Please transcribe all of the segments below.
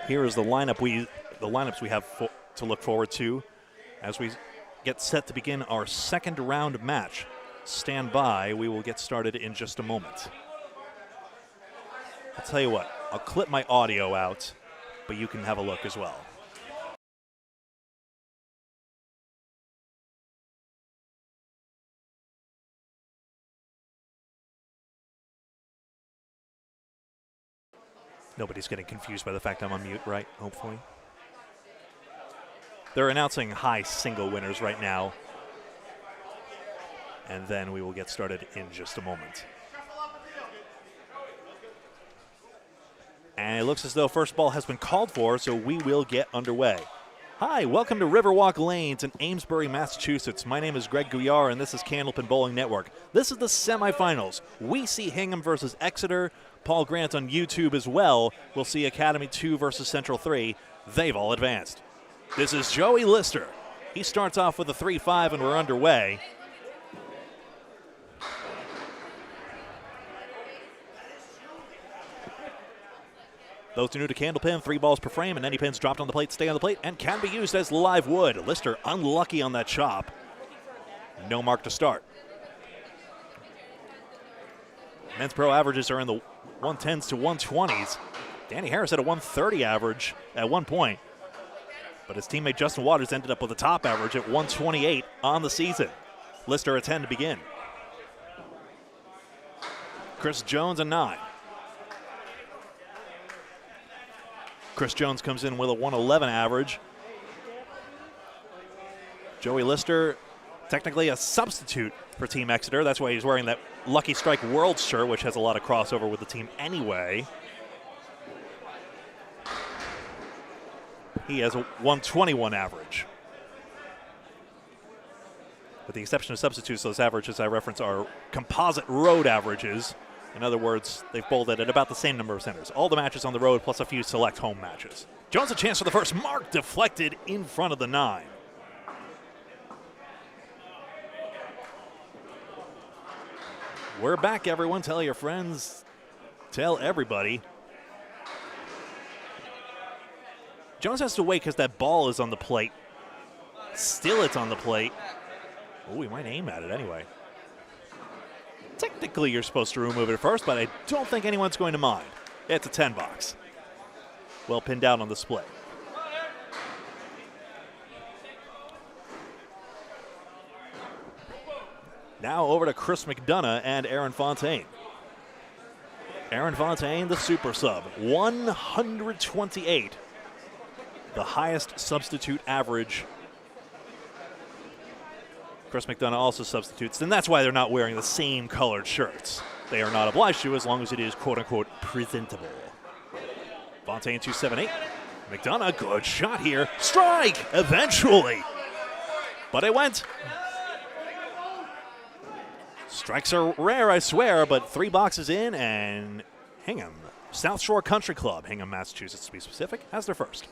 Here is the lineups we have to look forward to as we get set to begin our second round match. Stand by. We will get started in just a moment. I'll tell you what, I'll clip my audio out, but you can have a look as well. Nobody's getting confused by the fact I'm on mute, right? Hopefully. They're announcing high single winners right now. And then we will get started in just a moment. And it looks as though first ball has been called for, so we will get underway. Hi, welcome to Riverwalk Lanes in Amesbury, Massachusetts. My name is Greg Gouillart, and this is Candlepin Bowling Network. This is the semifinals. We see Hingham versus Exeter. Paul Grant on YouTube as well. We'll see Academy 2 versus Central 3. They've all advanced. This is Joey Lister. He starts off with a 3-5, and we're underway. Those new to Candlepin, 3 balls per frame, and any pins dropped on the plate stay on the plate and can be used as live wood. Lister unlucky on that chop. No mark to start. Men's pro averages are in the 110s to 120s. Danny Harris had a 130 average at one point, but his teammate Justin Waters ended up with a top average at 128 on the season. Lister at 10 to begin. Chris Jones a 9. Chris Jones comes in with a 111 average. Joey Lister, technically a substitute for Team Exeter. That's why he's wearing that Lucky Strike World shirt, which has a lot of crossover with the team anyway. He has a 121 average. With the exception of substitutes, those averages I reference are composite road averages. In other words, they've bowled at about the same number of centers. All the matches on the road plus a few select home matches. Jones a chance for the first mark, deflected in front of the 9. We're back, everyone. Tell your friends. Tell everybody. Jones has to wait because that ball is on the plate. Still it's on the plate. Oh, we might aim at it anyway. Technically, you're supposed to remove it first, but I don't think anyone's going to mind. It's a 10 box. Well pinned down on the split. Now over to Chris McDonough and Aaron Fontaine. Aaron Fontaine, the super sub, 128. The highest substitute average. Chris McDonough also substitutes, and that's why they're not wearing the same colored shirts. They are not obliged to as long as it is quote-unquote presentable. Fontaine 278. McDonough, good shot here. Strike, eventually. But it went. Strikes are rare, I swear, but 3 boxes in, and Hingham, South Shore Country Club, Hingham, Massachusetts to be specific, has their first.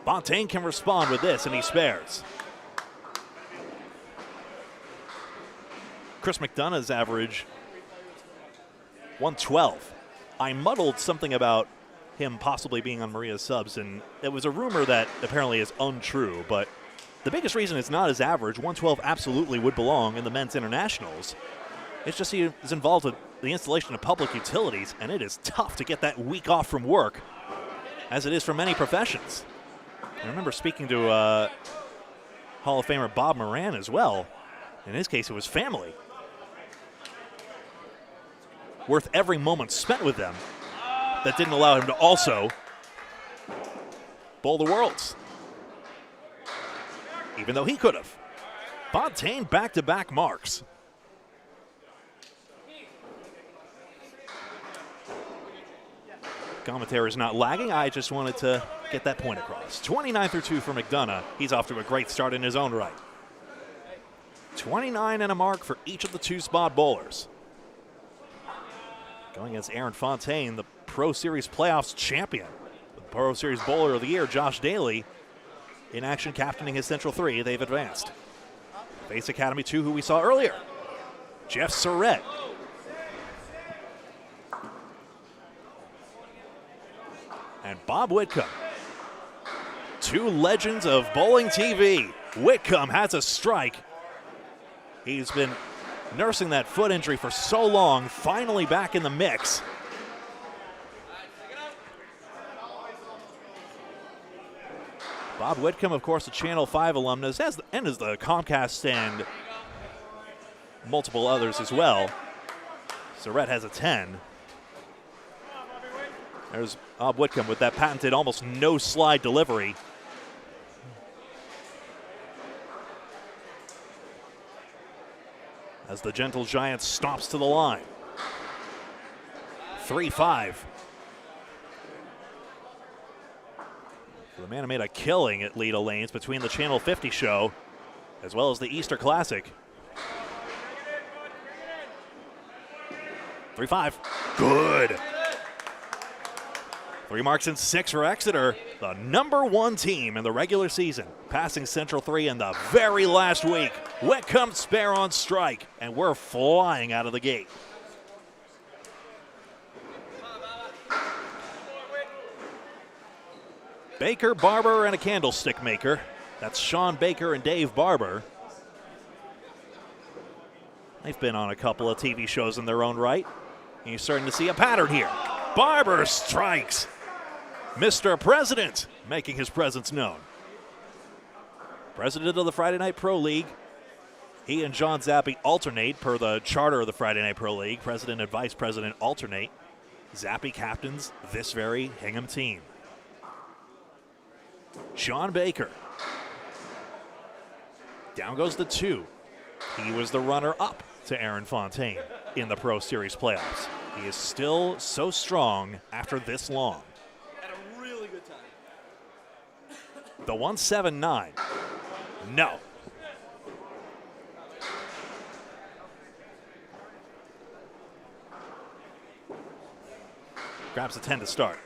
Fontaine can respond with this, and he spares. Chris McDonough's average, 112. I muddled something about him possibly being on Maria's subs, and it was a rumor that apparently is untrue, but the biggest reason it's not his average, 112 absolutely would belong in the men's internationals. It's just he is involved with the installation of public utilities, and it is tough to get that week off from work, as it is for many professions. I remember speaking to Hall of Famer Bob Moran as well. In his case, it was family. Worth every moment spent with them that didn't allow him to also bowl the Worlds, even though he could have. Fontaine back-to-back marks. Commentary is not lagging. I just wanted to get that point across. 29-2 for McDonough. He's off to a great start in his own right. 29 and a mark for each of the 2 spot bowlers. Going against Aaron Fontaine, the Pro Series Playoffs champion. The Pro Series Bowler of the Year, Josh Daly, in action captaining his Central 3. They've advanced. Face Academy 2, who we saw earlier, Jeff Surrett. and Bob Whitcomb. Two legends of bowling TV. Whitcomb has a strike. He's been nursing that foot injury for so long, finally back in the mix. Bob Whitcomb, of course, a Channel 5 alumnus, and is the Comcast and multiple others as well. Surrett has a 10. There's Bob Whitcomb with that patented almost no slide delivery. As the gentle giant stomps to the line. 3-5. The man who made a killing at Leda Lanes between the Channel 50 show as well as the Easter Classic. 3-5. Good. 3 marks and 6 for Exeter, the #1 team in the regular season, passing Central 3 in the very last week. Whitcomb spare on strike, and we're flying out of the gate. Baker, Barber, and a candlestick maker. That's Sean Baker and Dave Barber. They've been on a couple of TV shows in their own right. And you're starting to see a pattern here. Barber strikes. Mr. President making his presence known. President of the Friday Night Pro League. He and John Zappi alternate per the charter of the Friday Night Pro League. President and vice president alternate. Zappi captains this very Hingham team. Sean Baker. Down goes the 2. He was the runner-up to Aaron Fontaine in the Pro Series playoffs. He is still so strong after this long. Had a really good time. The 1-7-9. No. Grabs the 10 to start.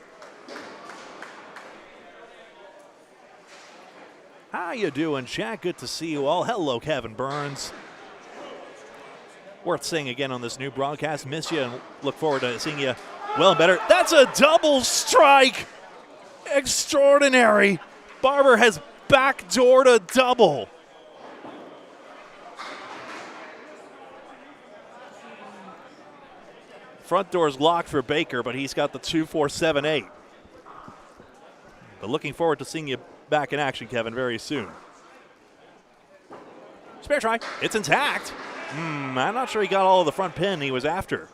How you doing, Jack? Good to see you all. Hello, Kevin Burns. Worth saying again on this new broadcast. Miss you and look forward to seeing you well and better. That's a double strike. Extraordinary. Barber has backdoored a double. Front door's locked for Baker, but he's got the 2-4-7-8. But looking forward to seeing you back in action, Kevin, very soon. Spare try. It's intact. I'm not sure he got all of the front pin he was after.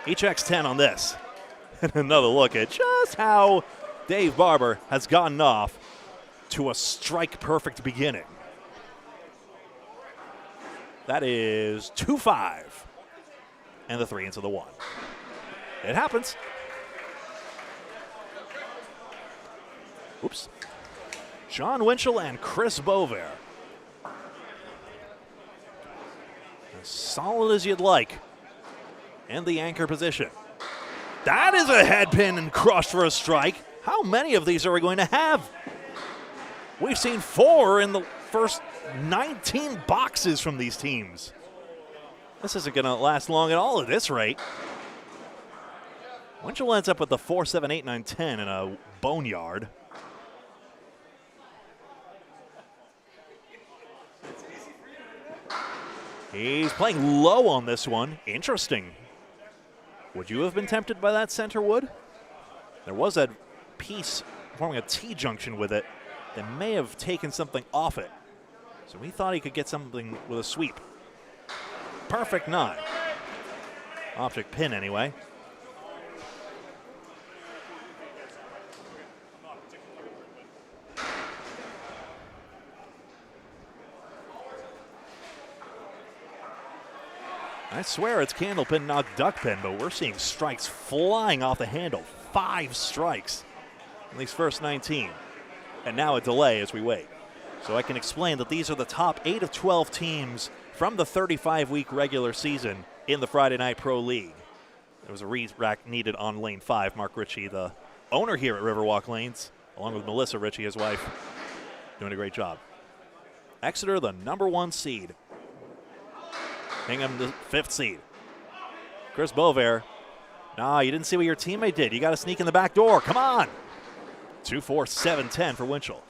He checks 10 on this. And another look at just how Dave Barber has gotten off to a strike-perfect beginning. That is 2-5. And the 3 into the 1. It happens. Oops. John Winchell and Chris Bover. As solid as you'd like in the anchor position. That is a head pin and crushed for a strike. How many of these are we going to have? We've seen 4 in the first 19 boxes from these teams. This isn't going to last long at all at this rate. Winchell ends up with the 4, 7, 8, 9, 10 in a boneyard. He's playing low on this one. Interesting. Would you have been tempted by that center wood? There was that piece forming a T-junction with it that may have taken something off it. So we thought he could get something with a sweep. Perfect 9. Object pin anyway. I swear it's Candlepin, not duckpin, but we're seeing strikes flying off the handle. 5 strikes in these first 19. And now a delay as we wait. So I can explain that these are the top 8 of 12 teams from the 35-week regular season in the Friday Night Pro League. There was a re-rack needed on lane 5. Mark Ritchie, the owner here at Riverwalk Lanes, along with Melissa Ritchie, his wife, doing a great job. Exeter, the #1 seed. Hingham, the 5th seed. Chris Bovair. Nah, you didn't see what your teammate did. You got to sneak in the back door. Come on. 2-4, 7-10 for Winchell.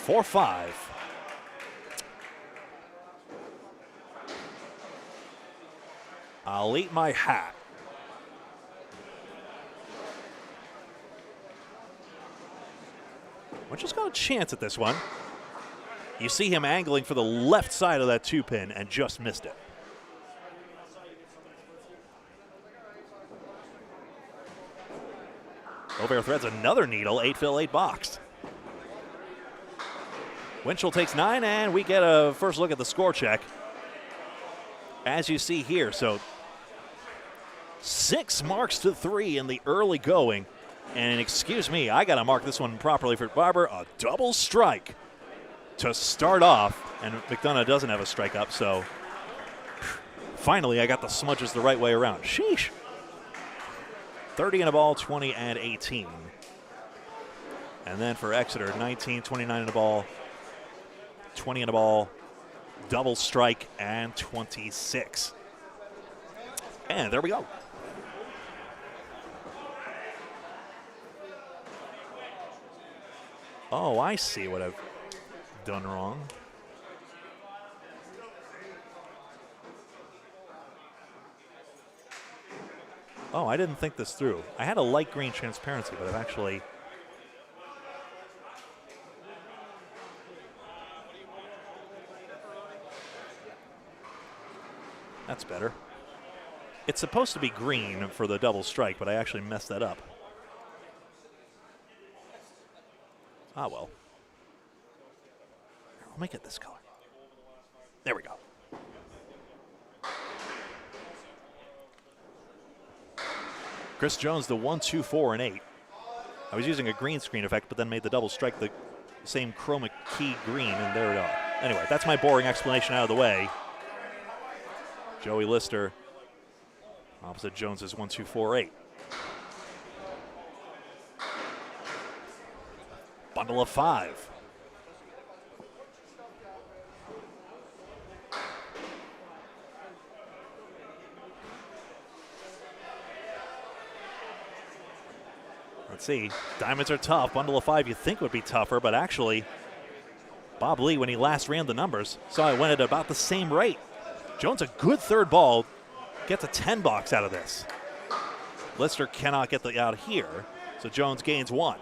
4-5. I'll eat my hat. Winchell's got a chance at this one. You see him angling for the left side of that 2-pin and just missed it. Bovair threads another needle, 8-fill, 8 boxed. Winchell takes 9, and we get a first look at the score check. As you see here, so 6 marks to 3 in the early going. And excuse me, I got to mark this one properly for Barber. A double strike to start off, and McDonough doesn't have a strike up, so finally I got the smudges the right way around. Sheesh. 30 in a ball, 20 and 18. And then for Exeter, 19, 29 in a ball, 20 in a ball, double strike, and 26. And there we go. Oh, I see what I've done wrong. Oh, I didn't think this through. I had a light green transparency, but I've actually... That's better. It's supposed to be green for the double strike, but I actually messed that up. Ah, well. I'll make it this color. There we go. Chris Jones, the 1, 2, 4, and 8. I was using a green screen effect, but then made the double strike the same chroma key green, and there we are. Anyway, that's my boring explanation out of the way. Joey Lister, opposite Jones's 1, 2, 4, 8. Bundle of 5. Let's see. Diamonds are tough. Bundle of 5 you think would be tougher, but actually, Bob Lee, when he last ran the numbers, saw it went at about the same rate. Jones, a good third ball, gets a 10 box out of this. Lister cannot get the out here, so Jones gains 1.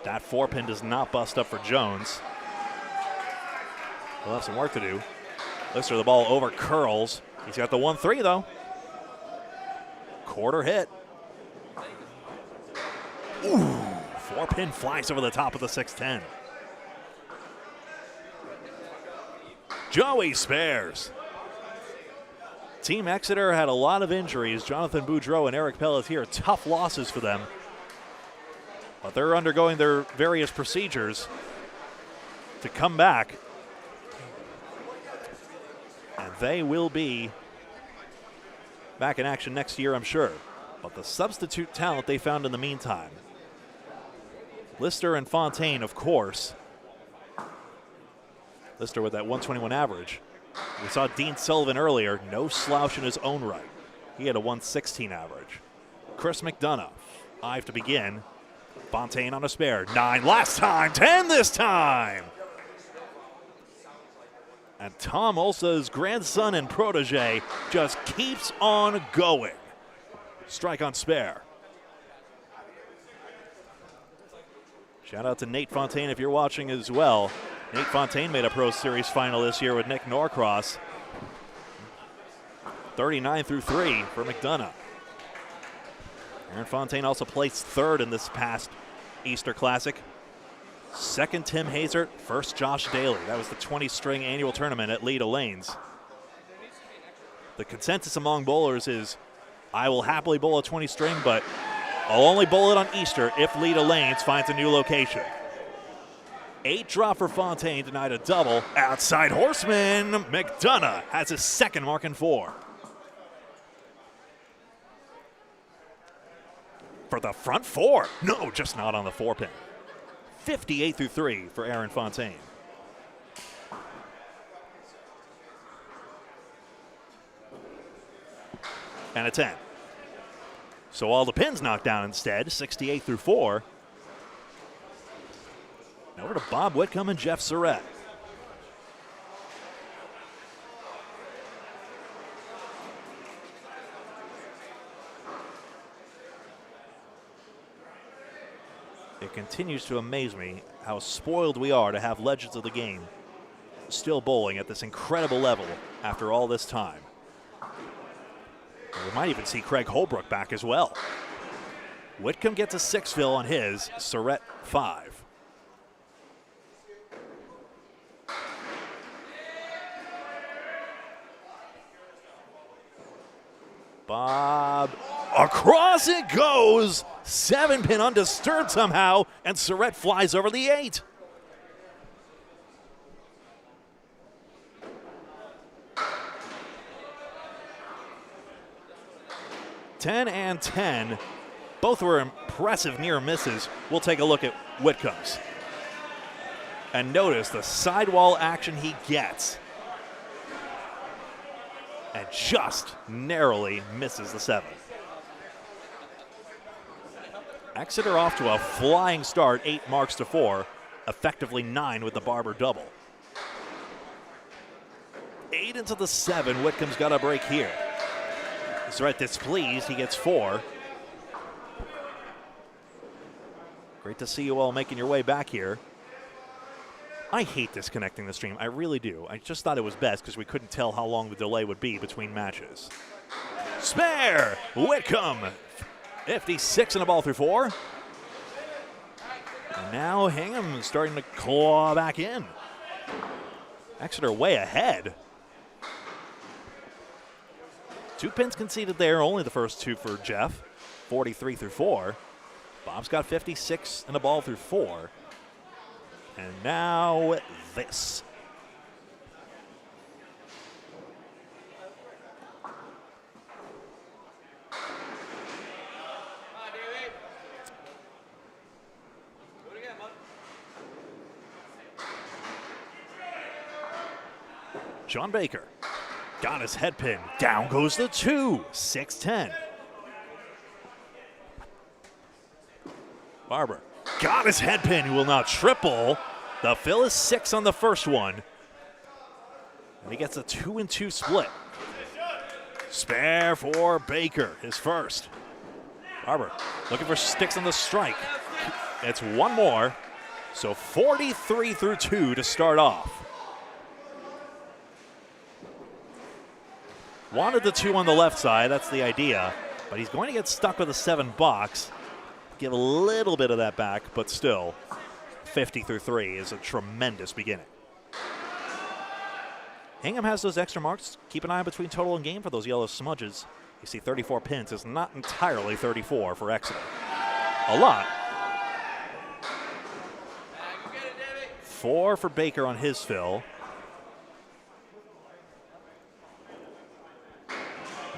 That 4-pin does not bust up for Jones. He'll have some work to do. Lister, the ball over curls. He's got the 1-3 though. Quarter hit. Ooh, 4-pin flies over the top of the 6-10. Joey spares. Team Exeter had a lot of injuries. Jonathan Boudreau and Eric Pelletier, tough losses for them. But they're undergoing their various procedures to come back. And they will be back in action next year, I'm sure. But the substitute talent they found in the meantime. Lister and Fontaine, of course. Lister with that 121 average. We saw Dean Sullivan earlier, no slouch in his own right. He had a 116 average. Chris McDonough, 5 to begin. Fontaine on a spare. 9 last time, 10 this time. And Tom Olsa's grandson and protege just keeps on going. Strike on spare. Shout out to Nate Fontaine if you're watching as well. Nate Fontaine made a Pro Series final this year with Nick Norcross. 39 through 3 for McDonough. Aaron Fontaine also placed 3rd in this past Easter Classic. 2nd, Tim Hazert. 1st, Josh Daly. That was the 20-string annual tournament at Leda Lanes. The consensus among bowlers is, I will happily bowl a 20-string, but I'll only bowl it on Easter if Leda Lanes finds a new location. 8 drop for Fontaine, denied a double. Outside horseman, McDonough has his second mark in 4. For the front 4. No, just not on the 4-pin. 58 through 3 for Aaron Fontaine. And a 10. So all the pins knocked down instead, 68 through 4. Now over to Bob Whitcomb and Jeff Surratt. It continues to amaze me how spoiled we are to have legends of the game still bowling at this incredible level after all this time. We might even see Craig Holbrook back as well. Whitcomb gets a 6 fill on his, Surratt 5. Bob, across it goes. 7-pin undisturbed somehow, and Surratt flies over the 8. Ten and 10. Both were impressive near misses. We'll take a look at Whitcomb's. And notice the sidewall action he gets. And just narrowly misses the 7. Exeter off to a flying start, 8 marks to 4, effectively 9 with the Barber double. 8 into the 7, Whitcomb's got a break here. Surratt displeased, he gets 4. Great to see you all making your way back here. I hate disconnecting the stream, I really do. I just thought it was best because we couldn't tell how long the delay would be between matches. Spare, Whitcomb, 56 and a ball through 4. And now Hingham starting to claw back in. Exeter way ahead. 2 pins conceded there, only the first 2 for Jeff, 43 through 4. Bob's got 56 and a ball through 4. And now this. Sean Baker got his head pin. Down goes the 2. 6-10. Barber got his head pin. He will not triple. The fill is 6 on the first one. And he gets a 2-2 split. Spare for Baker, his first. Barber looking for sticks on the strike. It's 1 more. So 43 through 2 to start off. Wanted the 2 on the left side, that's the idea. But he's going to get stuck with a 7 box. Give a little bit of that back, but still, 50 through 3 is a tremendous beginning. Hingham has those extra marks. Keep an eye between total and game for those yellow smudges. You see 34 pins is not entirely 34 for Exeter. A lot. 4 for Baker on his fill.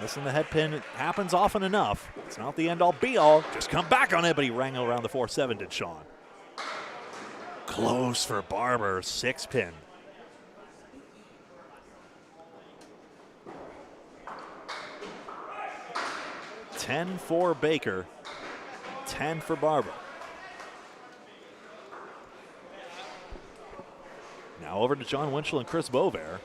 Missing the head pin happens often enough. It's not the end-all be-all. Just come back on it, but he wrangled around the 4-7, did Sean. Close for Barber, 6-pin. $10 for Baker, 10 for Barber. Now over to John Winchell and Chris Bovair.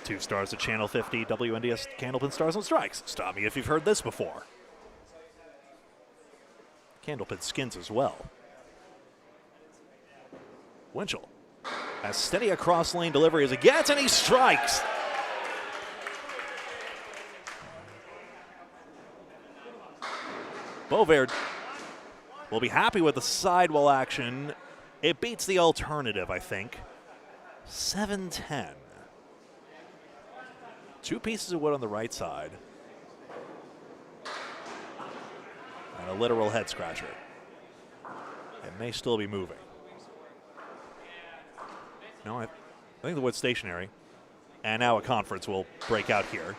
Two stars at Channel 50, WNDS Candlepin Stars on Strikes. Stop me if you've heard this before. Candlepin skins as well. Winchell, as steady a cross lane delivery as it gets, and he strikes. Bovair will be happy with the sidewall action. It beats the alternative, I think. 7-10. 2 pieces of wood on the right side. And a literal head scratcher. It may still be moving. No, I think the wood's stationary. And now a conference will break out here.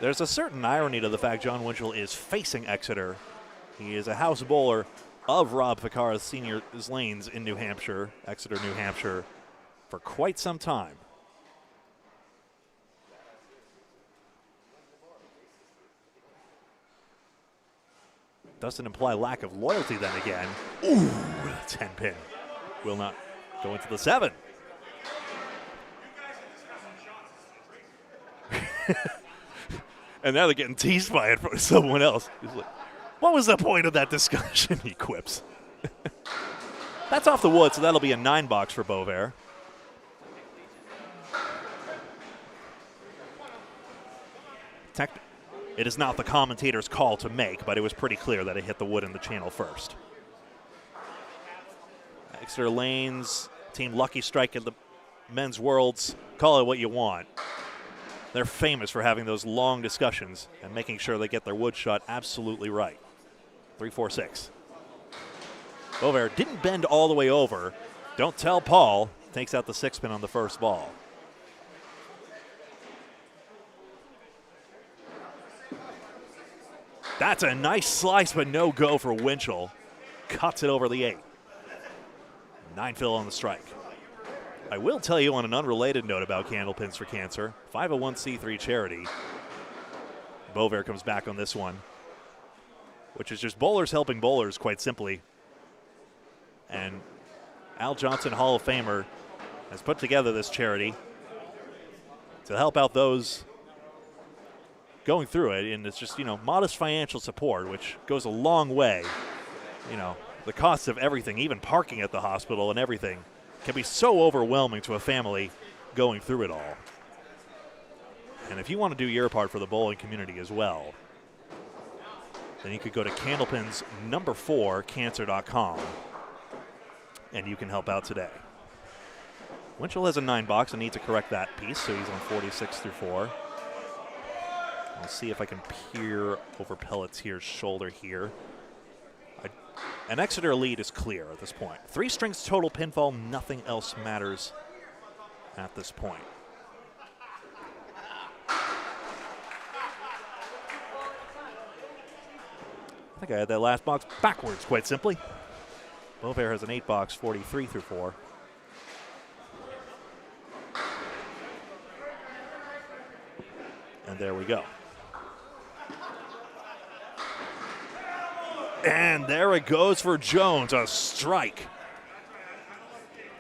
There's a certain irony to the fact John Winchell is facing Exeter. He is a house bowler of Rob Ficarra's Senior's Lanes in New Hampshire, Exeter, New Hampshire, for quite some time. Doesn't imply lack of loyalty then again. Ooh, 10 pin. Will not go into the 7. And now they're getting teased by it from someone else. He's like, what was the point of that discussion? He quips. That's off the wood, so that'll be a 9 box for Beauvais. It is not the commentator's call to make, but it was pretty clear that it hit the wood in the channel first. Exeter Lanes, Team Lucky Strike in the men's worlds. Call it what you want. They're famous for having those long discussions and making sure they get their wood shot absolutely right. 3-4-6. Beauvais didn't bend all the way over. Don't tell Paul. Takes out the 6-pin on the first ball. That's a nice slice, but no go for Winchell. Cuts it over the 8. 9 fill on the strike. I will tell you on an unrelated note about Candlepins for Cancer, 501c3 charity. Beauvais comes back on this one, which is just bowlers helping bowlers, quite simply. And Al Johnson, Hall of Famer, has put together this charity to help out those going through it, and it's just, modest financial support, which goes a long way. The cost of everything, even parking at the hospital and everything, can be so overwhelming to a family going through it all. And if you want to do your part for the bowling community as well, then you could go to Candlepins number 4, cancer.com, and you can help out today. Winchell has a 9 box and needs to correct that piece, so he's on 46 through 4. I'll see if I can peer over Pelletier's shoulder here. An Exeter lead is clear at this point. 3 strings total pinfall, nothing else matters at this point. I think I had that last box backwards, quite simply. Beauvais has an 8 box, 43 through 4. And there we go. And there it goes for Jones, a strike.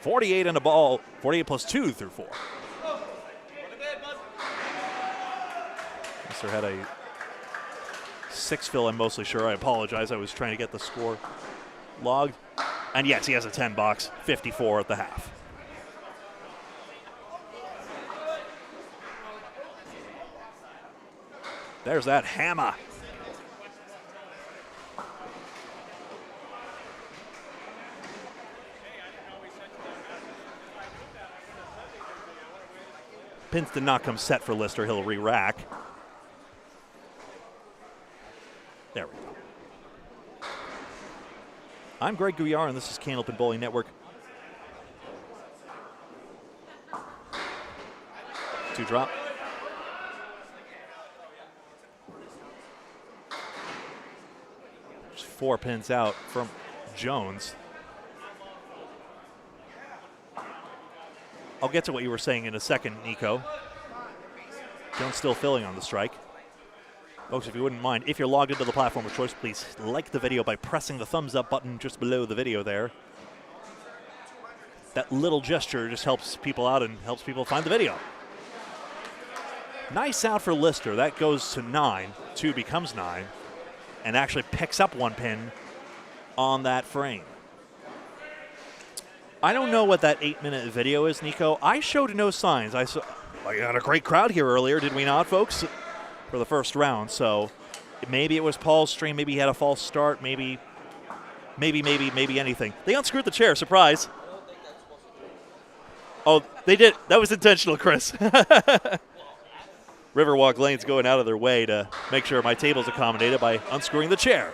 48 in a ball, 48 plus 2 through 4. Mr. had a 6 fill, I'm mostly sure. I apologize. I was trying to get the score logged. And yes, he has a 10 box, 54 at the half. There's that hammer. Pins did not come set for Lister. He'll re-rack. There we go. I'm Greg Gouillart, and this is Candlepin Bowling Network. 2 drop. Just 4 pins out from Jones. I'll get to what you were saying in a second, Nico. Jones still filling on the strike. Folks, if you wouldn't mind, if you're logged into the platform of choice, please like the video by pressing the thumbs up button just below the video there. That little gesture just helps people out and helps people find the video. Nice out for Lister. That goes to 9. 2 becomes 9. And actually picks up 1 pin on that frame. I don't know what that 8-minute video is, Nico. I showed no signs. I had a great crowd here earlier, did we not, folks? For the first round, so maybe it was Paul's stream, maybe he had a false start, maybe anything. They unscrewed the chair, surprise. Oh, They did. That was intentional, Chris. Riverwalk Lane's going out of their way to make sure my table's accommodated by unscrewing the chair.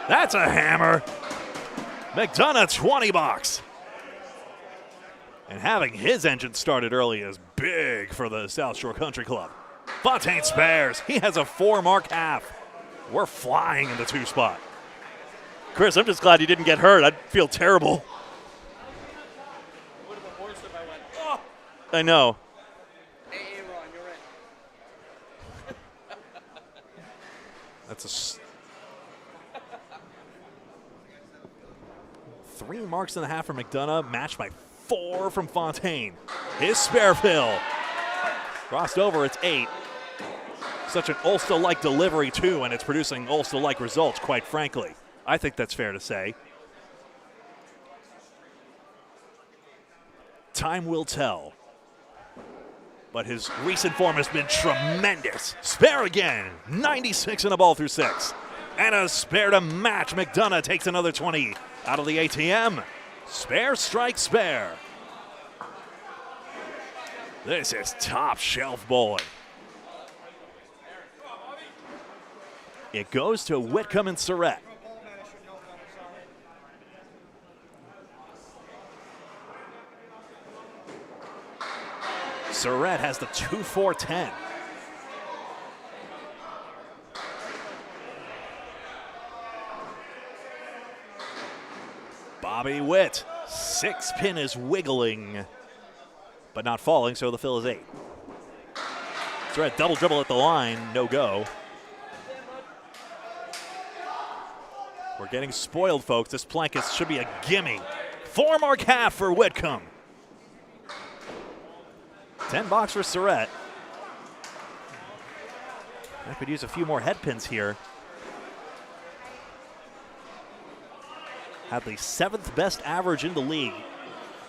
That's a hammer. McDonough 20 bucks. And having his engine started early is big for the South Shore Country Club. Fontaine spares. He has a 4-mark half. We're flying in the 2 spot. Chris, I'm just glad you didn't get hurt. I'd feel terrible. Would have been worse if I went, oh! I know. Hey, Ron, you're right. That's 3 marks and a half for McDonough, matched by 4 from Fontaine. His spare fill. Crossed over, it's 8. Such an Ulster-like delivery, too, and it's producing Ulster-like results, quite frankly. I think that's fair to say. Time will tell. But his recent form has been tremendous. Spare again, 96 and a ball through 6. And a spare to match. McDonough takes another 20 out of the ATM. Spare, strike, spare. This is top shelf bowling. It goes to Whitcomb and Surratt. Surratt has the 2-4-10. Bobby Witt, 6-pin is wiggling, but not falling, so the fill is 8. Surratt double dribble at the line, no go. We're getting spoiled, folks. This plank should be a gimme. 4-mark half for Whitcomb. 10 box for Surratt. I could use a few more head pins here. Had the 7th best average in the league.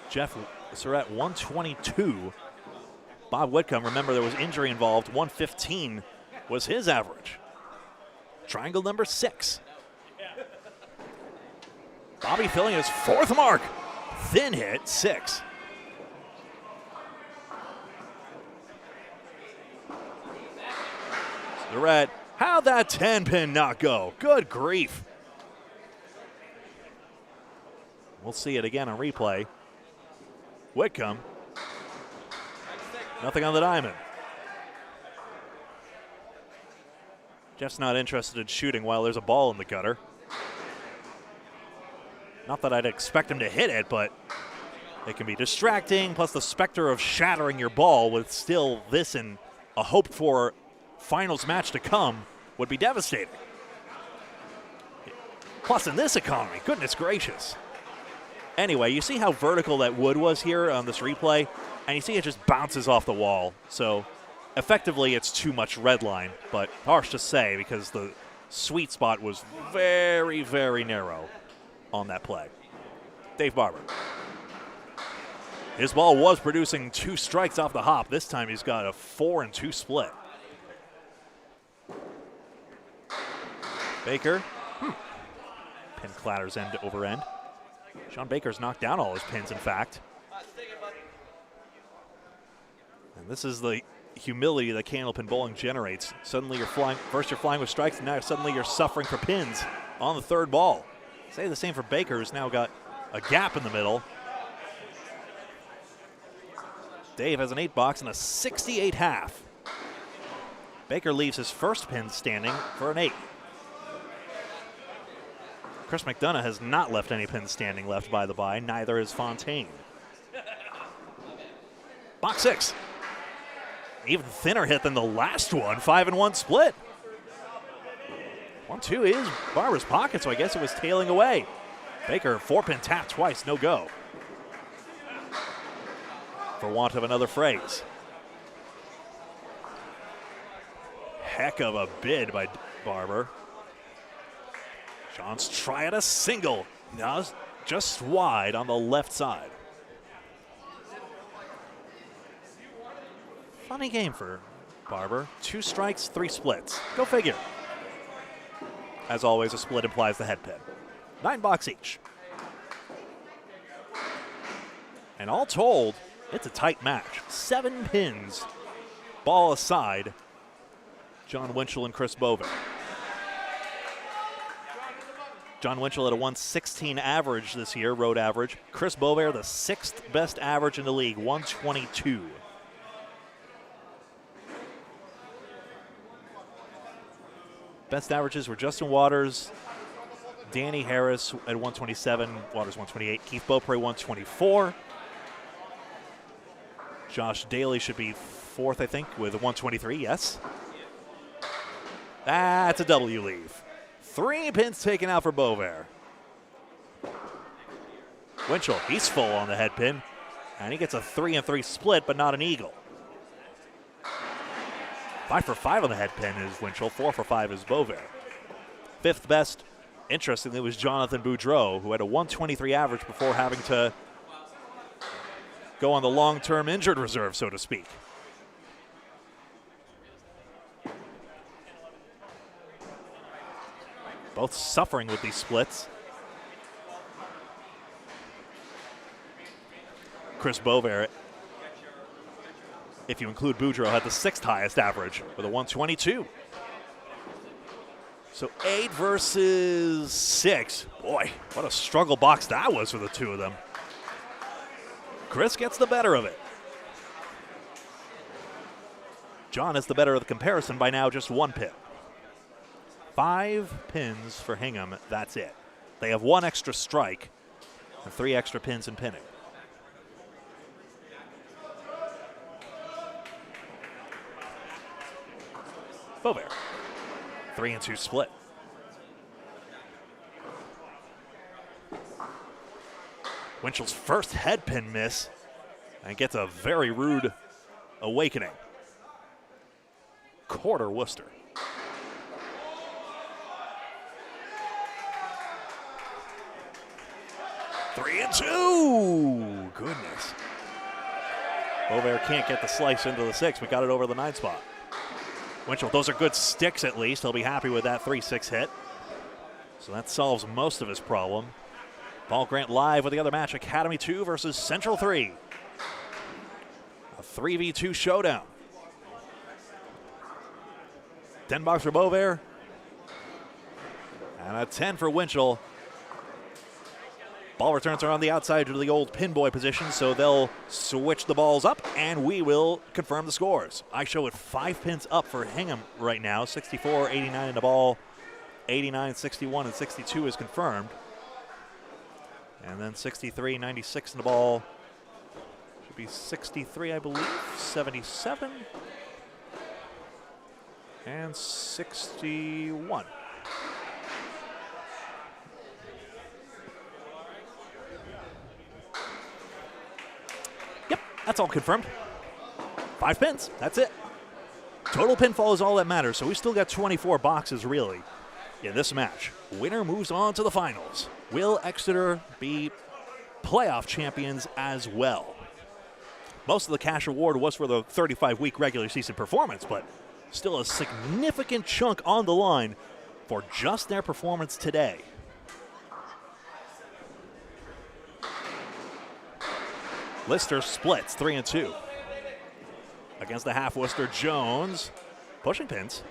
Jeff Surratt, 122. Bob Whitcomb, remember there was injury involved. 115 was his average. Triangle number 6. Bobby filling his 4th mark. Thin hit, 6. Surratt, how'd that 10-pin not go? Good grief. We'll see it again on replay. Whitcomb. Nothing on the diamond. Jeff's not interested in shooting while there's a ball in the gutter. Not that I'd expect him to hit it, but it can be distracting, plus the specter of shattering your ball with still this and a hoped-for finals match to come would be devastating. Plus in this economy, goodness gracious. Anyway, you see how vertical that wood was here on this replay, and you see it just bounces off the wall. So effectively it's too much red line, but harsh to say because the sweet spot was very, very narrow on that play. Dave Barber. His ball was producing 2 strikes off the hop. This time he's got a 4-2 split. Baker. Pin clatters end over end. Sean Baker's knocked down all his pins, in fact. And this is the humility that Candlepin bowling generates. Suddenly you're flying, first you're flying with strikes, and now suddenly you're suffering for pins on the 3rd ball. Say the same for Baker, who's now got a gap in the middle. Dave has an 8 box and a 68 half. Baker leaves his first pin standing for an 8. Chris McDonough has not left any pins standing left by the by, neither has Fontaine. Box 6. Even thinner hit than the last one, 5-1 split. 1-2 is Barber's pocket, so I guess it was tailing away. Baker, 4-pin tap twice, no go. For want of another phrase. Heck of a bid by Barber. Sean's trying a single. Now just wide on the left side. Funny game for Barber. 2 strikes, 3 splits. Go figure. As always, a split implies the head pin. 9 box each. And all told, it's a tight match. 7 pins, ball aside. John Winchell and Chris Bover. John Winchell at a 116 average this year, road average. Chris Bover, the 6th best average in the league, 122. Best averages were Justin Waters, Danny Harris at 127, Waters 128, Keith Beaupre 124. Josh Daly should be 4th, I think, with a 123, yes. That's a W leave. 3 pins taken out for Bover. Winchell, he's full on the head pin, and he gets a 3-3 split, but not an eagle. 5 for 5 on the head pin is Winchell, 4 for 5 is Bover. 5th best, interestingly, was Jonathan Boudreau, who had a 123 average before having to go on the long-term injured reserve, so to speak. Both suffering with these splits. Chris Bover, if you include Boudreau, had the 6th highest average with a 122. So 8 versus 6. Boy, what a struggle box that was for the two of them. Chris gets the better of it. John is the better of the comparison by now, just 1 pin. 5 pins for Hingham, that's it. They have 1 extra strike and 3 extra pins in pinning. Bover, 3-2 split. Winchell's first head pin miss and gets a very rude awakening. Quarter Worcester. Three and two. Goodness. Bover can't get the slice into the 6. We got it over the 9 spot. Winchell, those are good sticks at least. He'll be happy with that 3-6 hit. So that solves most of his problem. Paul Grant live with the other match, Academy 2 versus Central 3. A 3v2 showdown. 10 box for Bover. And a 10 for Winchell. Ball returns are on the outside to the old pin boy position, so they'll switch the balls up, and we will confirm the scores. I show it 5 pins up for Hingham right now. 64, 89 in the ball. 89, 61, and 62 is confirmed. And then 63, 96 in the ball. Should be 63, I believe. 77. And 61. Yep, that's all confirmed. 5 pins, that's it. Total pinfall is all that matters, so we still got 24 boxes, really, in this match. Winner moves on to the finals. Will Exeter be playoff champions as well? Most of the cash award was for the 35-week regular season performance, but still a significant chunk on the line for just their performance today. Lister splits 3-2. Against the half Worcester, Jones pushing pins.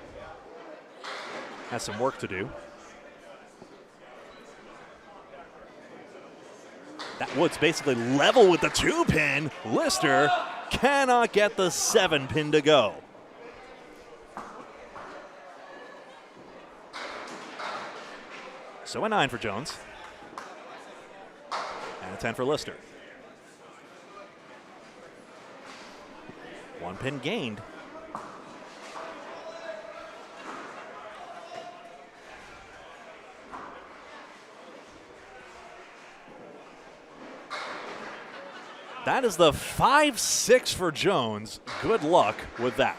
Has some work to do. That wood's basically level with the 2-pin. Lister cannot get the 7-pin to go. So a 9 for Jones. And a 10 for Lister. 1 pin gained. That is the 5-6 for Jones. Good luck with that.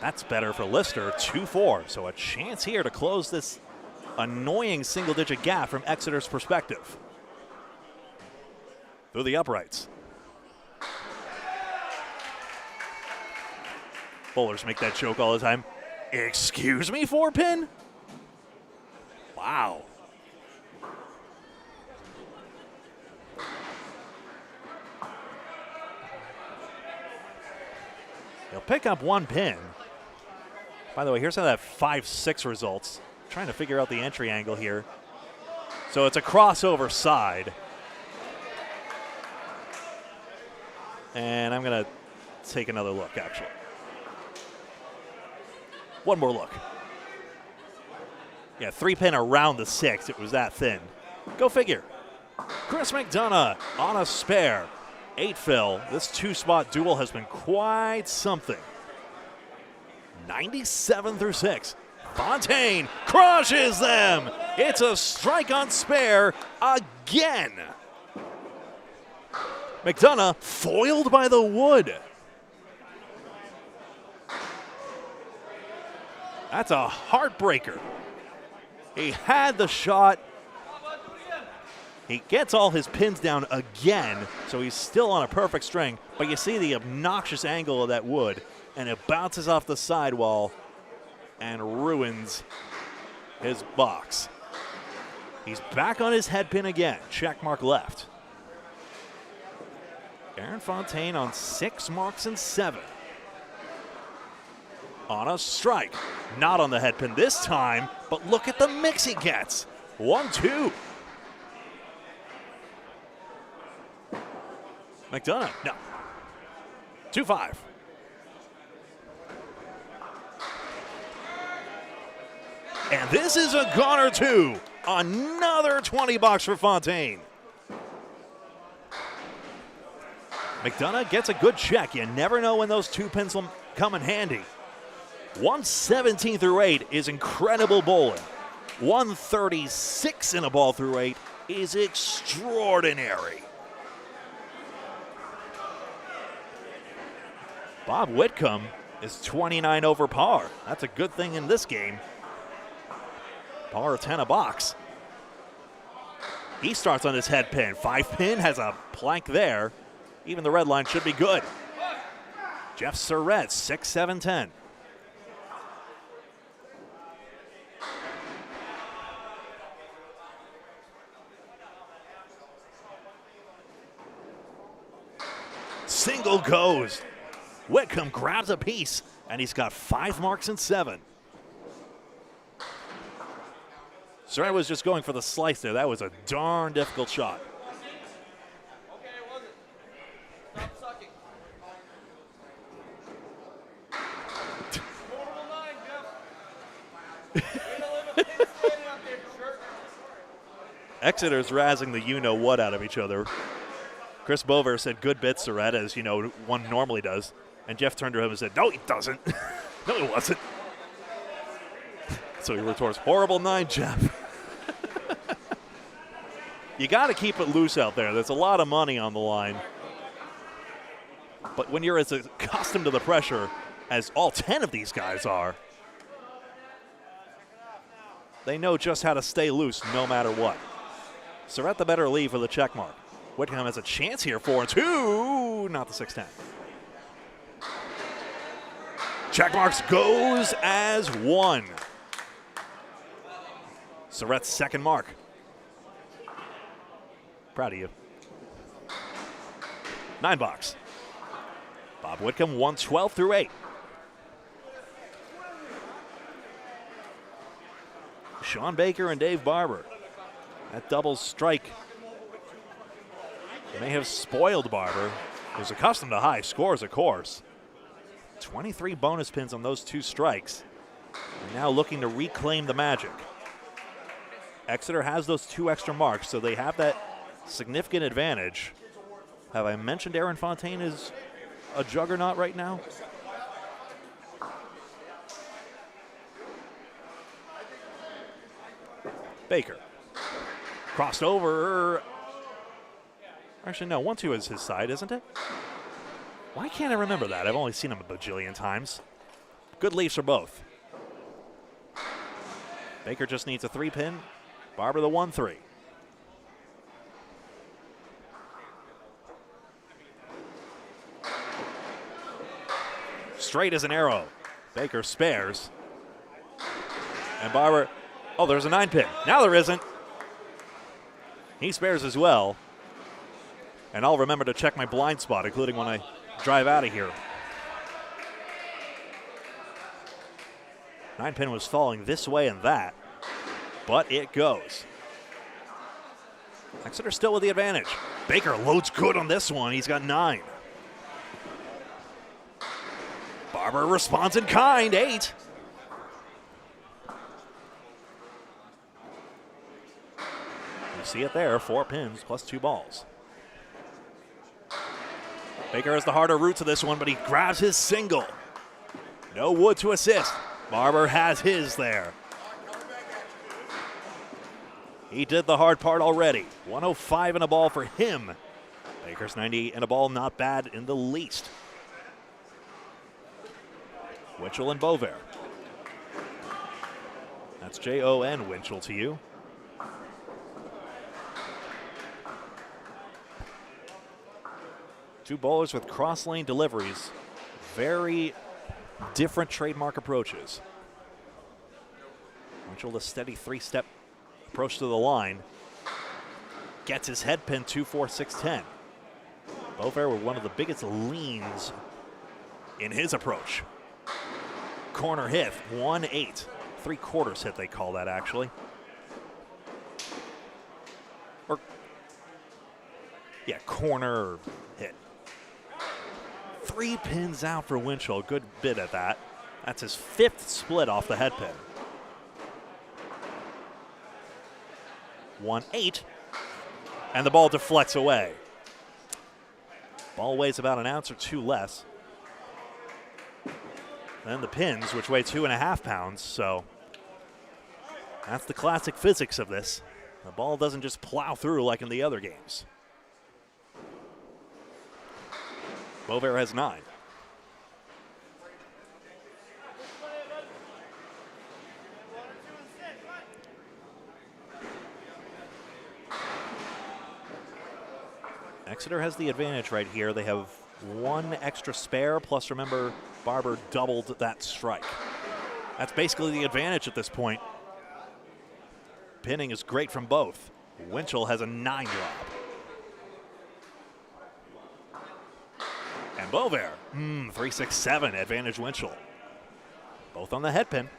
That's better for Lister, 2-4. So a chance here to close this annoying single-digit gap from Exeter's perspective. Through the uprights. Bowlers make that joke all the time. Excuse me, 4-pin? Wow. He'll pick up 1 pin. By the way, here's how that 5-6 results. Trying to figure out the entry angle here. So it's a crossover side. And I'm going to take another look, actually. One more look. Yeah, 3 pin around the 6. It was that thin. Go figure. Chris McDonough on a spare. 8 fill. This 2-spot duel has been quite something. 97 through 6. Fontaine crushes them. It's a strike on spare again. McDonough foiled by the wood. That's a heartbreaker. He had the shot. He gets all his pins down again, so he's still on a perfect string. But you see the obnoxious angle of that wood, and it bounces off the sidewall and ruins his box. He's back on his head pin again. Check mark left. Aaron Fontaine on 6 marks and 7. On a strike. Not on the head pin this time, but look at the mix he gets. 1-2. McDonough, no. 2-5. And this is a goner too. Another 20 bucks for Fontaine. McDonough gets a good check. You never know when those 2 pins will come in handy. 117 through 8 is incredible bowling. 136 in a ball through 8 is extraordinary. Bob Whitcomb is 29 over par. That's a good thing in this game. Par 10 a box. He starts on his head pin. 5 pin has a plank there. Even the red line should be good. Jeff Surratt, 6-7-10. Single goes. Whitcomb grabs a piece, and he's got 5 marks and 7. Surratt was just going for the slice there. That was a darn difficult shot. Okay, it wasn't. Stop sucking. Horrible 9, Jeff. Way to live a pin standing out there, jerk. Exeter's razzing the you-know-what out of each other. Chris Bover said, good bit, Surratt, as one normally does. And Jeff turned to him and said, no, he doesn't. No, he wasn't. So he retorts, horrible 9, Jeff. You got to keep it loose out there. There's a lot of money on the line. But when you're as accustomed to the pressure as all 10 of these guys are, they know just how to stay loose no matter what. Surratt the better lead for the check mark. Whitcomb has a chance here, 4-2, not the 6-10. Check marks goes as 1. Surratt's second mark. Proud of you. 9 bucks. Bob Whitcomb, 112 through 8. Sean Baker and Dave Barber. That double strike may have spoiled Barber, who's accustomed to high scores, of course. 23 bonus pins on those 2 strikes. And now looking to reclaim the magic. Exeter has those 2 extra marks, so they have that significant advantage. Have I mentioned Aaron Fontaine is a juggernaut right now? Baker. Crossed over. Actually, no, 1-2 is his side, isn't it? Why can't I remember that? I've only seen him a bajillion times. Good leaves for both. Baker just needs a 3 pin. Barber the 1-3. Straight as an arrow. Baker spares. And Barber, oh, there's a 9 pin. Now there isn't. He spares as well. And I'll remember to check my blind spot, including when I drive out of here. 9-pin was falling this way and that, but it goes. Exeter still with the advantage. Baker loads good on this one. He's got 9. Barber responds in kind, 8. You see it there, 4 pins plus 2 balls. Baker has the harder route to this one, but he grabs his single. No wood to assist. Barber has his there. He did the hard part already. 105 and a ball for him. Baker's 90 and a ball, not bad in the least. Winchell and Bovair. That's Jon Winchell to you. Two bowlers with cross lane deliveries. Very different trademark approaches. Winchell, the steady 3-step approach to the line. Gets his head pin 2-4-6-10. Bovair with one of the biggest leans in his approach. Corner hit, 1-8. 3/4 hit, they call that actually. Or, yeah, corner hit. 3 pins out for Winchell, good bit at that. That's his 5th split off the head pin. 1-8, and the ball deflects away. Ball weighs about an ounce or 2 less. Then the pins, which weigh 2.5 pounds, so that's the classic physics of this. The ball doesn't just plow through like in the other games. Bovair has 9. Exeter has the advantage right here. They have 1 extra spare, plus remember, Barber doubled that strike. That's basically the advantage at this point. Pinning is great from both. Winchell has a 9 lob. And Bovair, 3-6-7, advantage Winchell. Both on the head pin.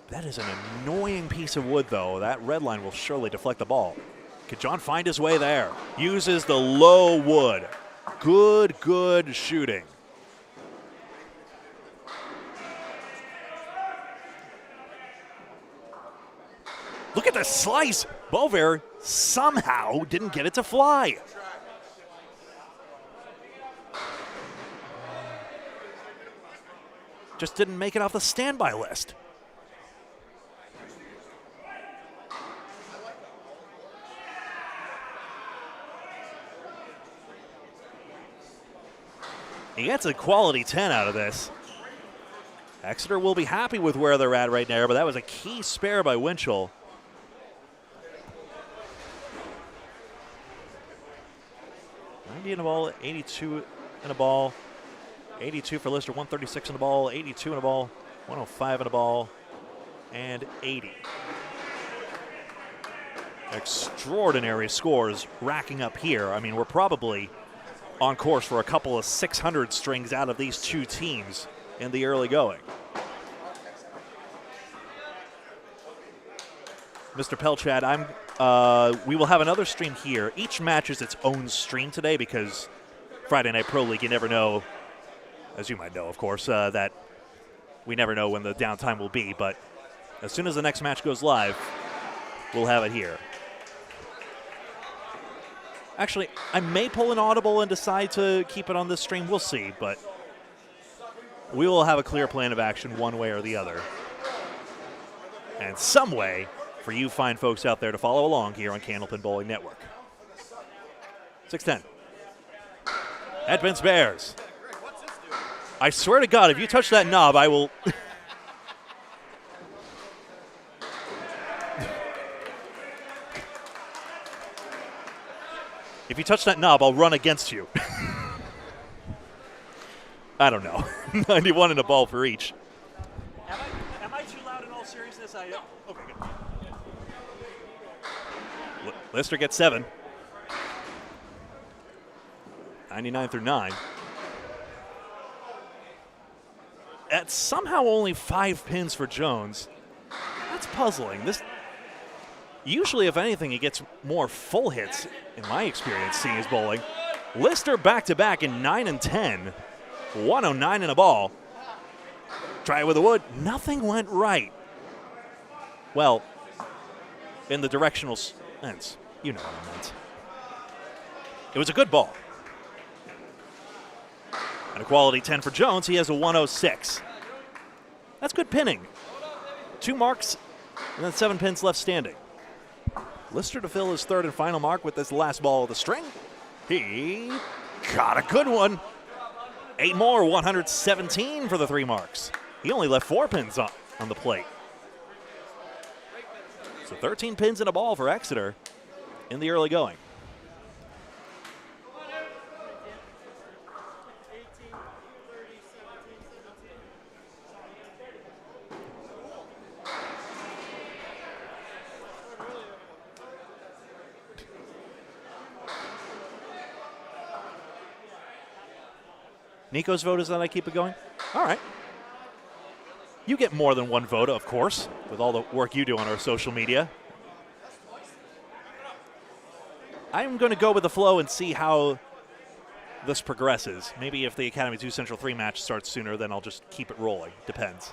That is an annoying piece of wood, though. That red line will surely deflect the ball. Could John find his way there? Uses the low wood. Good shooting. Look at the slice. Bovair somehow didn't get it to fly. Just didn't make it off the standby list. He gets a quality 10 out of this. Exeter will be happy with where they're at right now, but that was a key spare by Winchell. $90 in a ball, 82 in a ball, 82 for Lister, 136 in a ball, 82 in a ball, 105 in a ball, and 80. Extraordinary scores racking up here. I mean, we're probably on course for a couple of 600 strings out of these two teams in the early going. Mr. Pelchad, we will have another stream here. Each match is its own stream today because Friday Night Pro League, you never know, as you might know, of course, that we never know when the downtime will be. But as soon as the next match goes live, we'll have it here. Actually, I may pull an audible and decide to keep it on this stream. We'll see, but we will have a clear plan of action one way or the other. And some way for you fine folks out there to follow along here on Candlepin Bowling Network. 6-10. Headpin spares. I swear to God, if you touch that knob, I will... If you touch that knob, I'll run against you. I don't know. 91 and a ball for each. Am I too loud in all seriousness? Okay, good. Lister gets 7. 99 through 9. but somehow only 5 pins for Jones. That's puzzling. Usually, if anything, he gets more full hits, in my experience, seeing his bowling. Lister back-to-back in 9 and 10. 109 in a ball. Try it with the wood. Nothing went right. Well, in the directional sense. You know what I meant. It was a good ball. And a quality 10 for Jones. He has a 106. That's good pinning. 2 marks and then 7 pins left standing. Lister to fill his third and final mark with this last ball of the string. He got a good one. 8 more, 117 for the 3 marks. He only left 4 pins on the plate. So 13 pins in a ball for Exeter in the early going. Nico's vote is that I keep it going? All right. You get more than one vote, of course, with all the work you do on our social media. I'm going to go with the flow and see how this progresses. Maybe if the Academy 2 Central 3 match starts sooner, then I'll just keep it rolling. Depends.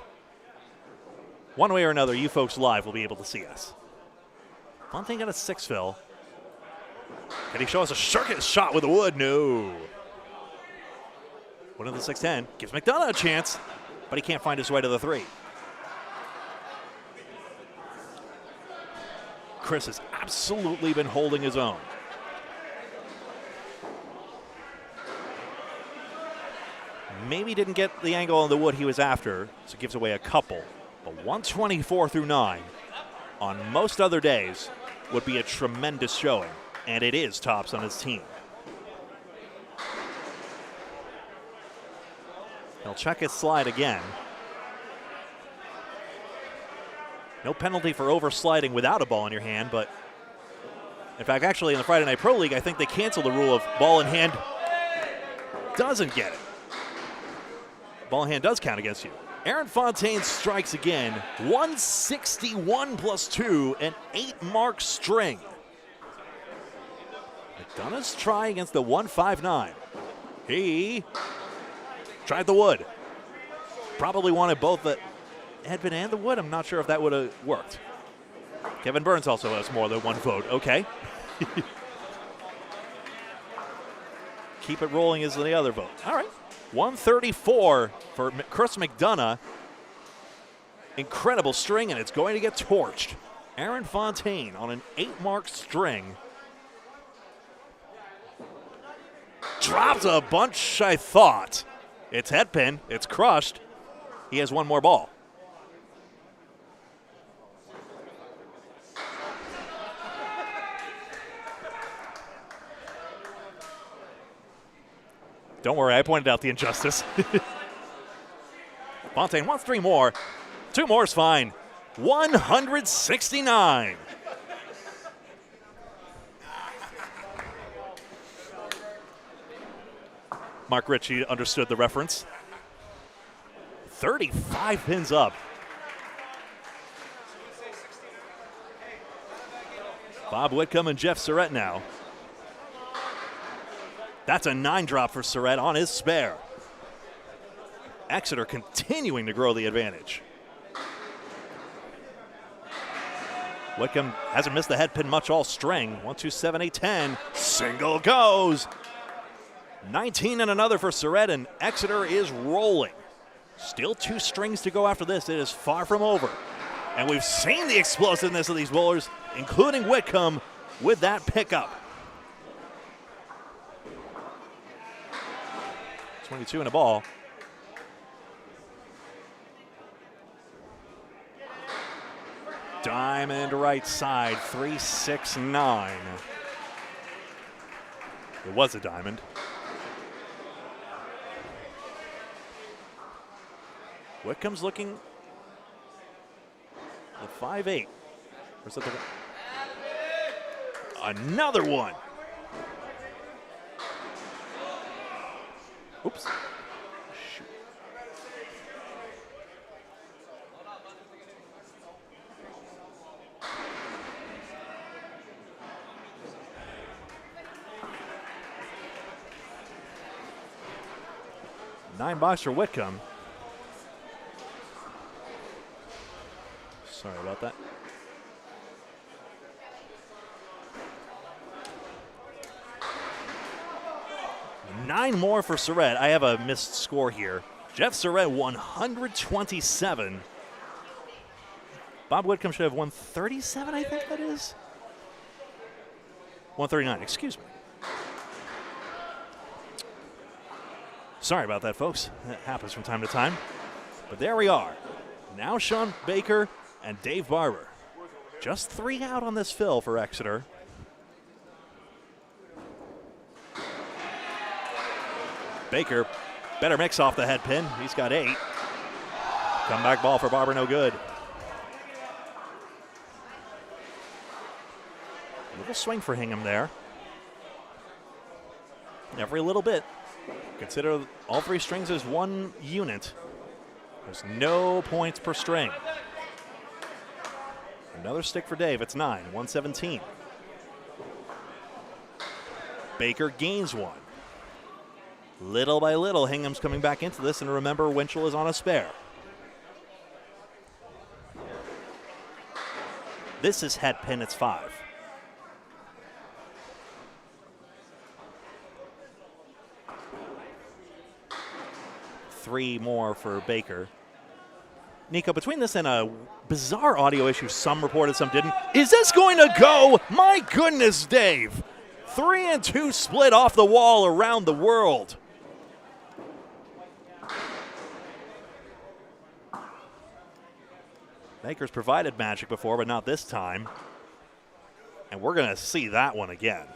One way or another, you folks live will be able to see us. Fontaine got a 6 fill. Can he show us a shot with the wood? No. One of the 6-10 gives McDonough a chance, but he can't find his way to the 3. Chris has absolutely been holding his own. Maybe didn't get the angle on the wood he was after, so gives away a couple. But 124 through 9 on most other days would be a tremendous showing, and it is tops on his team. He'll check his slide again. No penalty for oversliding without a ball in your hand, but in fact, actually in the Friday Night Pro League, I think they canceled the rule of ball in hand doesn't get it. Ball in hand does count against you. Aaron Fontaine strikes again. 161 plus 2, an 8-mark string. McDonough's try against the 159. He tried the wood. Probably wanted both the headpin and the wood. I'm not sure if that would have worked. Kevin Burns also has more than one vote. Okay. Keep it rolling is the other vote. All right. 134 for Chris McDonough. Incredible string, and it's going to get torched. Aaron Fontaine on an 8-mark string. Drops a bunch, I thought. It's headpin. It's crushed. He has one more ball. Don't worry, I pointed out the injustice. Fontaine wants 3 more. 2 more is fine. 169. Mark Ritchie understood the reference. 35 pins up. Bob Whitcomb and Jeff Surrett now. That's a 9 drop for Surrett on his spare. Exeter continuing to grow the advantage. Whitcomb hasn't missed the head pin much all string. 1, 2, 7, 8, 10. Single goes. 19 and another for Surrett, and Exeter is rolling. Still 2 strings to go after this. It is far from over. And we've seen the explosiveness of these bowlers, including Whitcomb, with that pickup. 22 in a ball. Diamond right side, 3-6-9. It was a diamond. Whitcomb's looking at 5-8. Where's that? Another one. Oops. Shoot. 9 for Whitcomb. Sorry about that. Nine more for Surratt. I have a missed score here. Jeff Surratt, 127. Bob Whitcomb should have 137, I think that is. 139, excuse me. Sorry about that, folks. That happens from time to time. But there we are. Now Sean Baker and Dave Barber. Just 3 out on this fill for Exeter. Baker, better mix off the head pin. He's got 8. Comeback ball for Barber, no good. A little swing for Hingham there. Every little bit. Consider all 3 strings as 1 unit. There's no points per string. Another stick for Dave. It's 9, 117. Baker gains 1. Little by little, Hingham's coming back into this, and remember, Winchell is on a spare. This is head pin, it's 5. Three more for Baker. Nico, between this and a bizarre audio issue, some reported, some didn't. Is this going to go? My goodness, Dave. 3 and 2 split off the wall around the world. Baker's provided magic before, but not this time. And we're going to see that one again.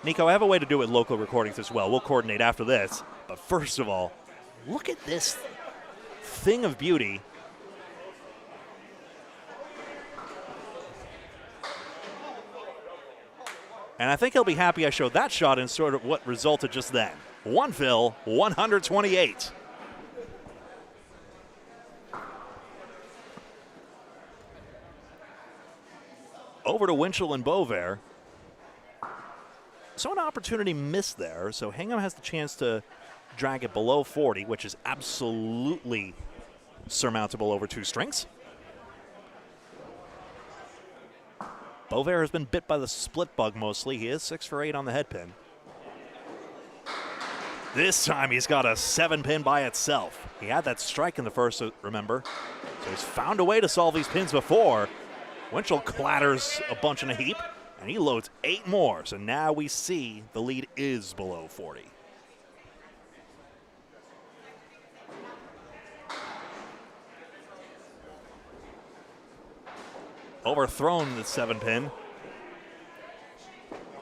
Nico, I have a way to do it with local recordings as well. We'll coordinate after this. But first of all, look at this thing of beauty. And I think he'll be happy I showed that shot in sort of what resulted just then. 1 fill, 128. Over to Winchell and Bovair. So an opportunity missed there, so Hingham has the chance to drag it below 40, which is absolutely surmountable over 2 strings. Bovair has been bit by the split bug mostly. He is 6 for 8 on the head pin. This time he's got a 7 pin by itself. He had that strike in the first, remember? So he's found a way to solve these pins before. Winchell clatters a bunch in a heap. And he loads 8 more, so now we see the lead is below 40. Overthrown the 7 pin.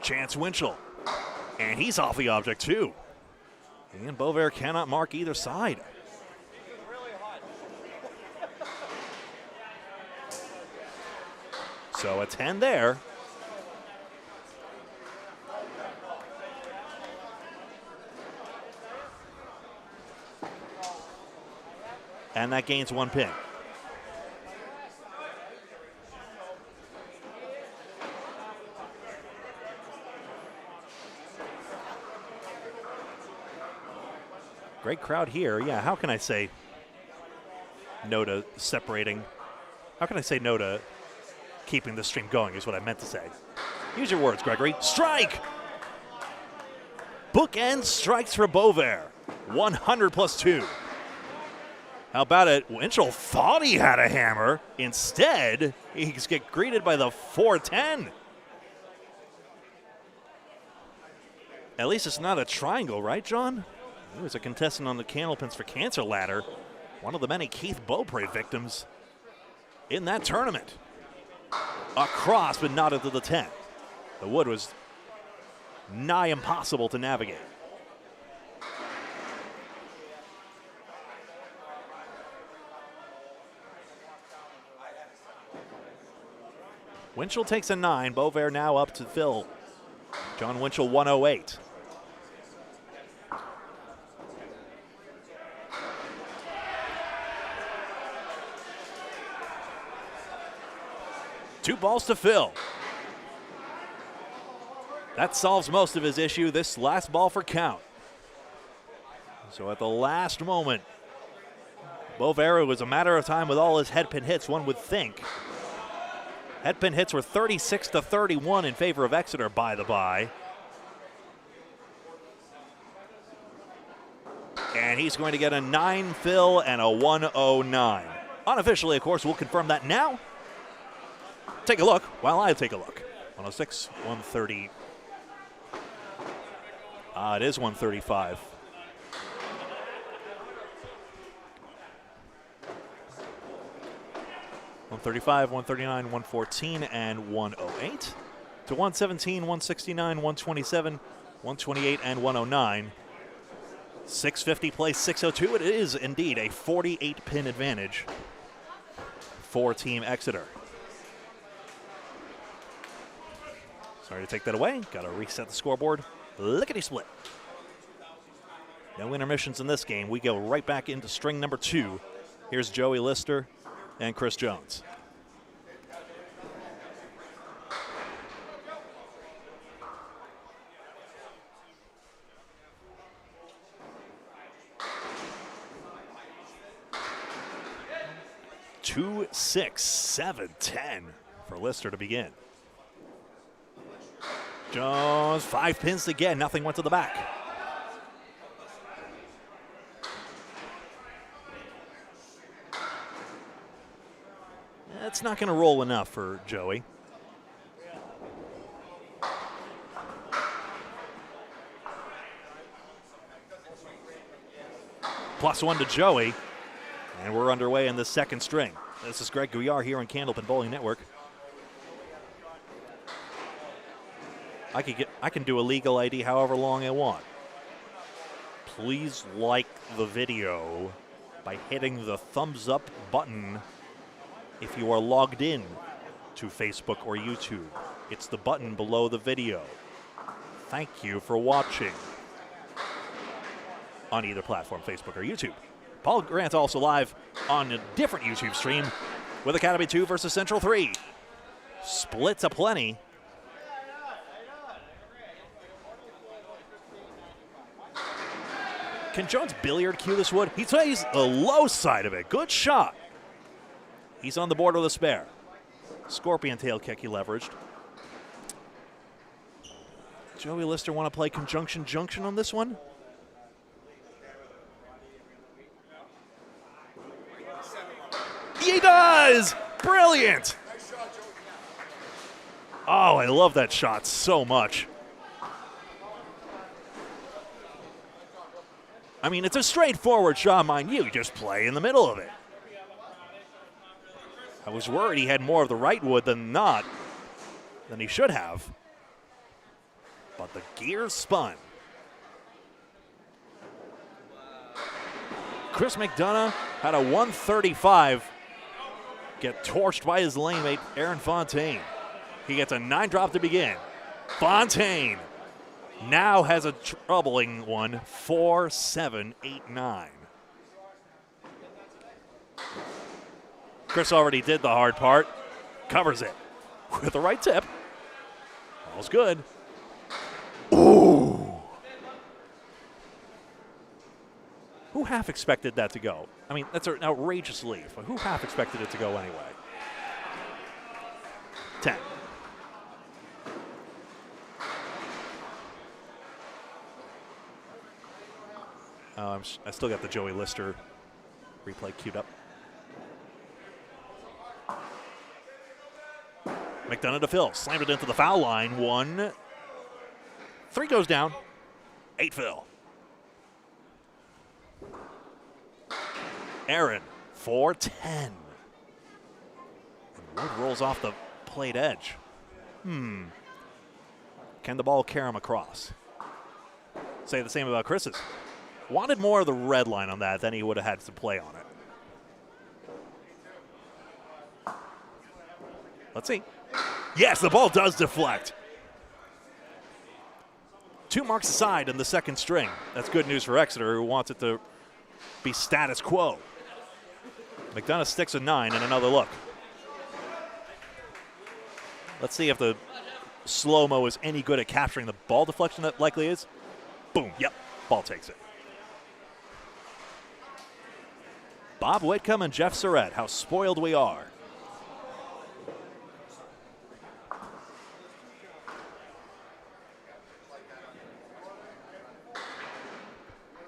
Chance Winchell. And he's off the object too. And Bovair cannot mark either side. So a 10 there. And that gains 1 pin. Great crowd here. Yeah, how can I say no to separating? How can I say no to keeping the stream going is what I meant to say. Use your words, Gregory. Strike! Bookend strikes for Bovair. 100 plus 2. How about it? Winchell thought he had a hammer. Instead, he's get greeted by the 410. At least it's not a triangle, right, John? He was a contestant on the Candlepins for Cancer ladder. One of the many Keith Beaupre victims in that tournament. Across, but not into the 10. The wood was nigh impossible to navigate. Winchell takes a 9. Bovair now up to fill. John Winchell 108. Two balls to fill. That solves most of his issue. This last ball for count. So at the last moment, Bovera was a matter of time with all his headpin hits, one would think. Headpin hits were 36-31 in favor of Exeter, by the by. And he's going to get a 9 fill and a 109. Unofficially, of course, we'll confirm that now. Take a look while I take a look. 106, 130. It is 135. $135, 139, 114, and 108. To 117, 169, 127, 128, and 109. 650 plays 602. It is indeed a 48-pin advantage for Team Exeter. Sorry to take that away. Got to reset the scoreboard. Lickety-split. No intermissions in this game. We go right back into string number 2. Here's Joey Lister and Chris Jones. Two, 6, 7, 10 for Lister to begin. Jones, 5 pins again. Nothing went to the back. That's not going to roll enough for Joey. +1 to Joey. And we're underway in the second string. This is Greg Gouillart here on Candlepin Bowling Network. I can do a legal ID however long I want. Please like the video by hitting the thumbs up button if you are logged in to Facebook or YouTube. It's the button below the video. Thank you for watching on either platform, Facebook or YouTube. Paul Grant also live on a different YouTube stream with Academy 2 versus Central 3. Splits aplenty. Can Jones billiard cue this wood? He plays the low side of it. Good shot. He's on the board with a spare. Scorpion tail kick he leveraged. Joey Lister want to play conjunction junction on this one? He does! Brilliant! Oh, I love that shot so much. I mean, it's a straightforward shot, mind you. You just play in the middle of it. I was worried he had more of the right wood than not, than he should have. But the gears spun. Chris McDonough had a 135 get torched by his lane mate, Aaron Fontaine. He gets a 9 drop to begin. Fontaine now has a troubling one, 4-7-8-9. Chris already did the hard part. Covers it with the right tip. All's good. Ooh. Who half expected that to go? I mean, that's an outrageous lead, but who half expected it to go anyway? 10. I still got the Joey Lister replay queued up. McDonough to Phil, slammed it into the foul line. 1, 3 goes down, 8 Phil. Aaron, 4-10. And Wood rolls off the plate edge. Can the ball carry him across? Say the same about Chris's. Wanted more of the red line on that, then he would have had to play on it. Let's see. Yes, the ball does deflect. 2 marks aside in the second string. That's good news for Exeter, who wants it to be status quo. McDonough sticks a 9 and another look. Let's see if the slow-mo is any good at capturing the ball deflection that likely is. Boom, yep, ball takes it. Bob Whitcomb and Jeff Surratt, how spoiled we are.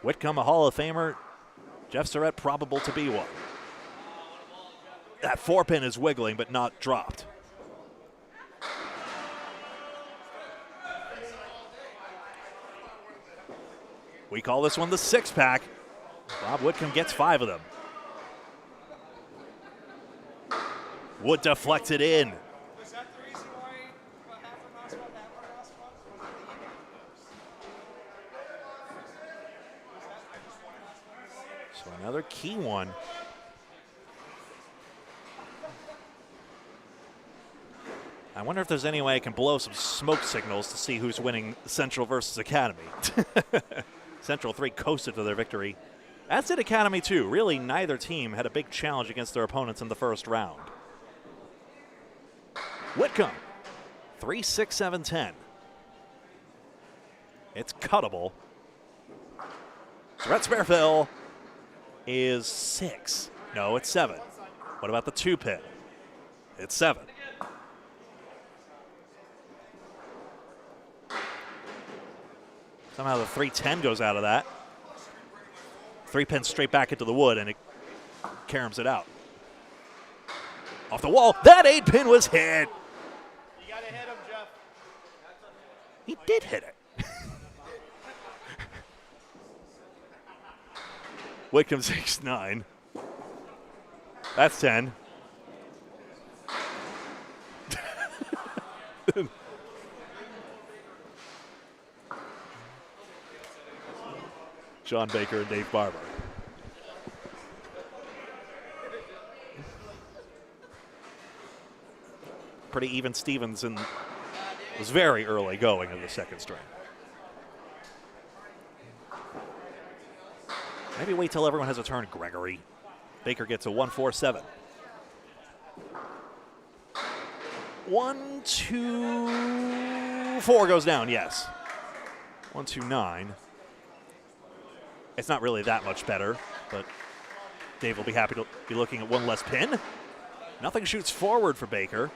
Whitcomb, a Hall of Famer. Jeff Surratt, probable to be one. That 4-pin is wiggling, but not dropped. We call this one the 6-pack. Bob Whitcomb gets 5 of them. Wood deflected in. Was that the reason why half of us got that one last month? So another key one. I wonder if there's any way I can blow some smoke signals to see who's winning Central versus Academy. Central 3 coasted to their victory. As did Academy 2. Really, neither team had a big challenge against their opponents in the first round. Whitcomb, 3, 6, 7, 10. It's cuttable. Surratt Sparefill is 6. No, it's 7. What about the 2-pin? It's 7. Somehow the 310 goes out of that. 3-pin straight back into the wood, and it caroms it out. Off the wall. That 8-pin was hit. You got to hit him, Jeff. He did hit it. Whitcomb 6-9. That's 10. Sean Baker and Dave Barber. Pretty even Stevens and was very early going in the second string. Maybe wait till everyone has a turn, Gregory. Baker gets a 1-4-7. 1, 2, 4 goes down, yes. 1, 2, 9. It's not really that much better, but Dave will be happy to be looking at one less pin. Nothing shoots forward for Baker.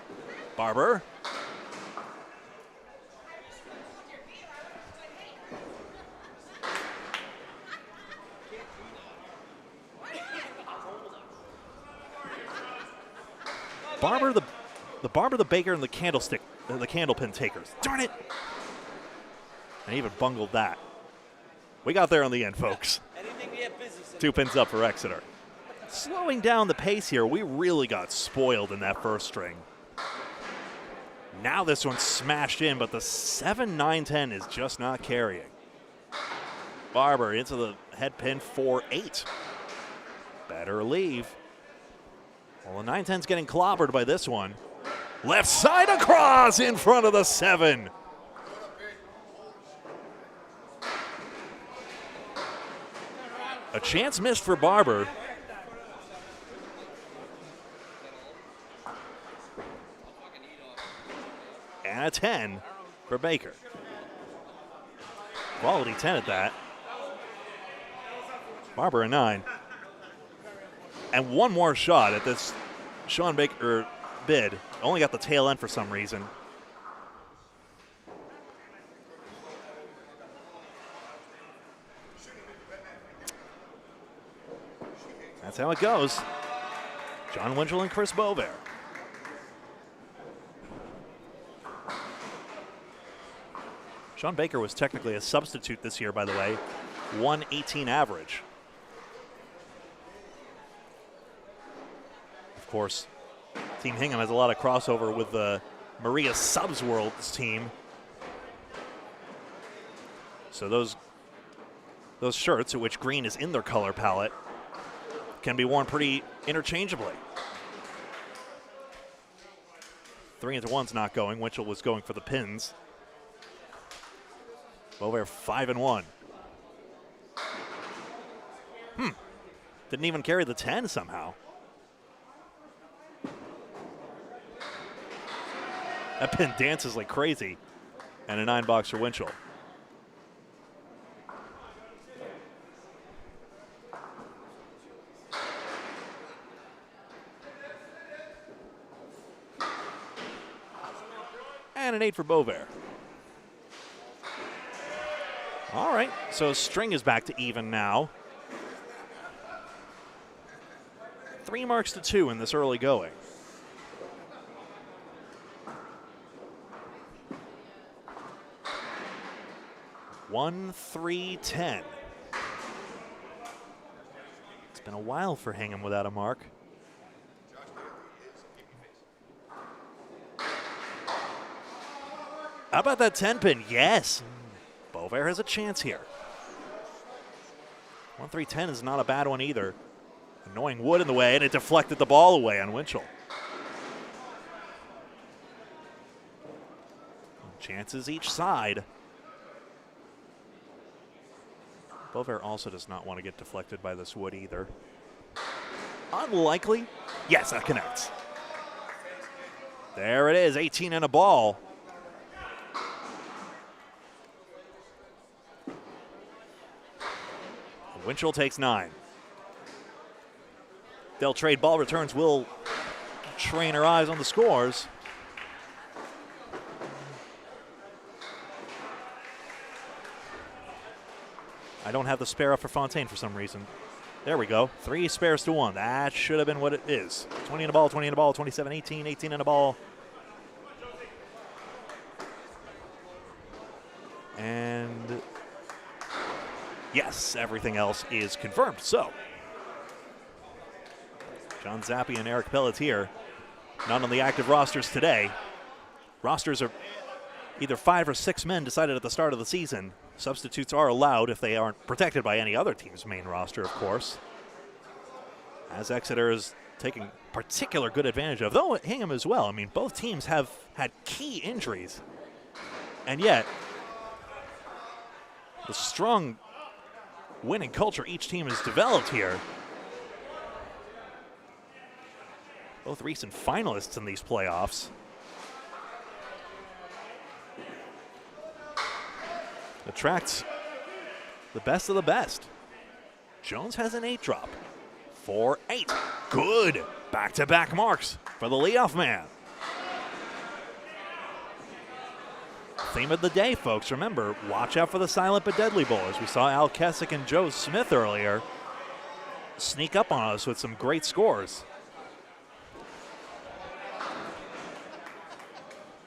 Barber. Barber, the Barber, the Baker, and the candlestick, the candlepin takers. Darn it! And even bungled that. We got there on the end, folks. Anything to get busy. 2 pins up for Exeter. Slowing down the pace here, we really got spoiled in that first string. Now this one's smashed in, but the 7-9-10 is just not carrying. Barber into the head pin 4-8. Better leave. Well, the 9-10's getting clobbered by this one. Left side across in front of the 7. A chance missed for Barber. And a 10 for Baker. Quality 10 at that. Barber a 9. And one more shot at this Sean Baker bid. Only got the tail end for some reason. That's how it goes. John Winchell and Chris Bovair. Sean Baker was technically a substitute this year, by the way. 118 average. Of course, Team Hingham has a lot of crossover with the Maria Subs World's team. So those shirts, at which green is in their color palette, can be worn pretty interchangeably. 3-1's not going. Winchell was going for the pins. Bovair 5-1. Didn't even carry the 10 somehow. That pin dances like crazy. And a 9-box for Winchell. And an 8 for Beauvais. All right, so string is back to even now. 3 marks to 2 in this early going. One, 3, 10. It's been a while for Hingham without a mark. How about that 10 pin? Yes. Beauvais has a chance here. 1, 3, 10 is not a bad one either. Annoying wood in the way, and it deflected the ball away on Winchell. Chances each side. Beauvais also does not want to get deflected by this wood either. Unlikely. Yes, that connects. There it is, 18 and a ball. Winchell takes 9. They'll trade ball returns. Will train our eyes on the scores. I don't have the spare up for Fontaine for some reason. There we go. 3 spares to 1. That should have been what it is. 20 in a ball, 20 in a ball, 27, 18, 18 in a ball. And yes, everything else is confirmed. So, John Zappi and Eric Pelletier, not on the active rosters today. Rosters are either 5 or 6 men decided at the start of the season. Substitutes are allowed if they aren't protected by any other team's main roster, of course. As Exeter is taking particular good advantage of, though Hingham as well. I mean, both teams have had key injuries. And yet, the strong winning culture each team has developed here. Both recent finalists in these playoffs. Attracts the best of the best. Jones has an 8 drop. 4-8. Good. Back-to-back marks for the leadoff man. Theme of the day, folks. Remember, watch out for the silent but deadly bowlers. We saw Al Kessick and Joe Smith earlier sneak up on us with some great scores.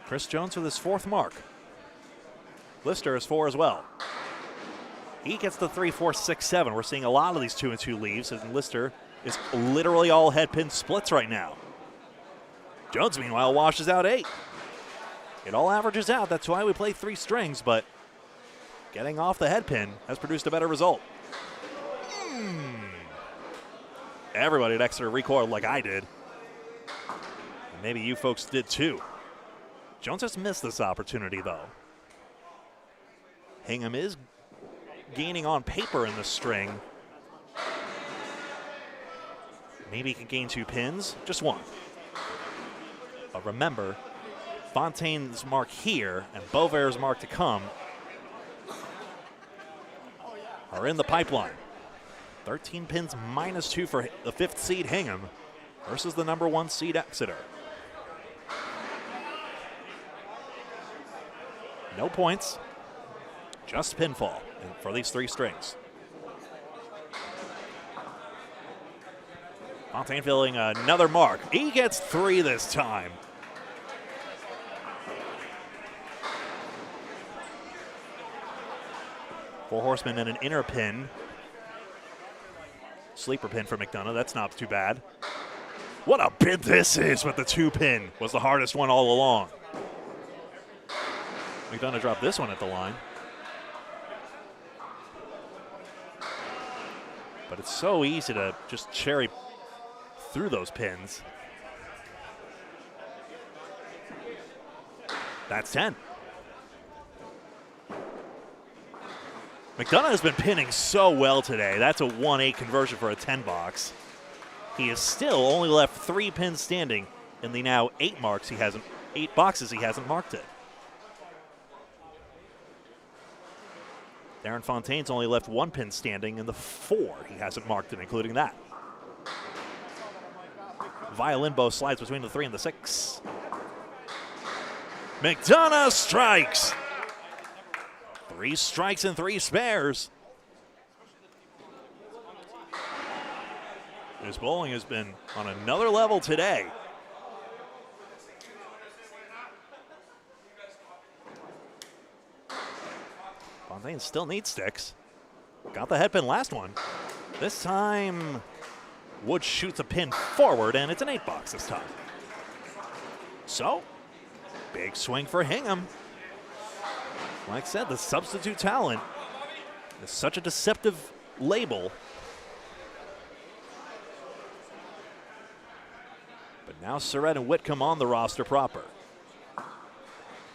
Chris Jones with his 4th mark. Lister is 4 as well. He gets the 3, 4, 6, 7. We're seeing a lot of these 2 and 2 leaves, and Lister is literally all head pin splits right now. Jones, meanwhile, washes out 8. It all averages out. That's why we play 3 strings, but getting off the head pin has produced a better result. Everybody at Exeter recoiled like I did. And maybe you folks did too. Jones has missed this opportunity, though. Hingham is gaining on paper in the string. Maybe he can gain 2 pins, just 1. But remember, Fontaine's mark here and Beauvair's mark to come are in the pipeline. 13 pins minus 2 for the 5th seed Hingham versus the number 1 seed Exeter. No points, just pinfall for these 3 strings. Fontaine filling another mark. He gets 3 this time. Four horsemen and an inner pin. Sleeper pin for McDonough. That's not too bad. What a bid this is with the 2 pin. Was the hardest one all along. McDonough dropped this one at the line. But it's so easy to just cherry through those pins. That's 10. McDonough has been pinning so well today. That's a 1-8 conversion for a 10 box. He is still only left 3 pins standing in the now 8 marks he has 8 boxes he hasn't marked it. Darren Fontaine's only left 1 pin standing in the 4 he hasn't marked it, including that. Violin bow slides between the 3 and the 6. McDonough strikes. 3 strikes and 3 spares. His bowling has been on another level today. Fontaine still needs sticks. Got the head pin last one. This time, Wood shoots a pin forward, and it's an 8 box this time. So, big swing for Hingham. Like I said, the substitute talent is such a deceptive label. But now Surratt and Whitcomb on the roster proper.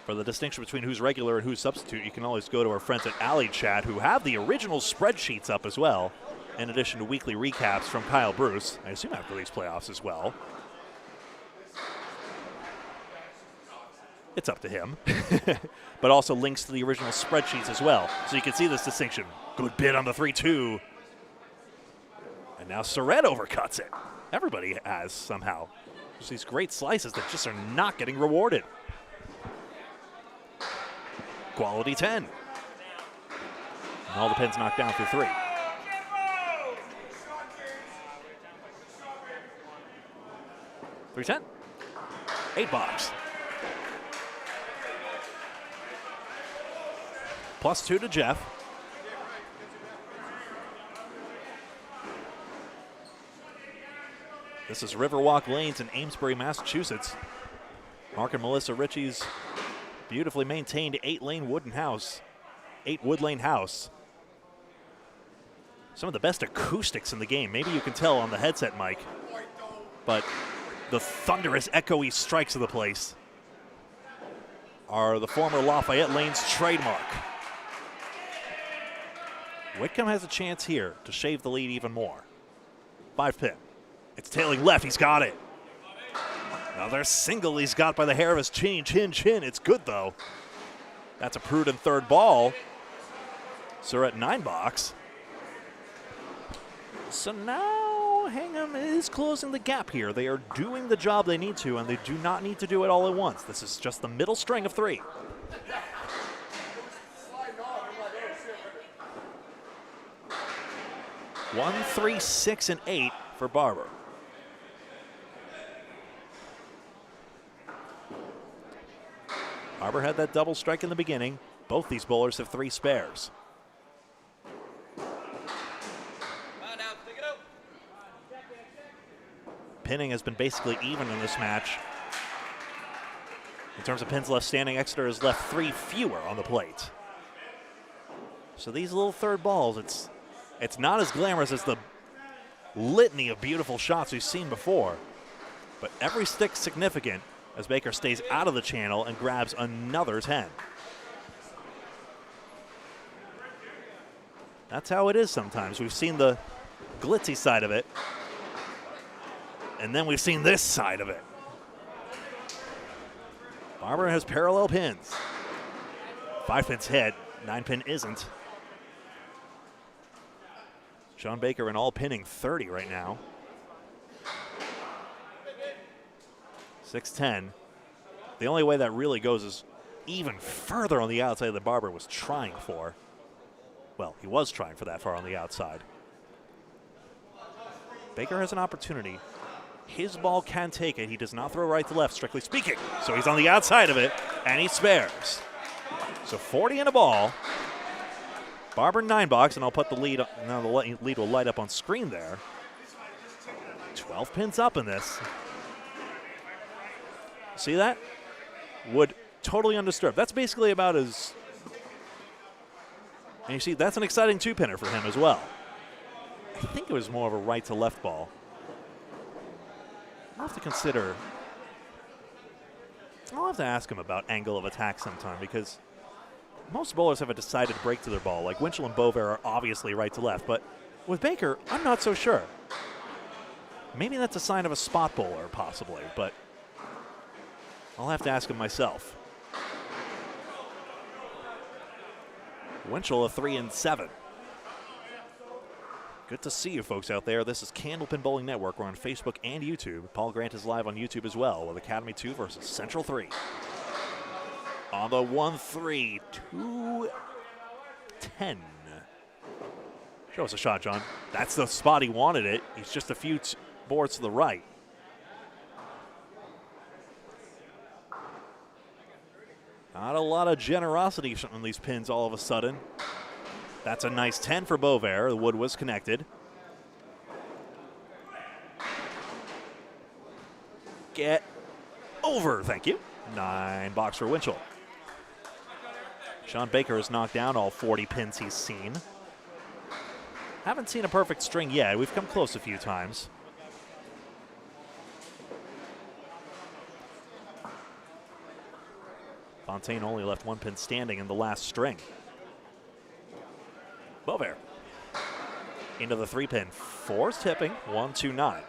For the distinction between who's regular and who's substitute, you can always go to our friends at Alley Chat, who have the original spreadsheets up as well, in addition to weekly recaps from Kyle Bruce, I assume after these playoffs as well. It's up to him. But also links to the original spreadsheets as well, so you can see this distinction. Good bid on the 3-2. And now Surratt overcuts it. Everybody has somehow. There's these great slices that just are not getting rewarded. Quality 10. And all the pins knocked down through 3. 310. 8 box. +2 to Jeff. This is Riverwalk Lanes in Amesbury, Massachusetts. Mark and Melissa Ritchie's beautifully maintained 8-lane wooden house. 8 wood lane house. Some of the best acoustics in the game. Maybe you can tell on the headset mic. But the thunderous, echoey strikes of the place are the former Lafayette Lane's trademark. Whitcomb has a chance here to shave the lead even more. 5 pin. It's tailing left. He's got it. Another single he's got by the hair of his chin. It's good, though. That's a prudent 3rd ball. Surratt 9 box. So now Hingham is closing the gap here. They are doing the job they need to, and they do not need to do it all at once. This is just the middle string of 3. One, 3, 6, and 8 for Barber. Barber had that double strike in the beginning. Both these bowlers have 3 spares. Pinning has been basically even in this match. In terms of pins left standing, Exeter has left 3 fewer on the plate. So these little 3rd balls, it's not as glamorous as the litany of beautiful shots we've seen before, but every stick's significant as Baker stays out of the channel and grabs another 10. That's how it is sometimes. We've seen the glitzy side of it, and then we've seen this side of it. Barber has parallel pins. 5 pins hit, 9 pin isn't. Sean Baker in all pinning 30 right now. 6-10. The only way that really goes is even further on the outside than Barber was trying for. Well, he was trying for that far on the outside. Baker has an opportunity. His ball can take it. He does not throw right to left, strictly speaking. So he's on the outside of it, and he spares. So 40 in a ball. Barber 9 box, and I'll put the lead. Now the lead will light up on screen there. 12 pins up in this. See that? Wood totally undisturbed. That's basically about as. And you see, that's an exciting 2-pinner for him as well. I think it was more of a right to left ball. I'll have to consider. I'll have to ask him about angle of attack sometime, because most bowlers have a decided break to their ball. Like Winchell and Bover are obviously right to left, but with Baker, I'm not so sure. Maybe that's a sign of a spot bowler, possibly, but I'll have to ask him myself. Winchell a 3 and 7. Good to see you folks out there. This is Candlepin Bowling Network. We're on Facebook and YouTube. Paul Grant is live on YouTube as well with Academy 2 versus Central 3. On the 1-3, 2-10. Show us a shot, John. That's the spot he wanted it. He's just a few boards to the right. Not a lot of generosity on these pins all of a sudden. That's a nice 10 for Bovair. The wood was connected. Get over, thank you. 9 box for Winchell. Sean Baker has knocked down all 40 pins he's seen. Haven't seen a perfect string yet. We've come close a few times. Fontaine only left 1 pin standing in the last string. Bovair into the 3-pin. 4's tipping. 1-2-9.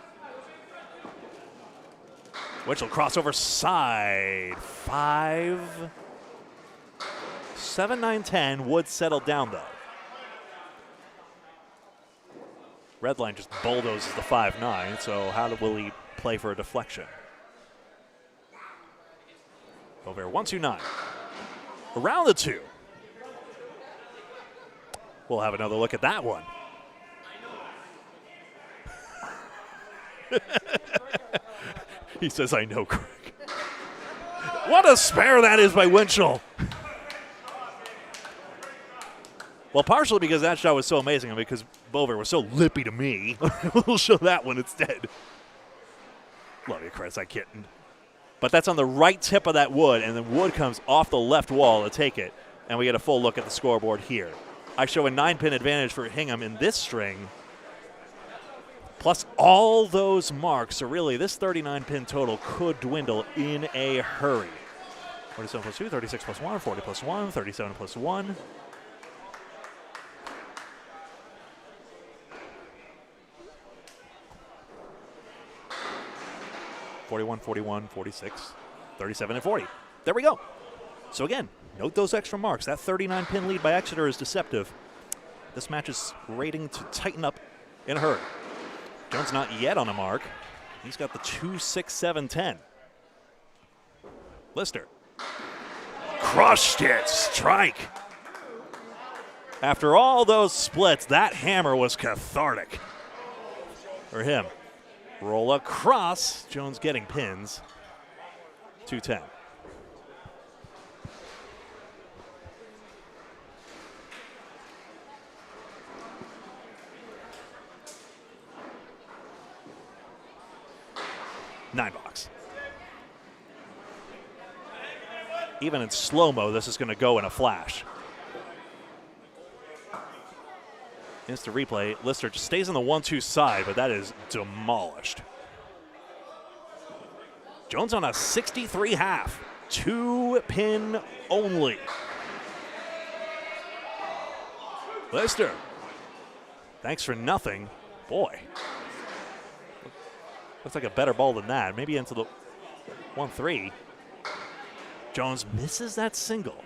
Winchell crossover side. 5. 7-9-10. Wood settled down though. Redline just bulldozes the 5-9. So how will he play for a deflection? Bovair 1-2-9. Around the 2. We'll have another look at that one. He says, I know, Craig. What a spare that is by Winchell. Well, partially because that shot was so amazing and because Bovair was so lippy to me. We'll show that one instead. Love you, Chris, I kitten. But that's on the right tip of that wood, and then wood comes off the left wall to take it, and we get a full look at the scoreboard here. I show a 9-pin advantage for Hingham in this string, plus all those marks. So really, this 39-pin total could dwindle in a hurry. 47 plus 2, 36 plus 1, 40 plus 1, 37 plus 1. (41, 41, 46, 37, and 40). There we go. So again, note those extra marks. That 39-pin lead by Exeter is deceptive. This match is rating to tighten up in a hurry. Jones not yet on a mark. He's got the 2, 6, 7, 10. Lister. Crushed it. Strike. After all those splits, that hammer was cathartic for him. Roll across. Jones getting pins. 2-10. Nine box. Even in slow-mo, this is going to go in a flash. Instant replay. Lister just stays on the 1-2 side, but that is demolished. Jones on a 63 half. 2-pin only. Lister. Thanks for nothing. Boy. Looks like a better ball than that. Maybe into the 1-3. Jones misses that single.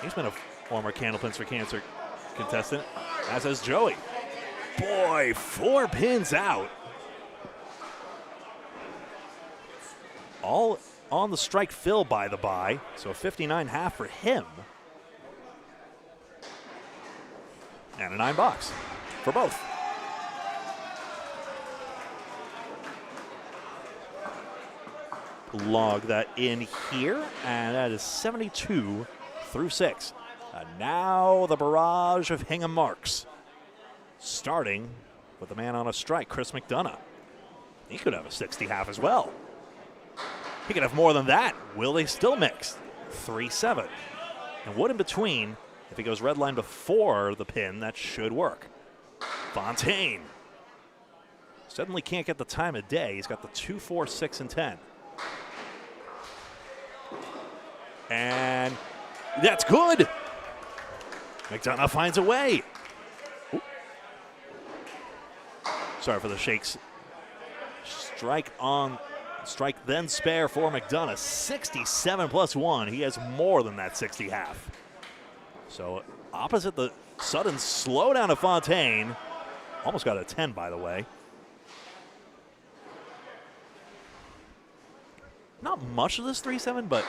He's been a former Candlepins for Cancer contestant, as has Joey. Boy, 4 pins out. All on the strike fill by the by, so a 59 half for him. And a 9 box for both. Log that in here, and that is 72 through 6. And now the barrage of Hingham marks, starting with the man on a strike, Chris McDonough. He could have a 60 half as well. He could have more than that. Will they still mix? 3-7. And Wood in between. If he goes red line before the pin, that should work. Fontaine. Suddenly can't get the time of day. He's got the 2, 4, 6, and 10. And that's good. McDonough finds a way. Ooh. Sorry for the shakes. Strike on, strike then spare for McDonough. 67 plus 1. He has more than that 60 half. So opposite the sudden slowdown of Fontaine. Almost got a 10, by the way. Not much of this 3-7, but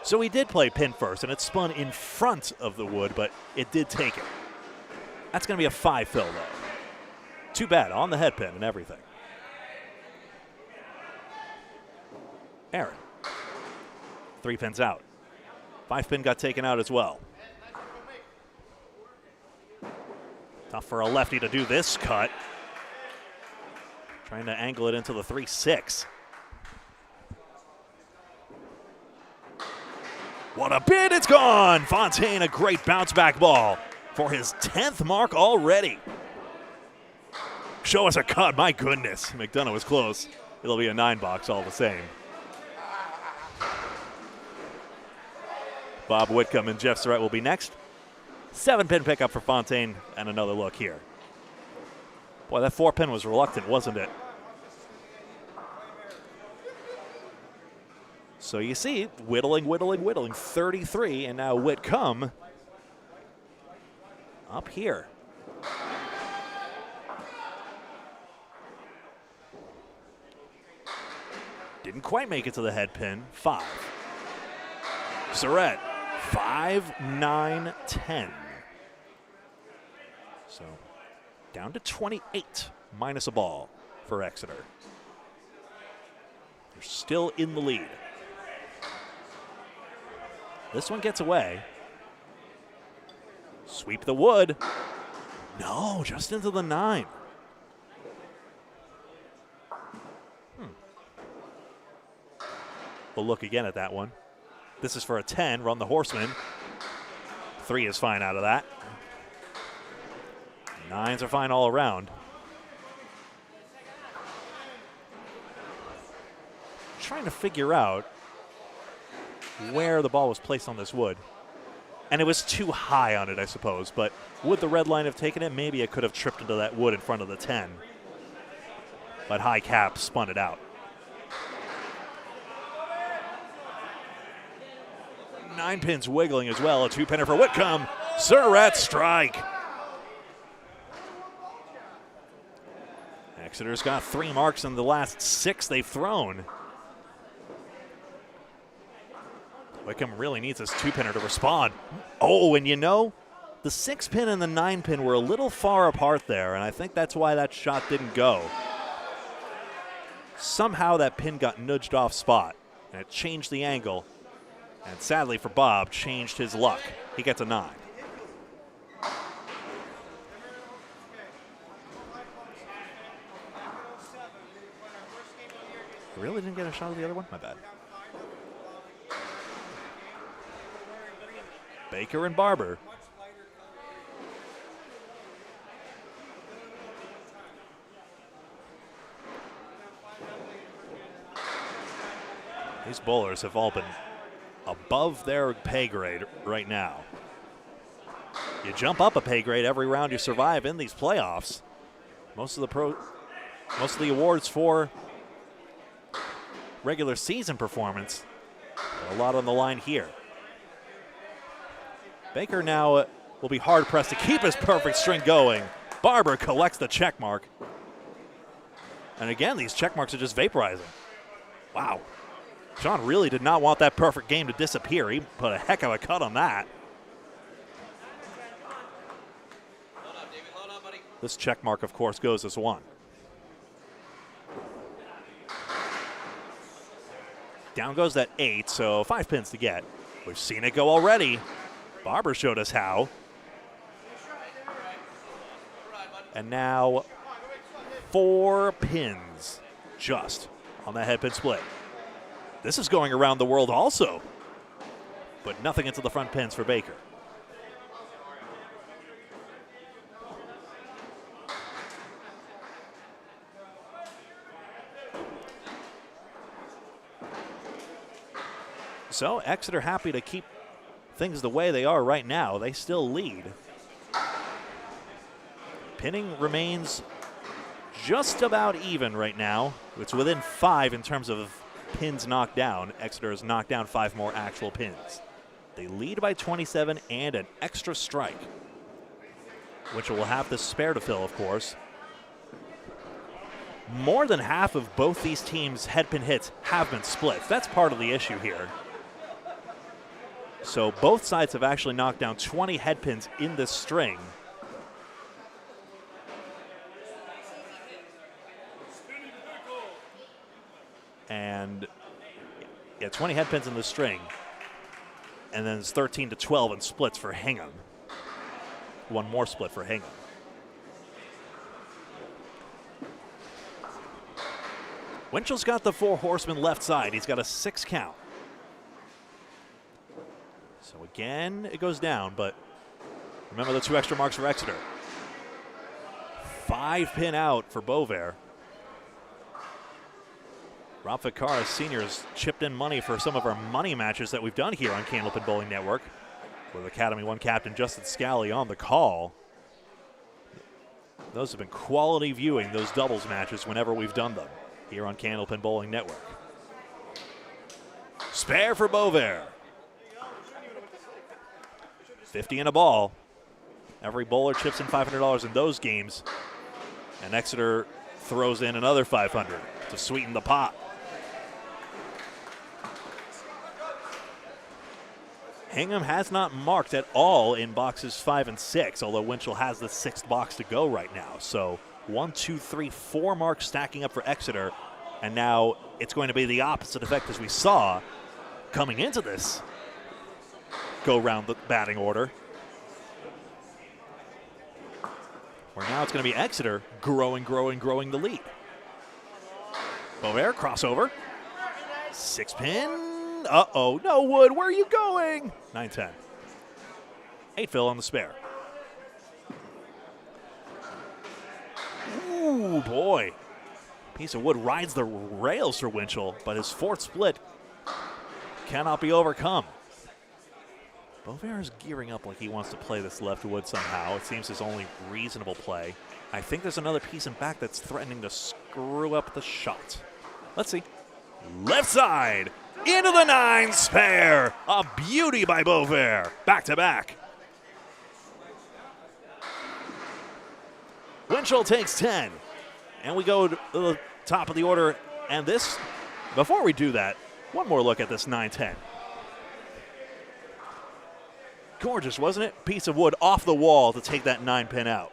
so he did play pin first, and it spun in front of the wood, but it did take it. That's going to be a 5 fill, though. Too bad, on the head pin and everything. Aaron. 3 pins out. 5 pin got taken out as well. Tough for a lefty to do this cut. Trying to angle it into the 3-6. What a bid, it's gone! Fontaine, a great bounce back ball for his 10th mark already. Show us a cut, my goodness. McDonough was close. It'll be a 9 box all the same. Bob Whitcomb and Jeff Surratt will be next. 7-pin pickup for Fontaine, and another look here. Boy, that 4-pin was reluctant, wasn't it? So you see, whittling, 33, and now Whitcomb up here. Didn't quite make it to the head pin, 5. Surratt, 5, 9, 10. So down to 28, minus a ball for Exeter. They're still in the lead. This one gets away. Sweep the wood. No, just into the 9. We'll look again at that one. This is for a 10, run the horseman. 3 is fine out of that. 9s are fine all around. Trying to figure out where the ball was placed on this wood. And it was too high on it, I suppose, but would the red line have taken it? Maybe it could have tripped into that wood in front of the 10. But high cap spun it out. 9 pins wiggling as well. A 2-pinner for Whitcomb. Surratt strike. Exeter's got 3 marks in the last 6 they've thrown. Whitcomb really needs his 2-pinner to respond. Oh, and you know, the 6-pin and the 9-pin were a little far apart there, and I think that's why that shot didn't go. Somehow that pin got nudged off spot, and it changed the angle. And sadly for Bob, changed his luck. He gets a 9. Really didn't get a shot of the other one? My bad. Baker and Barber. These bowlers have all been above their pay grade right now. You jump up a pay grade every round you survive in these playoffs. Most of the awards for regular season performance, a lot on the line here. Baker now will be hard pressed to keep his perfect string going. Barber collects the check mark. And again, these check marks are just vaporizing. Wow. Sean really did not want that perfect game to disappear. He put a heck of a cut on that. This check mark, of course, goes as 1. Down goes that 8, so 5 pins to get. We've seen it go already. Barber showed us how. And now 4 pins just on that head pin split. This is going around the world also, but nothing into the front pins for Baker. So Exeter happy to keep things the way they are right now. They still lead. Pinning remains just about even right now. It's within 5 in terms of pins knocked down. Exeter has knocked down 5 more actual pins. They lead by 27 and an extra strike, which will have the spare to fill, of course. More than half of both these teams' headpin hits have been splits. That's part of the issue here. So both sides have actually knocked down 20 headpins in this string. And yeah, 20 headpins in this string. And then it's 13 to 12 in splits for Hingham. One more split for Hingham. Winchell's got the 4 horsemen left side. He's got a 6 count. So again, it goes down, but remember the 2 extra marks for Exeter. 5 pin out for Beauvais. Rob Ficara Sr. has chipped in money for some of our money matches that we've done here on Candlepin Bowling Network, with Academy 1 captain Justin Scally on the call. Those have been quality viewing, those doubles matches, whenever we've done them here on Candlepin Bowling Network. Spare for Beauvais. 50 in a ball. Every bowler chips in $500 in those games, and Exeter throws in another $500 to sweeten the pot. Hingham has not marked at all in boxes 5 and 6, although Winchell has the 6th box to go right now. So 1, 2, 3, 4 marks stacking up for Exeter, and now it's going to be the opposite effect as we saw coming into this go round the batting order, where now it's going to be Exeter growing the lead. Beauvais crossover, 6 pin. Uh-oh, no wood, where are you going? 9-10. 8 fill on the spare. Ooh, boy. Piece of wood rides the rails for Winchell, but his 4th split cannot be overcome. Beauvais is gearing up like he wants to play this left wood somehow. It seems his only reasonable play. I think there's another piece in back that's threatening to screw up the shot. Let's see. Left side. Into the 9 spare. A beauty by Beauvais. Back to back. Winchell takes 10. And we go to the top of the order. And this, before we do that, one more look at this 9-10. Gorgeous, wasn't it? Piece of wood off the wall to take that 9 pin out.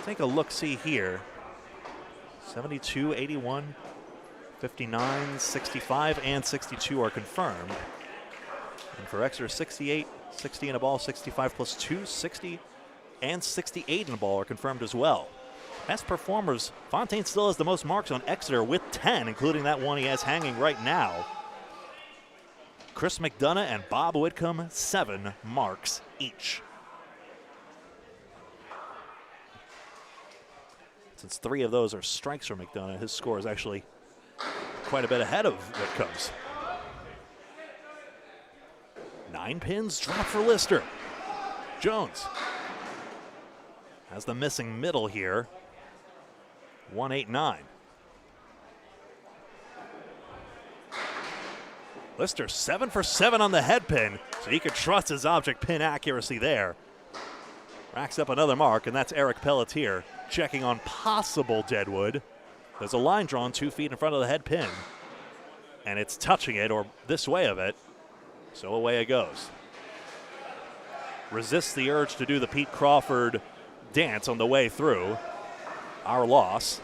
Take a look-see here. 72, 81, 59, 65, and 62 are confirmed. And for Exeter, 68, 60 in a ball, 65 plus 2, 60, and 68 in a ball are confirmed as well. Best performers, Fontaine still has the most marks on Exeter with 10, including that one he has hanging right now. Chris McDonough and Bob Whitcomb, 7 marks each. Since 3 of those are strikes for McDonough, his score is actually quite a bit ahead of Whitcomb's. 9 pins drop for Lister. Jones has the missing middle here. 1-8-9. Lister 7 for 7 on the head pin, so he could trust his object pin accuracy there. Racks up another mark, and that's Eric Pelletier checking on possible deadwood. There's a line drawn 2 feet in front of the head pin, and it's touching it or this way of it, so away it goes. Resists the urge to do the Pete Crawford dance on the way through. Our loss.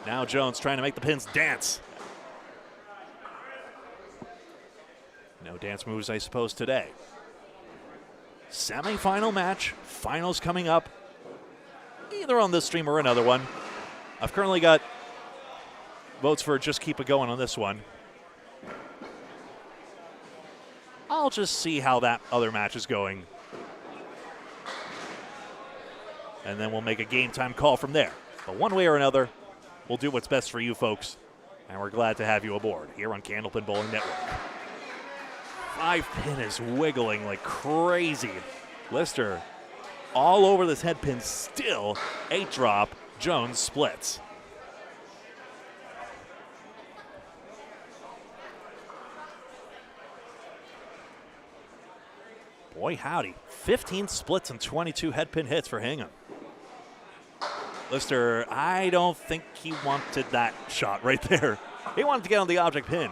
Now Jones trying to make the pins dance. No dance moves, I suppose, today. Semi-final match. Finals coming up. Either on this stream or another one. I've currently got votes for just keep it going on this one. I'll just see how that other match is going. And then we'll make a game time call from there. But one way or another, we'll do what's best for you folks. And we're glad to have you aboard here on Candlepin Bowling Network. 5 pin is wiggling like crazy. Lister all over this head pin still. 8 drop. Jones splits. Boy, howdy. 15 splits and 22 head pin hits for Hingham. Lister, I don't think he wanted that shot right there. He wanted to get on the object pin.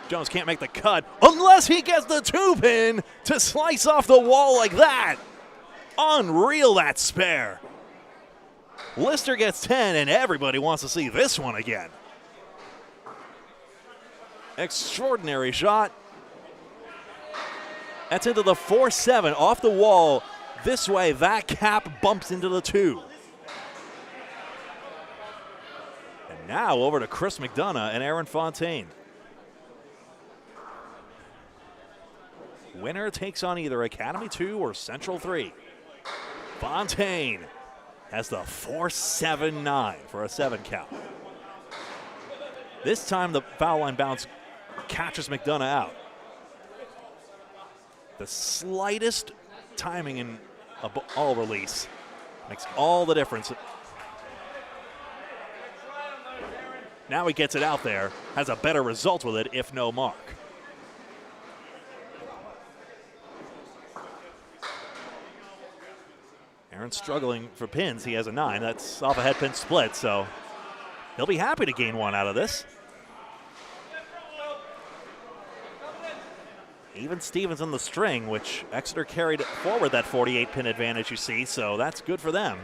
Jones can't make the cut unless he gets the 2 pin to slice off the wall like that. Unreal, that spare. Lister gets 10, and everybody wants to see this one again. Extraordinary shot. That's into the 4-7 off the wall. This way, that cap bumps into the 2. And now over to Chris McDonough and Aaron Fontaine. Winner takes on either Academy 2 or Central 3. Fontaine has the 4-7-9 for a 7 count. This time the foul line bounce catches McDonough out. The slightest timing in a ball release makes all the difference. Now he gets it out there, has a better result with it if no mark. Aaron's struggling for pins. He has a 9. That's off a head pin split, so he'll be happy to gain 1 out of this. Even Stevens on the string, which Exeter carried forward that 48 pin advantage you see, so that's good for them.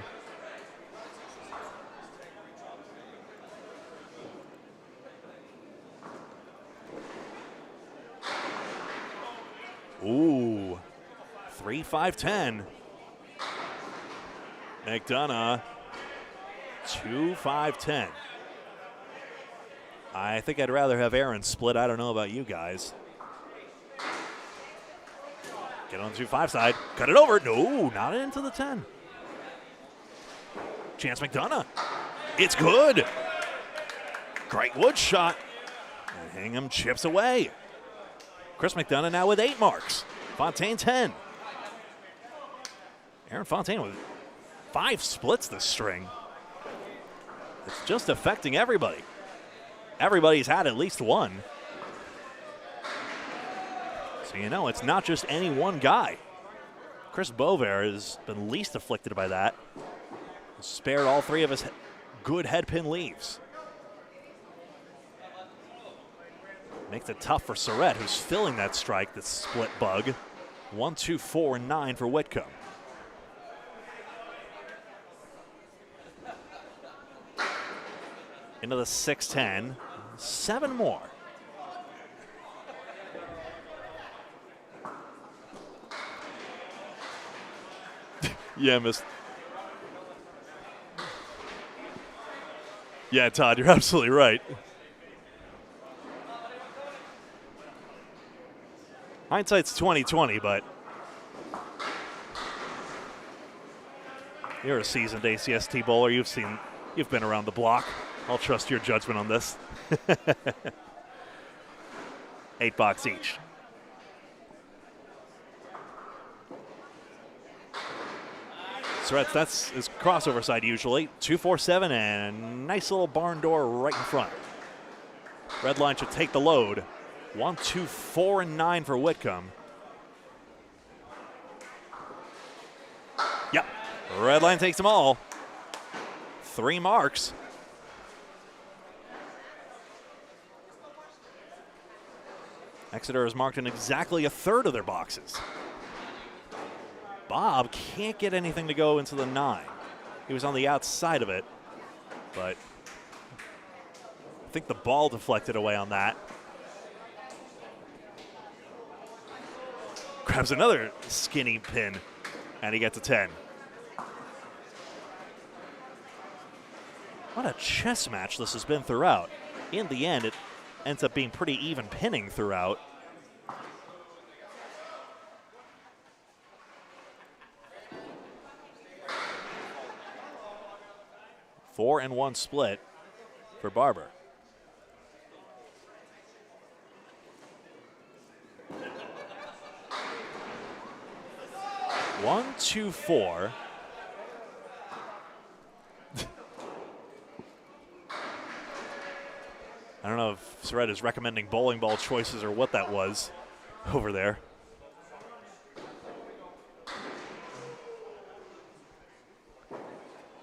Ooh, 3-5-10. McDonough, 2-5-10. I think I'd rather have Aaron split. I don't know about you guys. Get on the 2-5 side. Cut it over. No, not into the 10. Chance McDonough. It's good. Great wood shot. And Hingham chips away. Chris McDonough now with 8 marks. Fontaine 10. Aaron Fontaine with 5 splits this string. It's just affecting everybody. Everybody's had at least 1. So you know, it's not just any one guy. Chris Bover has been least afflicted by that. Spared all 3 of his good head pin leaves. Makes it tough for Surrett, who's filling that strike, that split bug. 1, 2, 4, and 9 for Whitcomb. Into the 6-10. 7 more. Yeah, missed. Yeah, Todd, you're absolutely right. Hindsight's 20/20, but you're a seasoned ACST bowler. You've been around the block. I'll trust your judgment on this. 8 box each. So that's his crossover side usually. 2-4-7 and a nice little barn door right in front. Red line should take the load. 1, 2, 4, and 9 for Whitcomb. Yep, red line takes them all. 3 marks. Exeter is marked in exactly a third of their boxes. Bob can't get anything to go into the 9. He was on the outside of it, but I think the ball deflected away on that. Grabs another skinny pin, and he gets a 10. What a chess match this has been throughout. In the end, it ends up being pretty even pinning throughout. Four and 1 split for Barber. 1, 2, 4. I don't know if Surratt is recommending bowling ball choices or what that was over there.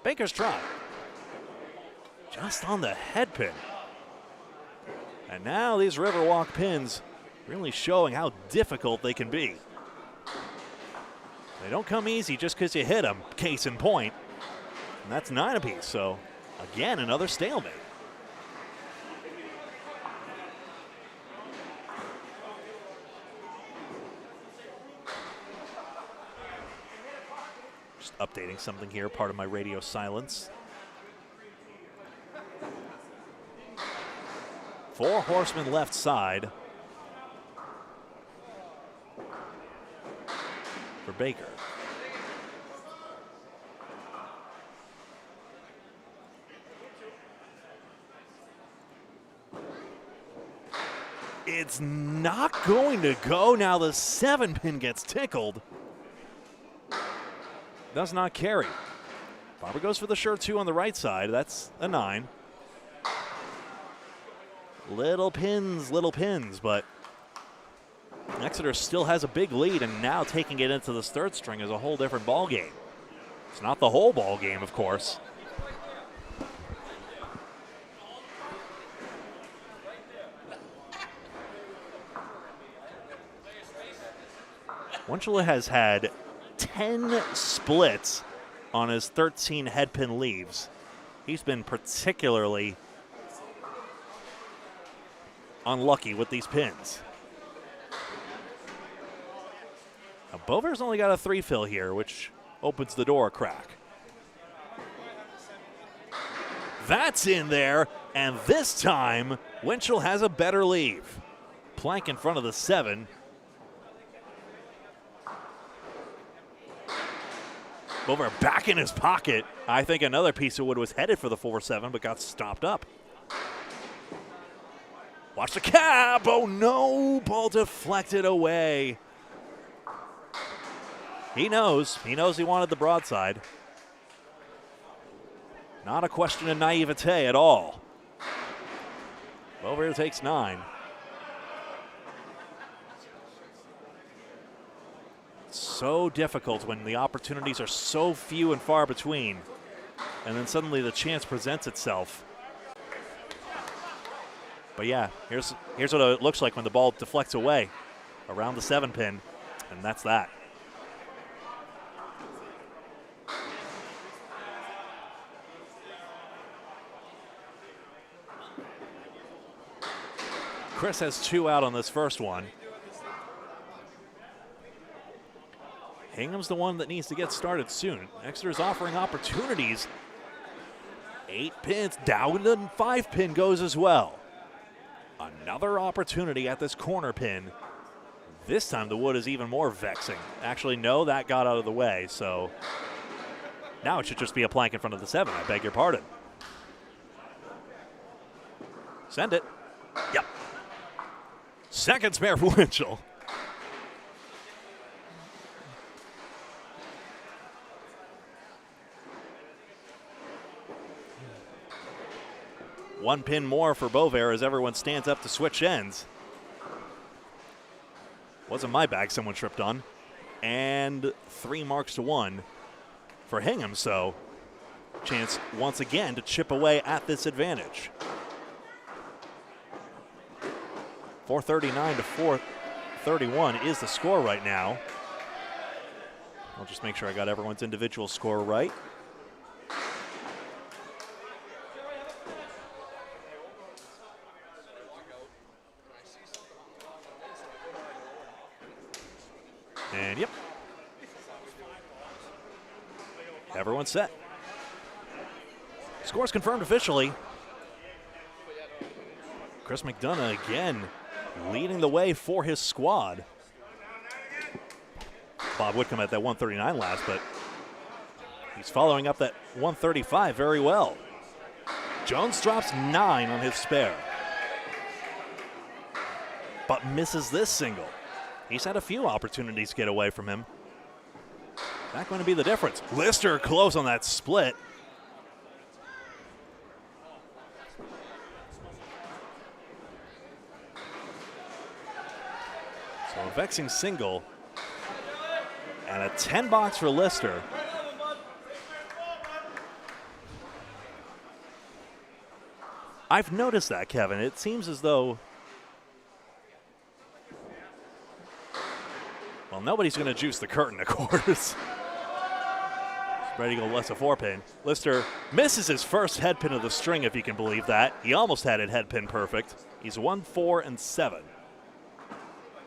Baker's try. Just on the head pin. And now these Riverwalk pins really showing how difficult they can be. They don't come easy just because you hit them, case in point. And that's 9 apiece, so again, another stalemate. Just updating something here, part of my radio silence. 4 horsemen left side for Baker. It's not going to go. Now the 7 pin gets tickled. Does not carry. Barber goes for the sure 2 on the right side. That's a 9. Little pins, but Exeter still has a big lead, and now taking it into the third string is a whole different ball game. It's not the whole ball game, of course. Winchell has had 10 splits on his 13 head pin leaves. He's been particularly unlucky with these pins. Now Beauvair's only got a 3 fill here, which opens the door a crack. That's in there, and this time Winchell has a better leave. Plank in front of the 7. Beauvair back in his pocket. I think another piece of wood was headed for the 4-7, but got stopped up. Watch the cab. Oh, no. Ball deflected away. He knows. He knows he wanted the broadside. Not a question of naivete at all. Beauvair takes 9. So difficult when the opportunities are so few and far between, and then suddenly the chance presents itself. But yeah, here's what it looks like when the ball deflects away around the 7 pin, and that's that. Chris has 2 out on this first one. Hingham's the one that needs to get started soon. Exeter's offering opportunities. 8 pins, down the 5 pin goes as well. Another opportunity at this corner pin. This time the wood is even more vexing. Actually, no, that got out of the way, so now it should just be a plank in front of the 7. I beg your pardon. Send it. Yep. Second spare for Winchell. One pin more for Beauvair as everyone stands up to switch ends. Wasn't my bag someone tripped on. And 3 marks to 1 for Hingham, so chance once again to chip away at this advantage. 439 to 431 is the score right now. I'll just make sure I got everyone's individual score right. And yep, everyone's set. Score's confirmed officially. Chris McDonough again leading the way for his squad. Bob Whitcomb at that 139 last, but he's following up that 135 very well. Jones drops 9 on his spare, but misses this single. He's had a few opportunities to get away from him. that going to be the difference? Lister close on that split. So a vexing single. And a 10 box for Lister. I've noticed that, Kevin. It seems as though, well, nobody's going to juice the curtain, of course. Spread eagle less a 4-pin. Lister misses his first head pin of the string, if you can believe that. He almost had it head pin perfect. He's 1, 4, and 7.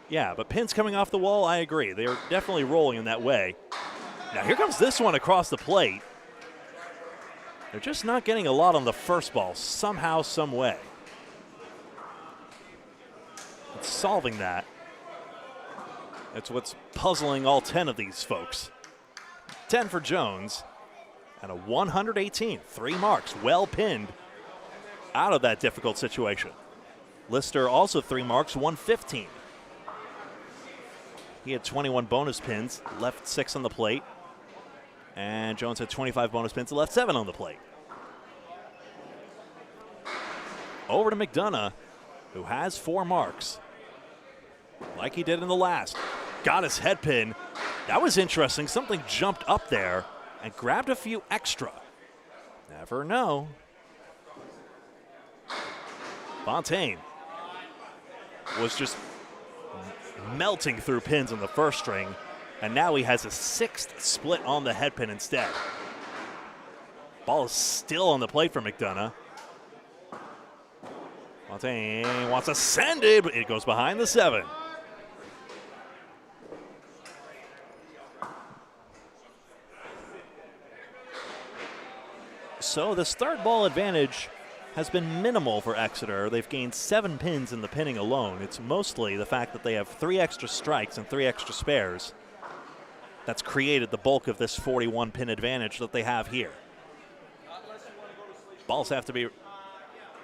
Yeah, but pins coming off the wall, I agree. They are definitely rolling in that way. Now here comes this one across the plate. They're just not getting a lot on the first ball, somehow, some way. But solving that, that's what's puzzling all 10 of these folks. 10 for Jones, and a 118, 3 marks, well pinned out of that difficult situation. Lister also 3 marks, 115. He had 21 bonus pins, left 6 on the plate. And Jones had 25 bonus pins, left 7 on the plate. Over to McDonough, who has 4 marks. Like he did in the last. Got his head pin. That was interesting. Something jumped up there and grabbed a few extra. Never know. Fontaine was just melting through pins on the first string, and now he has a 6th split on the head pin instead. Ball is still on the plate for McDonough. Fontaine wants to send it, but it goes behind the 7. So this third ball advantage has been minimal for Exeter. They've gained 7 pins in the pinning alone. It's mostly the fact that they have 3 extra strikes and 3 extra spares that's created the bulk of this 41 pin advantage that they have here. Balls have to be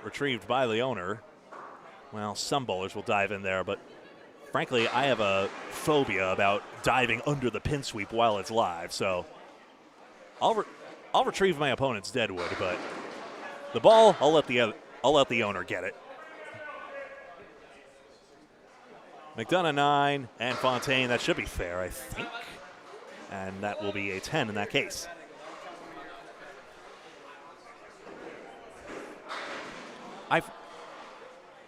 retrieved by the owner. Well, some bowlers will dive in there, but frankly, I have a phobia about diving under the pin sweep while it's live, so I'll retrieve my opponent's deadwood, but the ball, I'll let the owner get it. McDonough 9 and Fontaine, that should be fair, I think. And that will be a 10 in that case.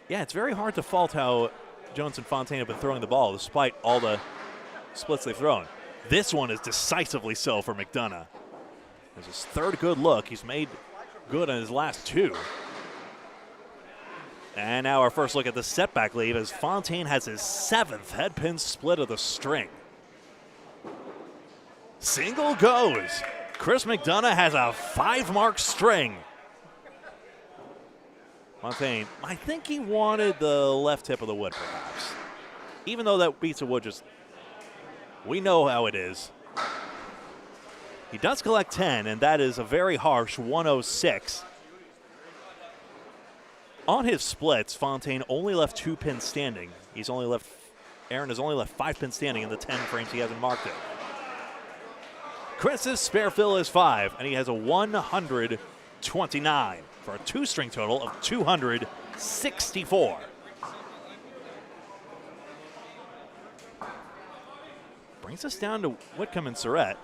Yeah, it's very hard to fault how Jones and Fontaine have been throwing the ball despite all the splits they've thrown. This one is decisively so for McDonough. There's his 3rd good look. He's made good on his last 2. And now our first look at the setback lead as Fontaine has his 7th head pin split of the string. Single goes. Chris McDonough has a 5-mark string. Fontaine, I think he wanted the left tip of the wood, perhaps. Even though that piece of wood just, we know how it is. He does collect 10, and that is a very harsh 106. On his splits, Fontaine only left 2 pins standing. Aaron has only left 5 pins standing in the 10 frames he hasn't marked it. Chris's spare fill is 5, and he has a 129 for a 2-string total of 264. Brings us down to Whitcomb and Surratt.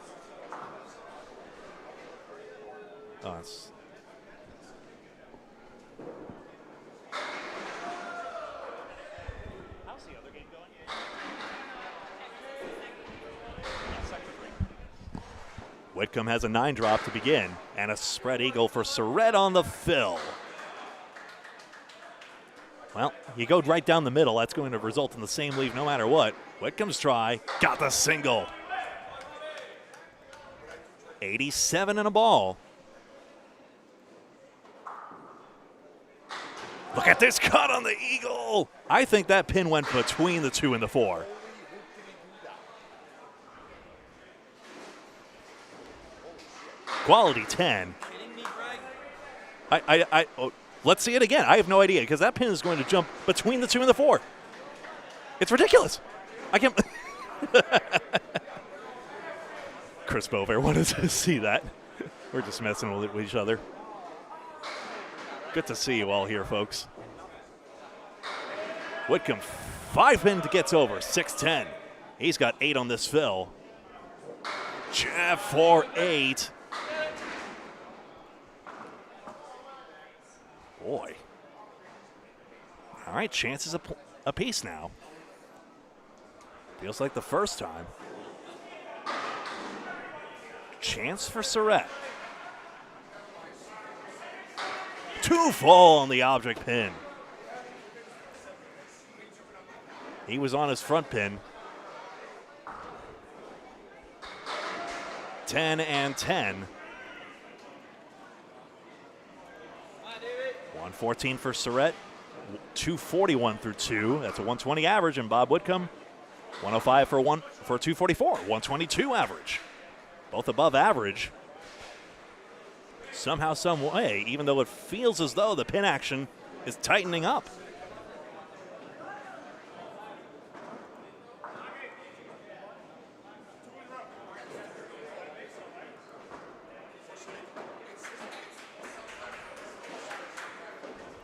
Oh, it's how's the other game going? Whitcomb has a 9 drop to begin, and a spread eagle for Surratt on the fill. Well, you go right down the middle. That's going to result in the same leave no matter what. Whitcomb's try, got the single. 87 and a ball. Look at this cut on the eagle. I think that pin went between the 2 and the 4. Quality 10. Let's see it again. I have no idea because that pin is going to jump between the 2 and the 4. It's ridiculous. I can't. Chris Bover wanted to see that. We're just messing with each other. Good to see you all here, folks. Whitcomb, 5-pin gets over, 6-10. He's got 8 on this fill. Jab for 8. Boy. All right, chances a piece now. Feels like the first time. Chance for Surratt. 2 fall on the object pin. He was on his front pin. 10 and 10. 114 for Surratt. 241 through 2. That's a 120 average, and Bob Whitcomb 105 for 244. 122 average. Both above average. Somehow, some way, even though it feels as though the pin action is tightening up.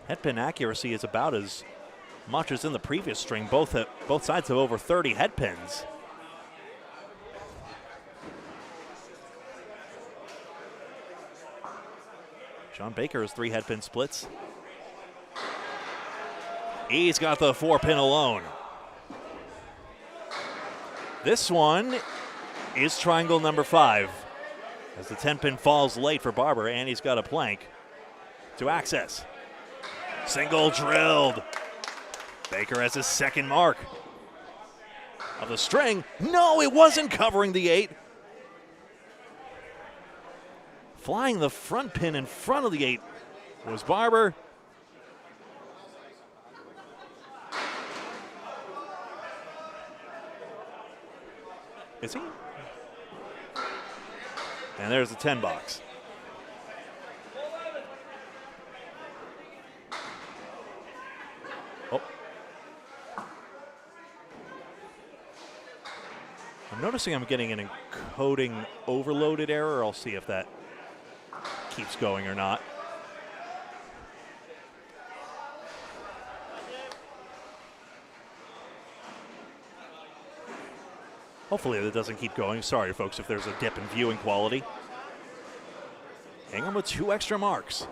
Head pin accuracy is about as much as in the previous string. Both sides have over 30 head pins. John Baker has 3 head pin splits. He's got the 4-pin alone. This one is triangle number 5 as the 10-pin falls late for Barber, and he's got a plank to access. Single drilled. Baker has his second mark of the string. No, it wasn't covering the 8. Flying the front pin in front of the 8 was Barber. Is he? And there's the 10 box. Oh. I'm noticing I'm getting an encoding overloaded error. I'll see if that keeps going or not. Hopefully that doesn't keep going. Sorry, folks, if there's a dip in viewing quality. Hingham with 2 extra marks.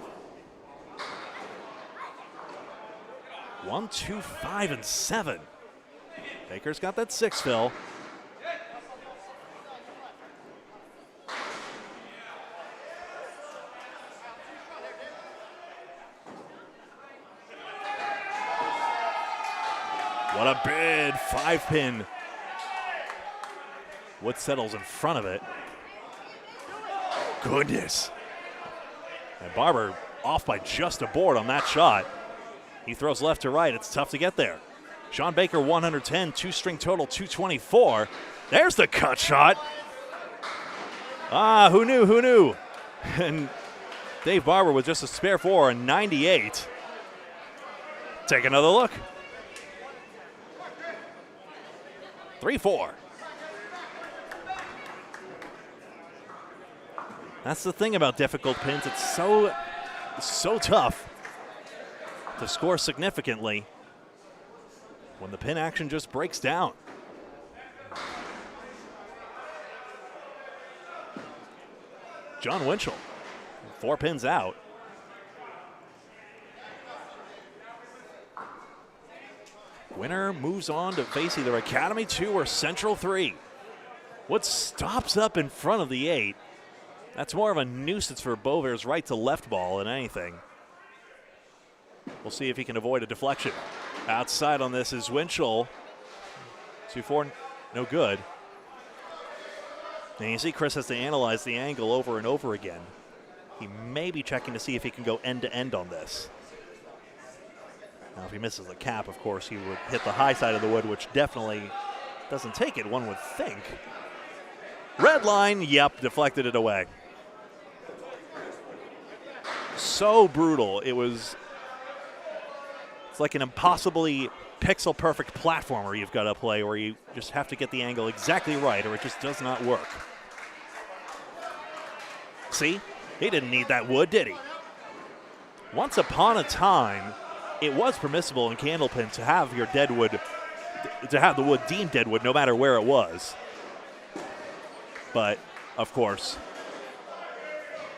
1, 2, 5, and 7. Baker's got that 6 fill. What a bid, 5-pin. Wood settles in front of it. Goodness. And Barber off by just a board on that shot. He throws left to right. It's tough to get there. Sean Baker, 110, 2-string total, 224. There's the cut shot. Ah, who knew, who knew? And Dave Barber with just a spare 4, a 98. Take another look. 3-4. That's the thing about difficult pins. It's so tough to score significantly when the pin action just breaks down. John Winchell, 4 pins out. Winner moves on to face either Academy 2 or Central 3. Wood stops up in front of the 8. That's more of a nuisance for Bover's right to left ball than anything. We'll see if he can avoid a deflection. Outside on this is Winchell. 2-4, no good. And you see Chris has to analyze the angle over and over again. He may be checking to see if he can go end to end on this. Now, if he misses the cap, of course, he would hit the high side of the wood, which definitely doesn't take it, one would think. Red line, yep, deflected it away. So brutal. It's like an impossibly pixel perfect platformer you've got to play where you just have to get the angle exactly right or it just does not work. See, he didn't need that wood, did he? Once upon a time, it was permissible in Candlepin to have your deadwood, to have the wood deemed deadwood no matter where it was. But, of course,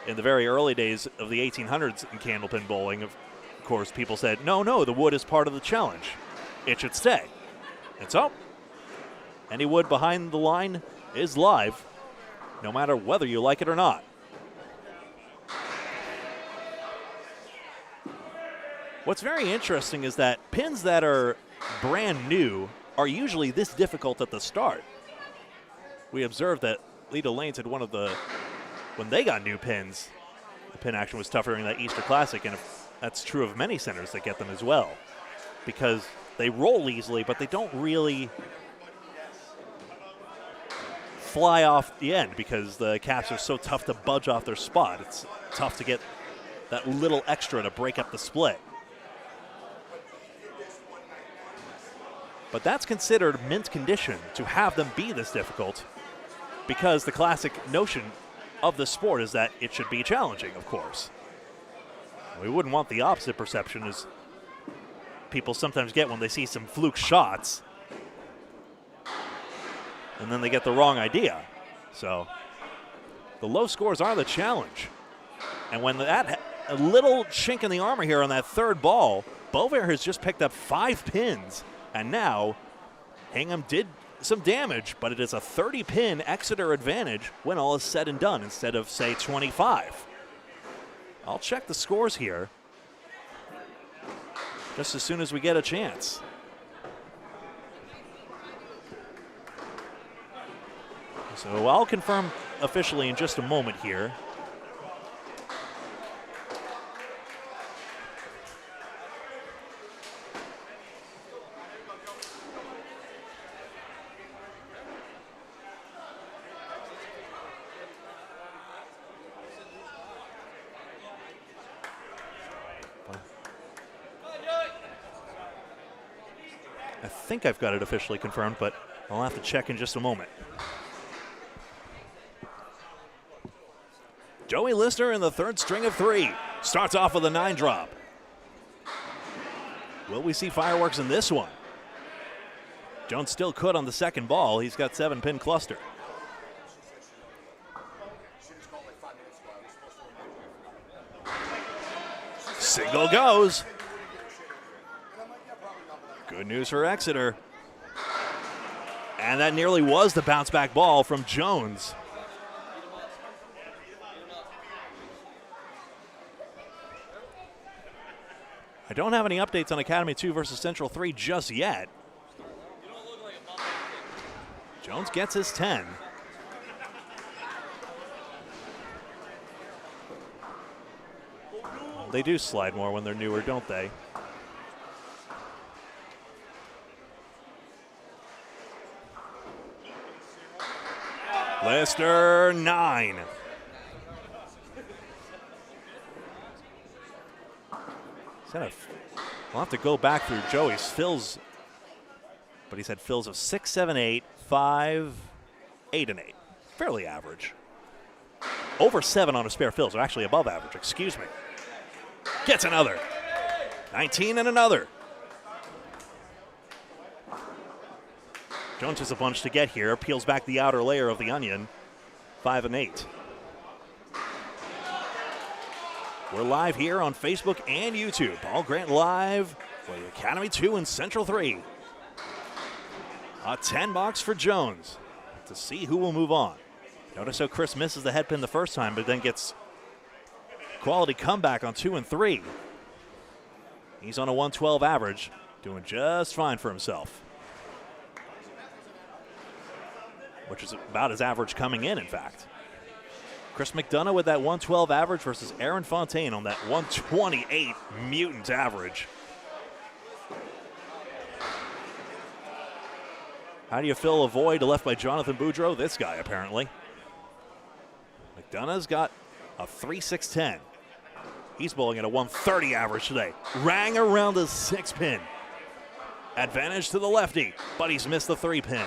in the very early days of the 1800s in Candlepin bowling, of course, people said, no, the wood is part of the challenge. It should stay. And so, any wood behind the line is live, no matter whether you like it or not. What's very interesting is that pins that are brand new are usually this difficult at the start. We observed that Leda Lanes had one of the, when they got new pins, the pin action was tougher during that Easter Classic, and that's true of many centers that get them as well, because they roll easily, but they don't really fly off the end because the caps are so tough to budge off their spot. It's tough to get that little extra to break up the split. But that's considered mint condition to have them be this difficult, because the classic notion of the sport is that it should be challenging, of course. We wouldn't want the opposite perception as people sometimes get when they see some fluke shots and then they get the wrong idea. So the low scores are the challenge. And when that a little chink in the armor here on that third ball, Beauvais has just picked up 5 pins. And now Hingham did some damage, but it is a 30-pin Exeter advantage when all is said and done instead of, say, 25. I'll check the scores here just as soon as we get a chance. So I'll confirm officially in just a moment here. I think I've got it officially confirmed, but I'll have to check in just a moment. Joey Lister in the third string of 3. Starts off with a 9-drop. Will we see fireworks in this one? Jones still could on the second ball. He's got 7-pin cluster. Single goes. Good news for Exeter. And that nearly was the bounce back ball from Jones. I don't have any updates on Academy 2 versus Central 3 just yet. Jones gets his 10. They do slide more when they're newer, don't they? Lister, 9. We'll have to go back through Joey's fills, but he's had fills of 6, 7, 8, 5, 8, and 8. Fairly average. Over 7 on his spare fills, or actually above average, excuse me. Gets another. 19 and another. Jones has a bunch to get here. Peels back the outer layer of the onion. 5 and 8. We're live here on Facebook and YouTube. Paul Grant live for the Academy 2 and Central 3. A 10 box for Jones to see who will move on. Notice how Chris misses the head pin the first time, but then gets quality comeback on 2 and 3. He's on a 112 average, doing just fine for himself, which is about his average coming in fact. Chris McDonough with that 112 average versus Aaron Fontaine on that 128 mutant average. How do you fill a void left by Jonathan Boudreau? This guy, apparently. McDonough's got a 3.610. He's bowling at a 130 average today. Rang around the 6-pin. Advantage to the lefty, but he's missed the 3-pin.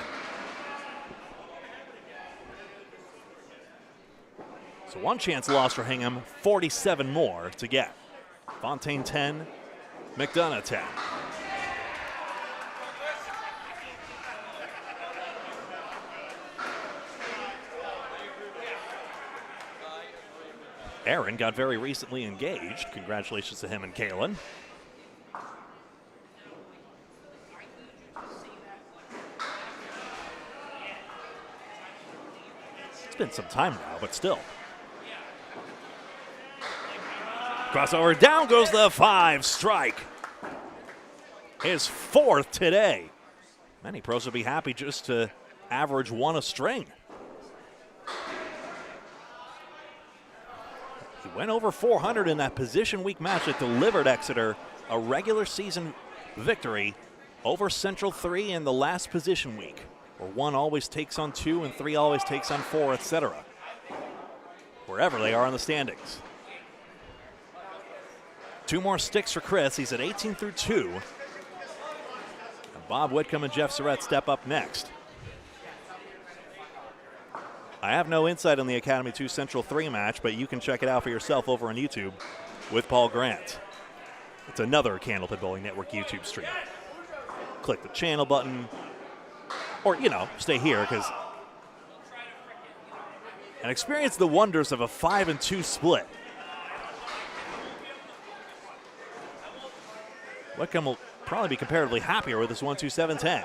So one chance lost for Hingham, 47 more to get. Fontaine 10, McDonough 10. Aaron got very recently engaged. Congratulations to him and Kaylin. It's been some time now, but still. Crossover, down goes the 5 strike. His 4th today. Many pros would be happy just to average 1 a string. He went over 400 in that position week match that delivered Exeter a regular season victory over Central 3 in the last position week, where 1 always takes on 2 and 3 always takes on 4, etc. Wherever they are in the standings. 2 more sticks for Chris. He's at 18 through 2. And Bob Whitcomb and Jeff Surratt step up next. I have no insight on the Academy 2 Central 3 match, but you can check it out for yourself over on YouTube with Paul Grant. It's another Candlepin Bowling Network YouTube stream. Click the channel button, or, stay here and experience the wonders of a 5-2 split. Whitcomb will probably be comparatively happier with this 1-2-7-10.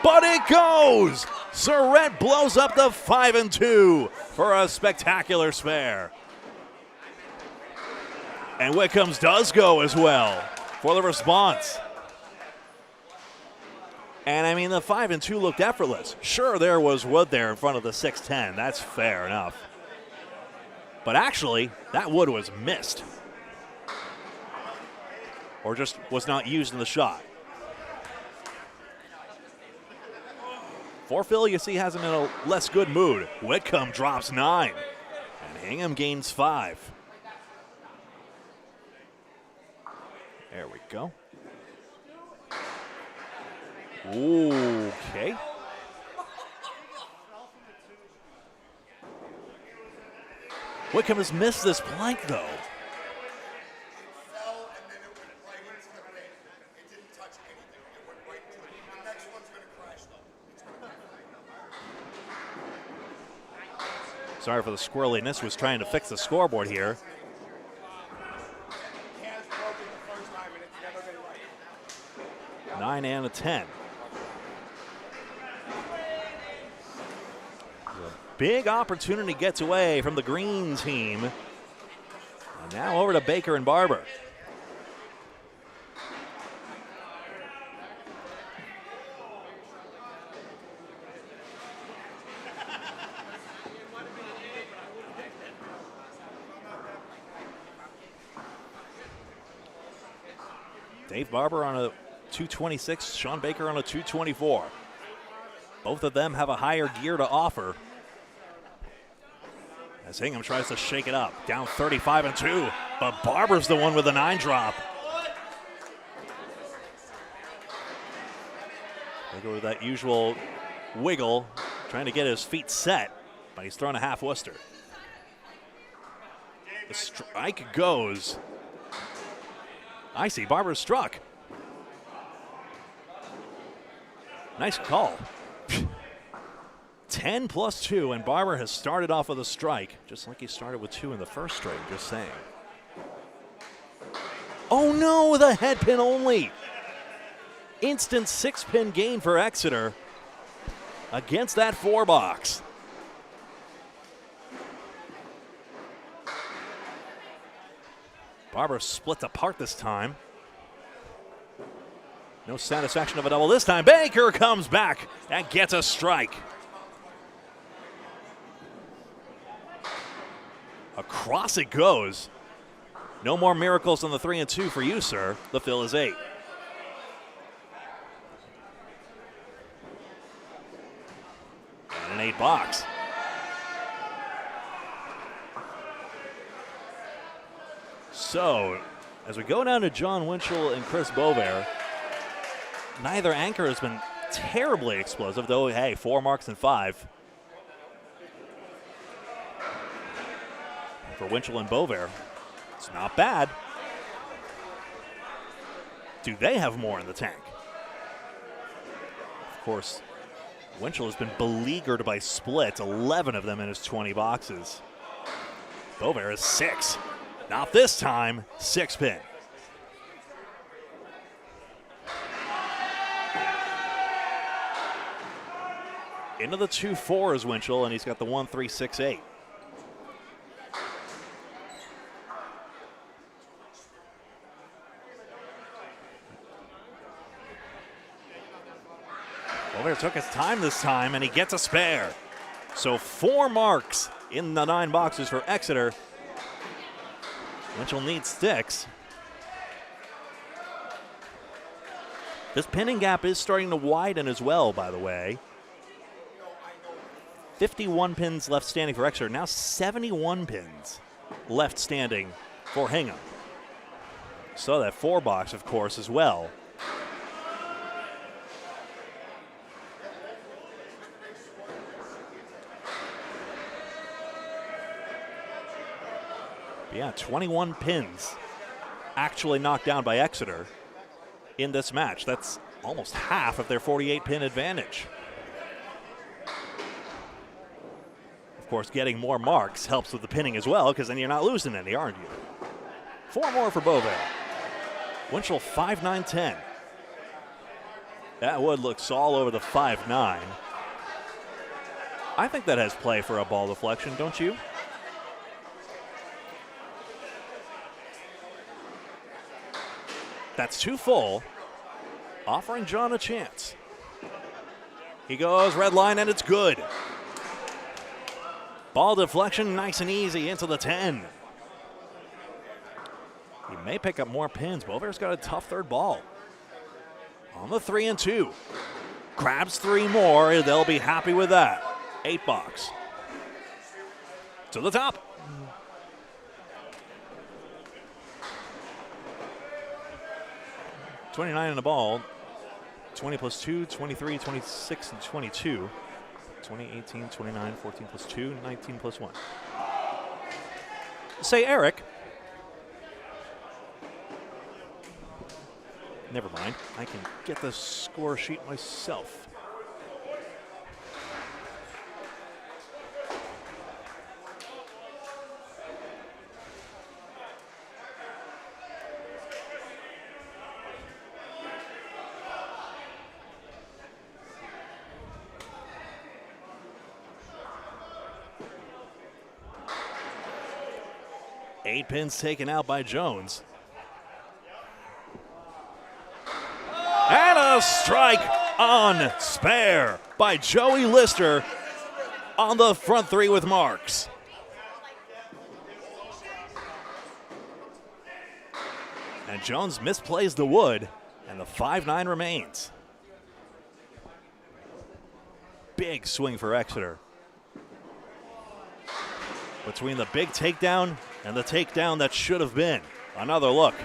But it goes! Surratt blows up the 5-2 for a spectacular spare. And Whitcomb's does go as well for the response. And I mean, the 5-2 looked effortless. Sure, there was wood there in front of the 6-10. That's fair enough. But actually, that wood was missed. Or just was not used in the shot. For Phil, you see, has him in a less good mood. Whitcomb drops 9. And Hingham gains 5. There we go. Okay. Whitcomb has missed this blank, though. Sorry for the squirreliness, was trying to fix the scoreboard here. Right. 9 and a 10. A big opportunity gets away from the green team. And now over to Baker and Barber. Dave Barber on a 226, Sean Baker on a 224. Both of them have a higher gear to offer. As Hingham tries to shake it up, down 35-2, but Barber's the one with the 9 drop. They go with that usual wiggle, trying to get his feet set, but he's throwing a half Worcester. The strike goes. I see, Barber struck. Nice call. 10 plus 2, and Barber has started off with a strike, just like he started with 2 in the first string, just saying. Oh no, the head pin only. Instant 6-pin gain for Exeter against that 4 box. Barber splits apart this time. No satisfaction of a double this time. Baker comes back and gets a strike. Across it goes. No more miracles on the 3-2 for you, sir. The fill is 8. And an 8 box. So, as we go down to John Winchell and Chris Bovair, neither anchor has been terribly explosive, though, hey, 4 marks and 5. for Winchell and Bovair. It's not bad. Do they have more in the tank? Of course, Winchell has been beleaguered by splits, 11 of them in his 20 boxes. Bovair is 6. Not this time, 6 pin. Into the 2-4 is Winchell, and he's got the 1-3-6-8. Bovair took his time this time, and he gets a spare. So 4 marks in the 9 boxes for Exeter. Winchell needs sticks. This pinning gap is starting to widen as well, by the way. 51 pins left standing for Exeter. Now 71 pins left standing for Hingham. So that 4 box, of course, as well. Yeah, 21 pins actually knocked down by Exeter in this match. That's almost half of their 48-pin advantage. Of course, getting more marks helps with the pinning as well, because then you're not losing any, aren't you? 4 more for Bovair. Winchell 5-9-10. That wood looks all over the 5-9. I think that has play for a ball deflection, don't you? That's too full, offering John a chance. He goes red line, and it's good. Ball deflection, nice and easy into the 10. He may pick up more pins. Bovair's got a tough third ball. On the 3-2. Grabs 3 more. They'll be happy with that. 8 box. To the top. $29 in the ball. 20 plus 2, 23, 26, and 22. 20, 18, 29, 14 plus 2, 19 plus 1. Say, Eric. Never mind. I can get the score sheet myself. Eight pins taken out by Jones. And a strike on spare by Joey Lister on the front 3 with marks. And Jones misplays the wood, and the 5-9 remains. Big swing for Exeter. Between the big takedown and the takedown that should have been. Another look.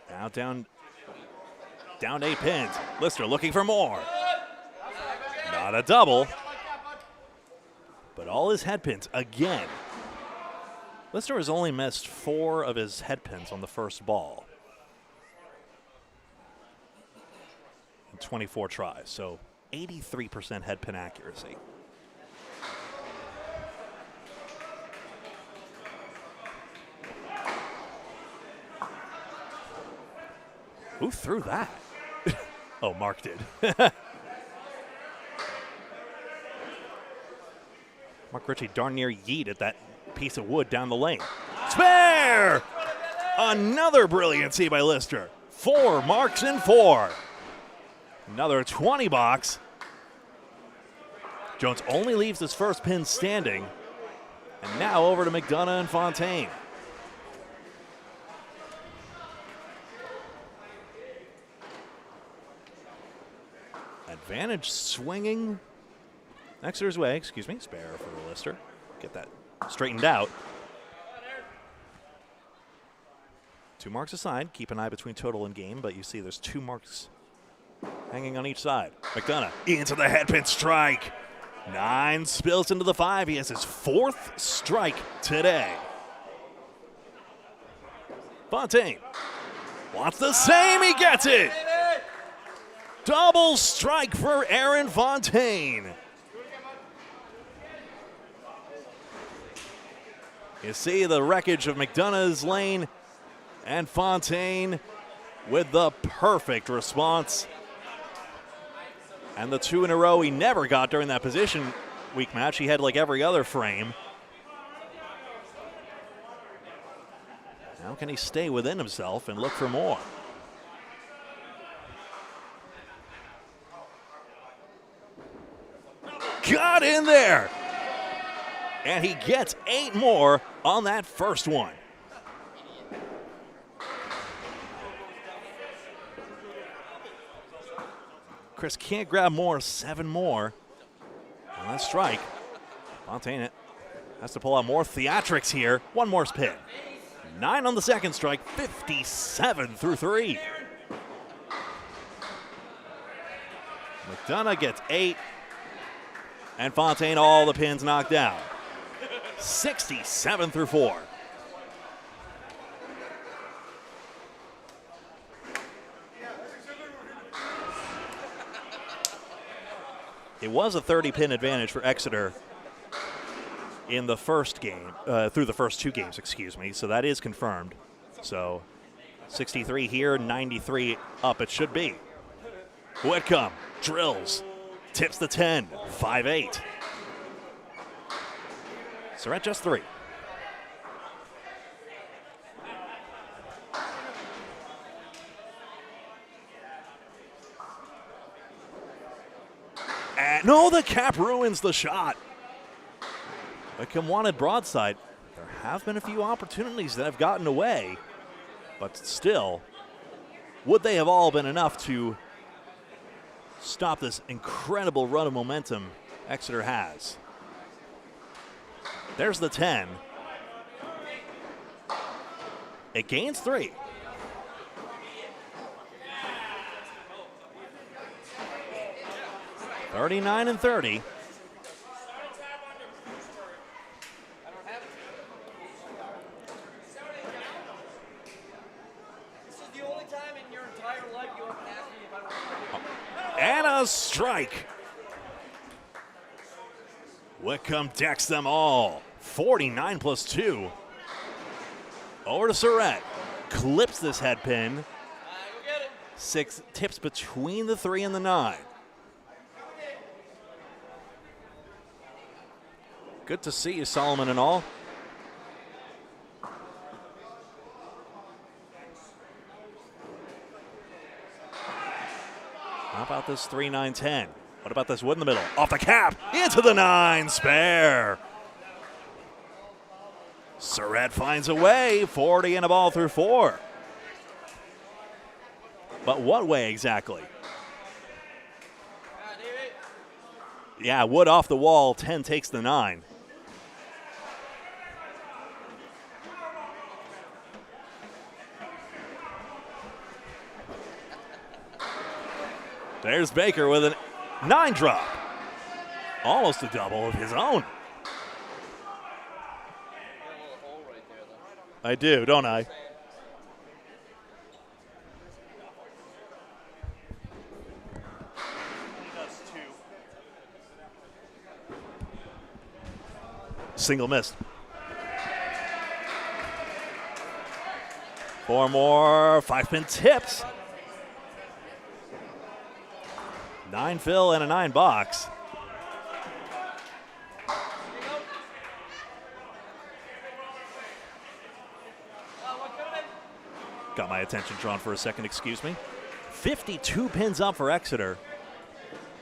Now down 8 pins. Lister looking for more. Not a double. But all his head pins again. Lister has only missed 4 of his head pins on the first ball in 24 tries, so 83% head pin accuracy. Who threw that? Oh, Mark did. Mark Ritchie darn near yeeted that piece of wood down the lane. Spare! Another brilliancy by Lister. 4 marks in 4. Another 20 box. Jones only leaves his first pin standing. And now over to McDonough and Fontaine. Advantage swinging Exeter's way, spare for Worcester. Get that straightened out. 2 marks aside. Keep an eye between total and game, but you see there's 2 marks hanging on each side. McDonough into the headpin strike. 9 spills into the 5. He has his 4th strike today. Fontaine wants the same. He gets it. Double strike for Aaron Fontaine. You see the wreckage of McDonough's lane and Fontaine with the perfect response. And the 2 in a row he never got during that position week match. He had like every other frame. Now can he stay within himself and look for more? Got in there! And he gets 8 more on that first one. Chris can't grab more, 7 more. On that strike, Fontaine has to pull out more theatrics here. 1 more spin. 9 on the second strike, 57 through 3. McDonough gets 8. And Fontaine, all the pins knocked down. 67 through 4. It was a 30-pin advantage for Exeter in the first game, through the first 2 games, excuse me. So that is confirmed. So 63 here, 93 up it should be. Whitcomb drills, tips the 10, 5-8. Surratt just 3. And no, the cap ruins the shot. Whitcomb wanted broadside. There have been a few opportunities that have gotten away, but still, would they have all been enough to stop this incredible run of momentum Exeter has? There's the 10. It gains 3. $39 and 30. This is the only time in your entire life you haven't asked me if I don't want to. And a strike. Whitcomb decks them all. 49 plus 2. Over to Surratt. Clips this head pin. Go get it. 6 tips between the 3 and the 9. Good to see you, Solomon and all. How about this 3-9-10? What about this wood in the middle? Off the cap, into the 9 spare. Surratt finds a way, 40 and a ball through 4. But what way exactly? Yeah, wood off the wall, 10 takes the 9. There's Baker with a 9 drop. Almost a double of his own. I do, don't I? Single missed. 4 more 5-pin tips. 9 fill and a 9 box. Got my attention drawn for a second, excuse me. 52 pins up for Exeter.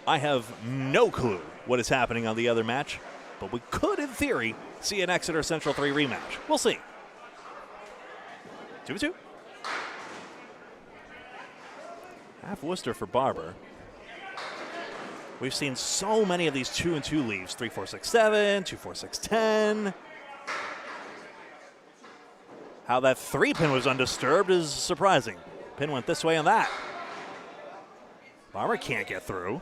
I have no clue what is happening on the other match, but we could, in theory, see an Exeter Central 3 rematch. We'll see. 2-2. Half Worcester for Barber. We've seen so many of these 2-2 leaves, 3-4-6-7, 2-4-6-10. How that 3-pin was undisturbed is surprising. Pin went this way on that. Barber can't get through.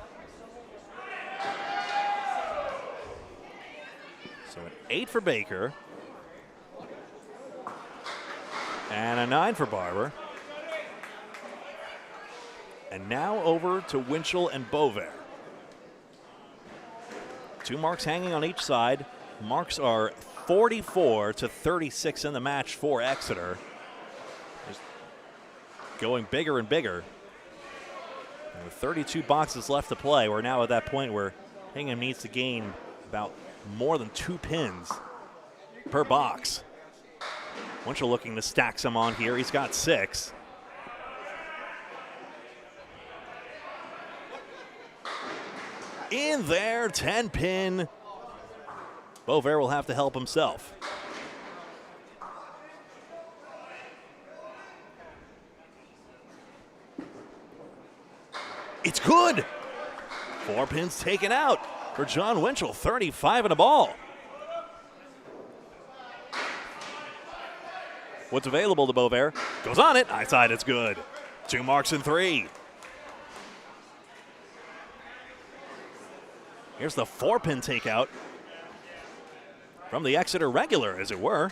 So an 8 for Baker. And a 9 for Barber. And now over to Winchell and Beauvais. 2 marks hanging on each side. Marks are 44-36 in the match for Exeter. Just going bigger and bigger. And with 32 boxes left to play, we're now at that point where Hingham needs to gain about more than 2 pins per box. Winchell looking to stack some on here. He's got 6. In there, 10-pin. Beauvais will have to help himself. It's good. 4 pins taken out for John Winchell, 35 in a ball. What's available to Beauvais? Goes on it. High side, it's good. 2 marks and 3. Here's the 4-pin takeout from the Exeter regular, as it were.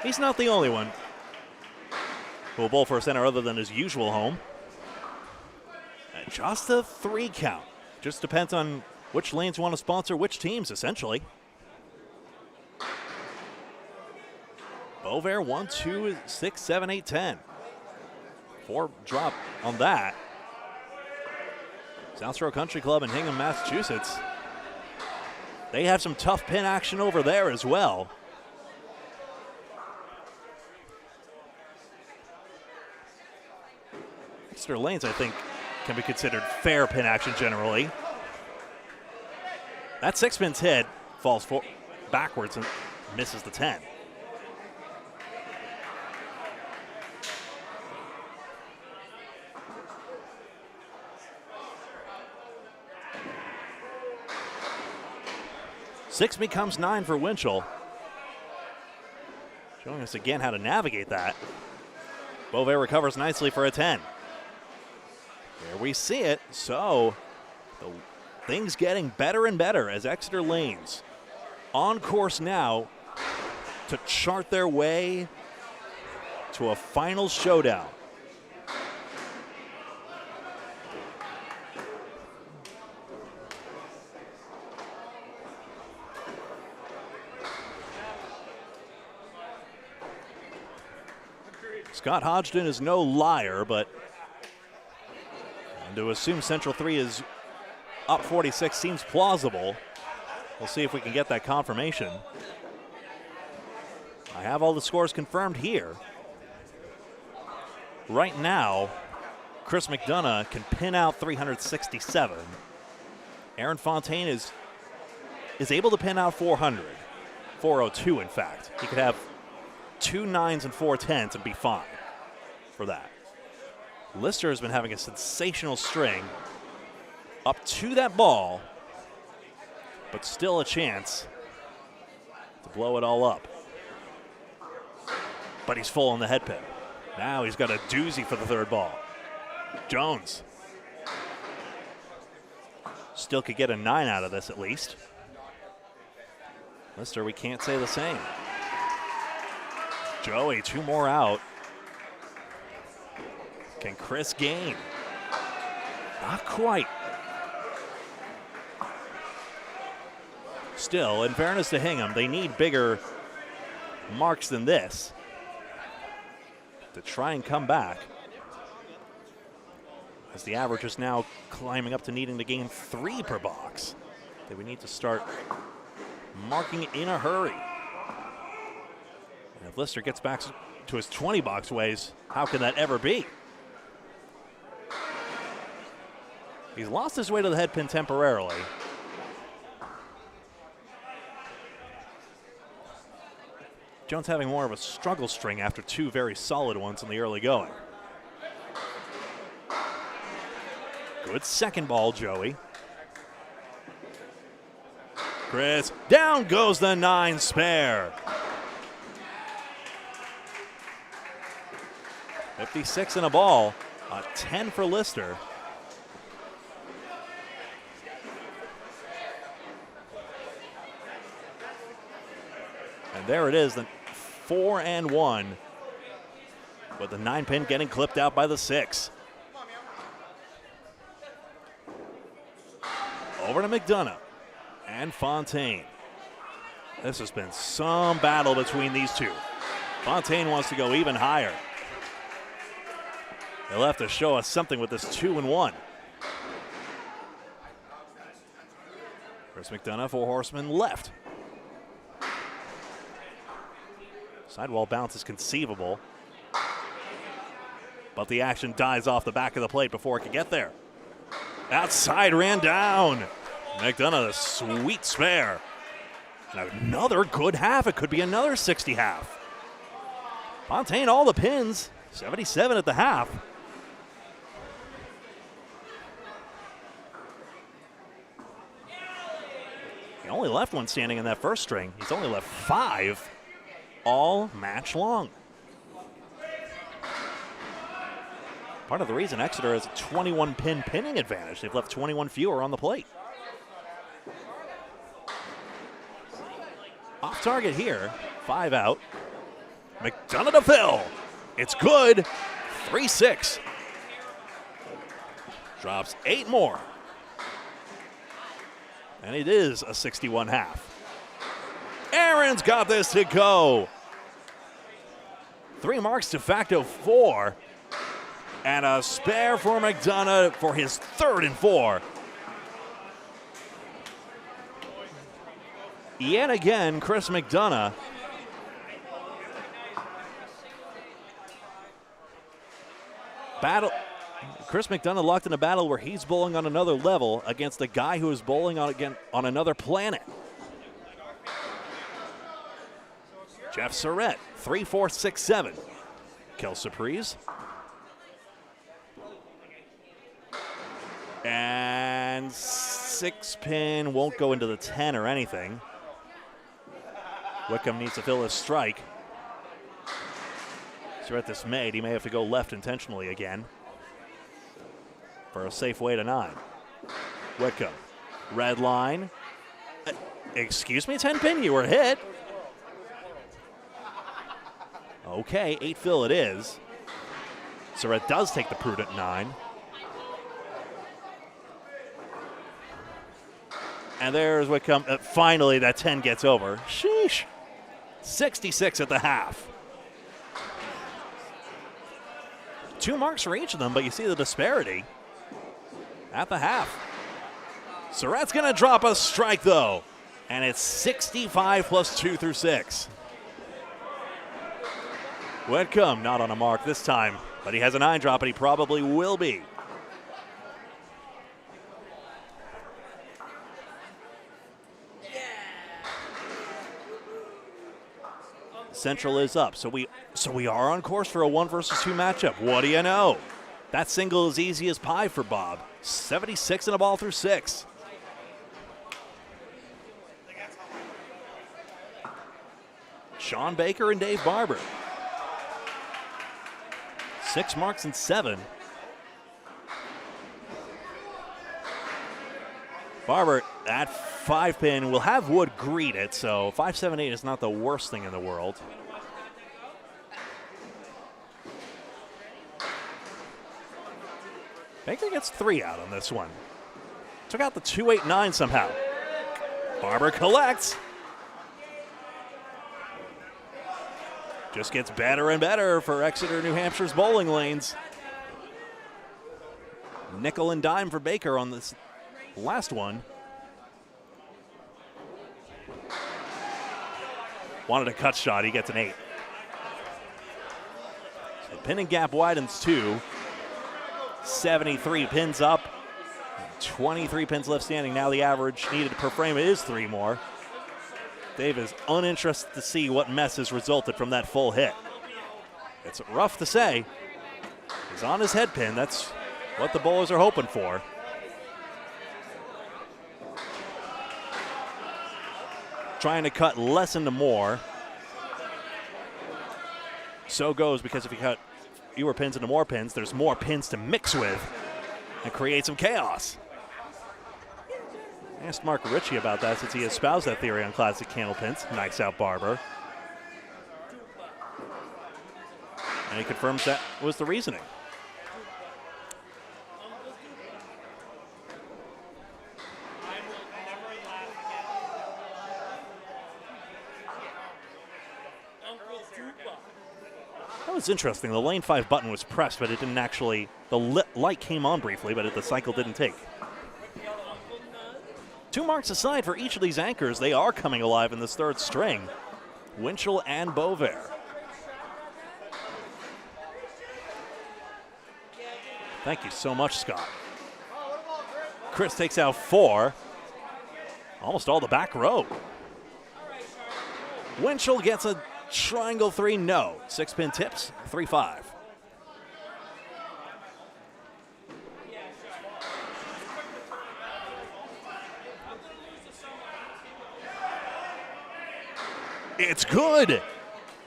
He's not the only one who will bowl for a center other than his usual home. And just a 3 count. Just depends on which lanes want to sponsor which teams, essentially. Beauvais 1, 2, 6, 7, 8, 10. 4 drop on that. South Shore Country Club in Hingham, Massachusetts. They have some tough pin action over there as well. Exeter lanes, I think, can be considered fair pin action generally. That 6-pin's hit falls backwards and misses the 10. Six becomes 9 for Winchell. Showing us again how to navigate that. Beauvais recovers nicely for a 10. There we see it. So the things getting better and better as Exeter lanes on course now to chart their way to a final showdown. Scott Hodgson is no liar, but to assume Central 3 is up 46 seems plausible. We'll see if we can get that confirmation. I have all the scores confirmed here. Right now, Chris McDonough can pin out 367. Aaron Fontaine is able to pin out 400. 402, in fact. He could have 2 9s and 4 10s and be fine for that. Lister has been having a sensational string up to that ball, but still a chance to blow it all up. But he's full on the head pin. Now he's got a doozy for the 3rd ball. Jones still could get a 9 out of this at least. Lister, we can't say the same. Joey, 2 more out. Can Chris gain? Not quite. Still, in fairness to Hingham, they need bigger marks than this to try and come back, as the average is now climbing up to needing to gain 3 per box. That we need to start marking in a hurry. And if Lister gets back to his 20-box ways, how can that ever be? He's lost his way to the head pin temporarily. Jones having more of a struggle string after 2 very solid ones in the early going. Good second ball, Joey. Chris, down goes the 9 spare. 56 and a ball, a 10 for Lister. And there it is, the 4 and 1. With the 9 pin getting clipped out by the 6. Over to McDonough and Fontaine. This has been some battle between these two. Fontaine wants to go even higher. He'll have to show us something with this 2 and 1. Chris McDonough, 4 horsemen left. Sidewall bounce is conceivable, but the action dies off the back of the plate before it can get there. Outside ran down. McDonough, a sweet spare. And another good half. It could be another 60 half. Fontaine, all the pins. 77 at the half. He only left one standing in that first string. He's only left 5 all match long. Part of the reason Exeter has a 21 pin pinning advantage. They've left 21 fewer on the plate. Off target here, 5 out. McDonough to fill. It's good. 3-6. Drops 8 more. And it is a 61 half. Aaron's got this to go. 3 marks de facto 4. And a spare for McDonough for his 3rd and 4. Yet again, Chris McDonough Chris McDonough locked in a battle where he's bowling on another level against a guy who is bowling on another planet. Jeff Surratt, 3-4-6-7. Kel Surprise. And 6 pin won't go into the 10 or anything. Wickham needs to fill his strike. Surratt dismayed. He may have to go left intentionally again for a safe way to 9. Wickham, red line. Excuse me, 10 pin, you were hit. Okay, 8 fill it is. Surratt does take the prudent 9. And there's Wickham. Finally, that 10 gets over. Sheesh. 66 at the half. 2 marks for each of them, but you see the disparity at the half. Surratt's going to drop a strike, though. And it's 65 plus 2 through 6. Wickham not on a mark this time, but he has a 9 drop, and he probably will be. Central is up, so we are on course for a 1 versus 2 matchup. What do you know? That single is easy as pie for Bob. 76 and a ball through 6. Sean Baker and Dave Barber. 6 marks and 7. Barber at 5 pin will have Wood greet it, so 5-7-8 is not the worst thing in the world. Baker gets 3 out on this one. Took out the 2-8-9 somehow. Barber collects. Just gets better and better for Exeter, New Hampshire's bowling lanes. Nickel and dime for Baker on this last one. Wanted a cut shot, he gets an 8. So the pinning gap widens 2. 73 pins up. 23 pins left standing. Now the average needed per frame is 3 more. Dave is uninterested to see what mess has resulted from that full hit. It's rough to say. He's on his head pin. That's what the bowlers are hoping for. trying to cut less into more. So goes, because if you cut fewer pins into more pins, there's more pins to mix with and create some chaos. I asked Mark Ritchie about that since he espoused that theory on classic Candlepins. Knocks out Barber. And he confirms that was the reasoning. That was interesting. The lane 5 button was pressed, but it didn't actually, the light came on briefly, but the cycle didn't take. 2 marks aside for each of these anchors. They are coming alive in this third string. Winchell and Beauvais. Thank you so much, Scott. Chris takes out 4. Almost all the back row. Winchell gets a triangle 3, no. 6-pin tips, 3-5. It's good.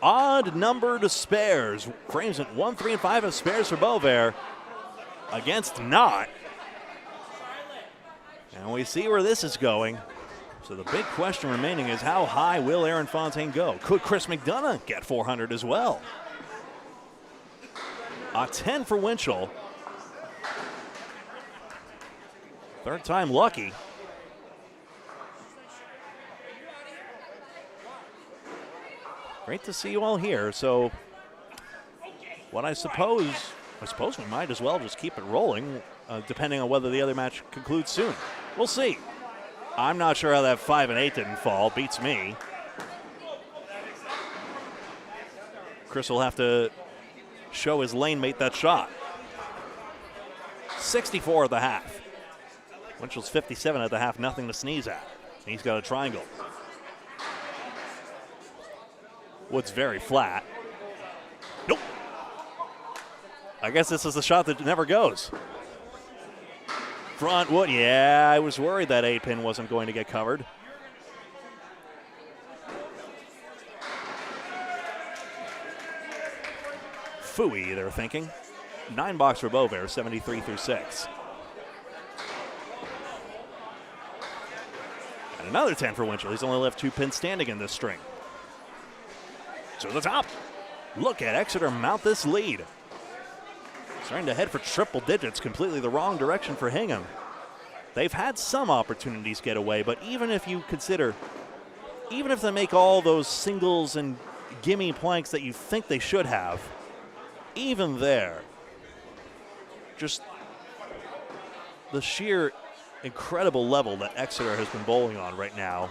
Odd numbered spares. Frames at 1, 3, and 5 of spares for Beauvais against not. And we see where this is going. So the big question remaining is, how high will Aaron Fontaine go? Could Chris McDonough get 400 as well? A 10 for Winchell. Third time lucky. Great to see you all here. So what I suppose we might as well just keep it rolling, depending on whether the other match concludes soon. We'll see. I'm not sure how that 5 and 8 didn't fall. Beats me. Chris will have to show his lane mate that shot. 64 at the half. Winchell's 57 at the half, nothing to sneeze at. He's got a triangle. Wood's very flat. Nope. I guess this is a shot that never goes. Front Wood, yeah, I was worried that 8-pin wasn't going to get covered. Fooey, they're thinking. 9-box for Beauvais, 73 through 6. And another 10 for Winchell. He's only left 2 pins standing in this string. To the top. Look at Exeter mount this lead. Starting to head for triple digits, completely the wrong direction for Hingham. They've had some opportunities get away, but even if you consider, even if they make all those singles and gimme planks that you think they should have, even there, just the sheer incredible level that Exeter has been bowling on right now,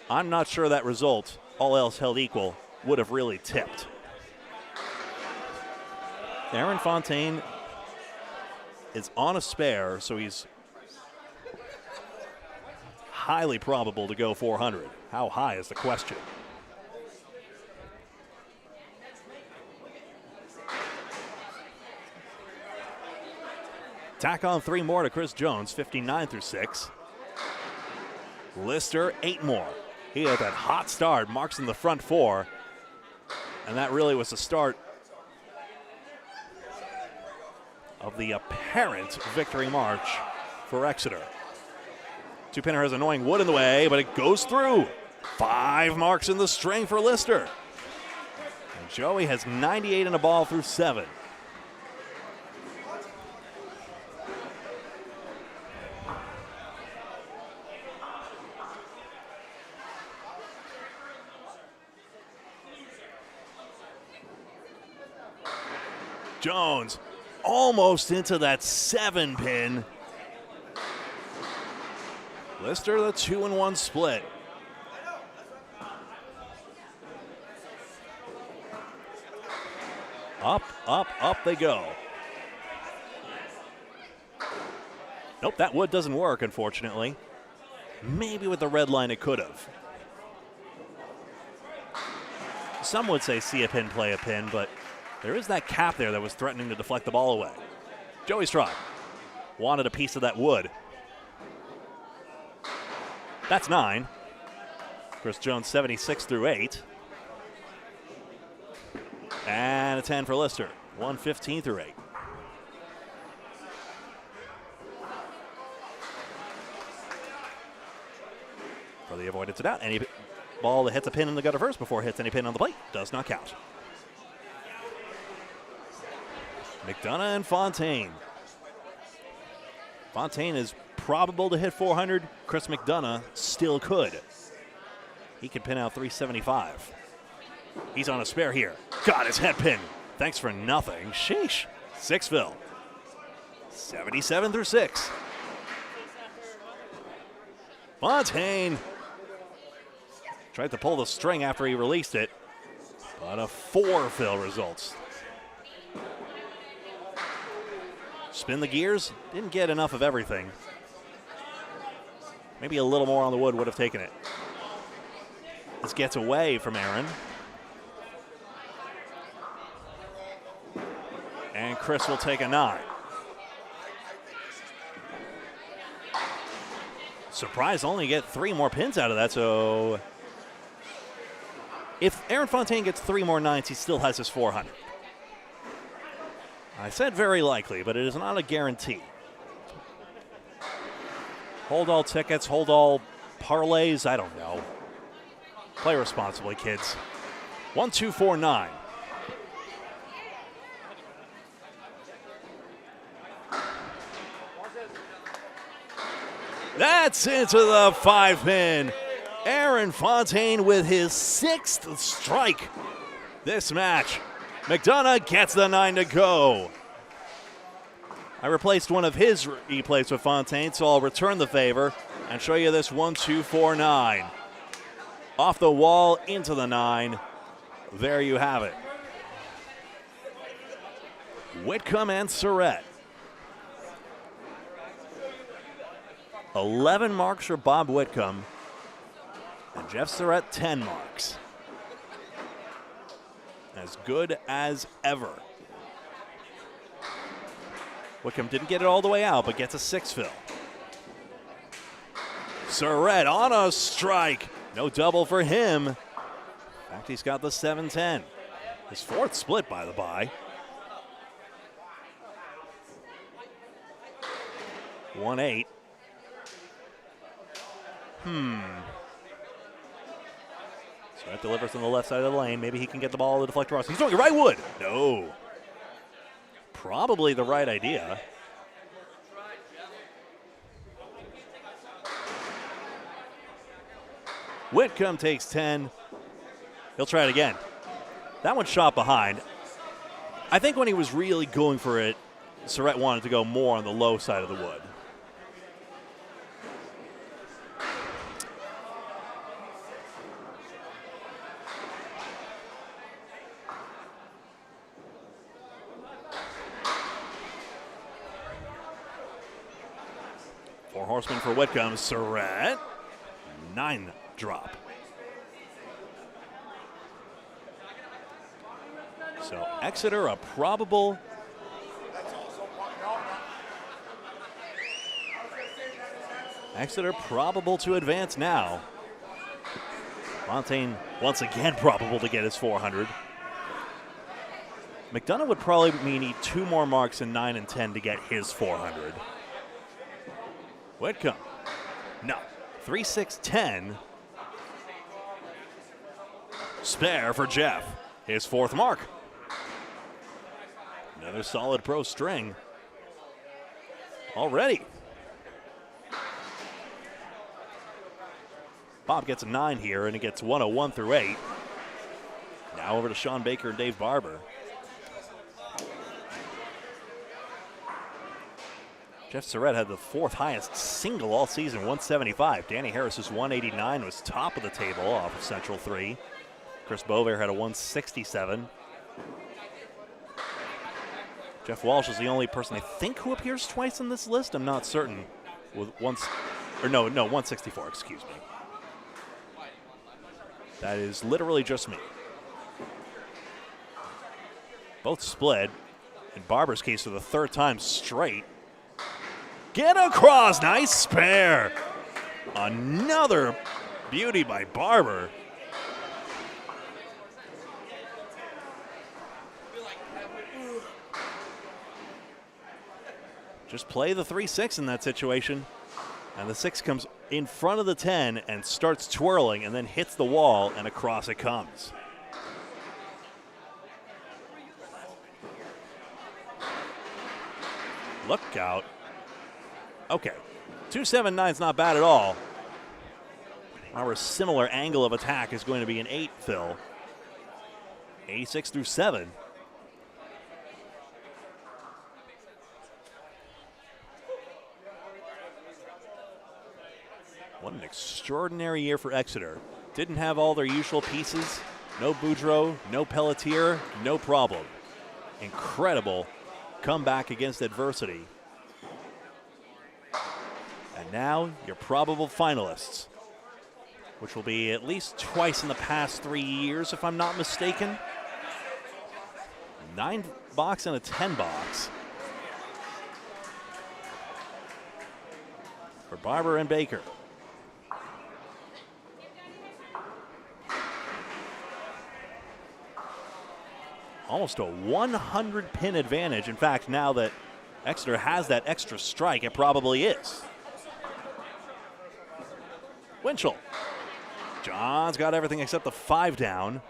I'm not sure that result, all else held equal, would have really tipped. Aaron Fontaine is on a spare, so he's highly probable to go 400. How high is the question? Tack on 3 more to Chris Jones, 59 through 6. Lister, 8 more. He had that hot start, marks in the front 4, and that really was the start of the apparent victory march for Exeter. 2-pinner has annoying Wood in the way, but it goes through. 5 marks in the string for Lister. And Joey has 98 in a ball through 7. Jones almost into that 7-pin. Lister, the 2-1 split. Up, up, up they go. Nope, that wood doesn't work, unfortunately. Maybe with the red line it could have. Some would say see a pin, play a pin, but there is that cap there that was threatening to deflect the ball away. Joey's try. Wanted a piece of that wood. That's 9. Chris Jones 76 through 8. And a 10 for Lister. 115 through 8. For the avoidance of doubt, any ball that hits a pin in the gutter first before it hits any pin on the plate does not count. McDonough and Fontaine. Fontaine is probable to hit 400. Chris McDonough still could. He could pin out 375. He's on a spare here. Got his head pin. Thanks for nothing. Sheesh. 6 Phil. 77 through 6. Fontaine tried to pull the string after he released it, but a 4 Phil results. Spin the gears. Didn't get enough of everything. Maybe a little more on the wood would have taken it. This gets away from Aaron. And Chris will take a 9. Surprise, only get 3 more pins out of that, so if Aaron Fontaine gets 3 more 9s, he still has his 400. I said very likely, but it is not a guarantee. Hold all tickets, hold all parlays, I don't know. Play responsibly, kids. 1, 2, 4, 9. That's into the 5 pin. Aaron Fontaine with his 6th strike this match. McDonough gets the 9 to go. I replaced one of his replays with Fontaine, so I'll return the favor and show you this 1, 2, 4, 9. Off the wall, into the 9. There you have it. Whitcomb and Surratt. 11 marks for Bob Whitcomb. And Jeff Surratt, 10 marks. As good as ever. Whitcomb didn't get it all the way out, but gets a 6 Phil. Surratt on a strike. No double for him. In fact, he's got the 7-10. His 4th split, by the by. 1-8. Surratt delivers on the left side of the lane. Maybe he can get the ball to deflect across. He's doing it right wood. No. Probably the right idea. Whitcomb takes 10. He'll try it again. That one shot behind. I think when he was really going for it, Surratt wanted to go more on the low side of the wood. Four horsemen for Whitcomb. Surratt. 9 drop. So Exeter a probable. Exeter probable to advance now. Fontaine once again probable to get his 400. McDonough would probably need 2 more marks in 9 and 10 to get his 400. Whitcomb. No. 3, 6, 10. Spare for Jeff. His 4th mark. Another solid pro string. Already. Bob gets a 9 here, and it gets 101 through 8. Now over to Sean Baker and Dave Barber. Jeff Surratt had the 4th highest single all season, 175. Danny Harris's 189 was top of the table off of Central 3. Chris Bovair had a 167. Jeff Walsh is the only person I think who appears twice in this list. I'm not certain. With 164, excuse me. That is literally just me. Both split. In Barber's case, for the 3rd time straight. Get across, nice spare. Another beauty by Barber. Just play the 3-6 in that situation. And the 6 comes in front of the 10 and starts twirling and then hits the wall, and across it comes. Look out. Okay. 2-7-9 is not bad at all. Our similar angle of attack is going to be an 8 fill. 86 through 7. What an extraordinary year for Exeter. Didn't have all their usual pieces. No Boudreaux, no Pelletier, no problem. Incredible comeback against adversity. And now your probable finalists, which will be at least twice in the past 3 years, if I'm not mistaken. 9 box and a 10 box. For Barber and Baker. Almost a 100 pin advantage. In fact, now that Exeter has that extra strike, it probably is. Winchell. John's got everything except the 5 down.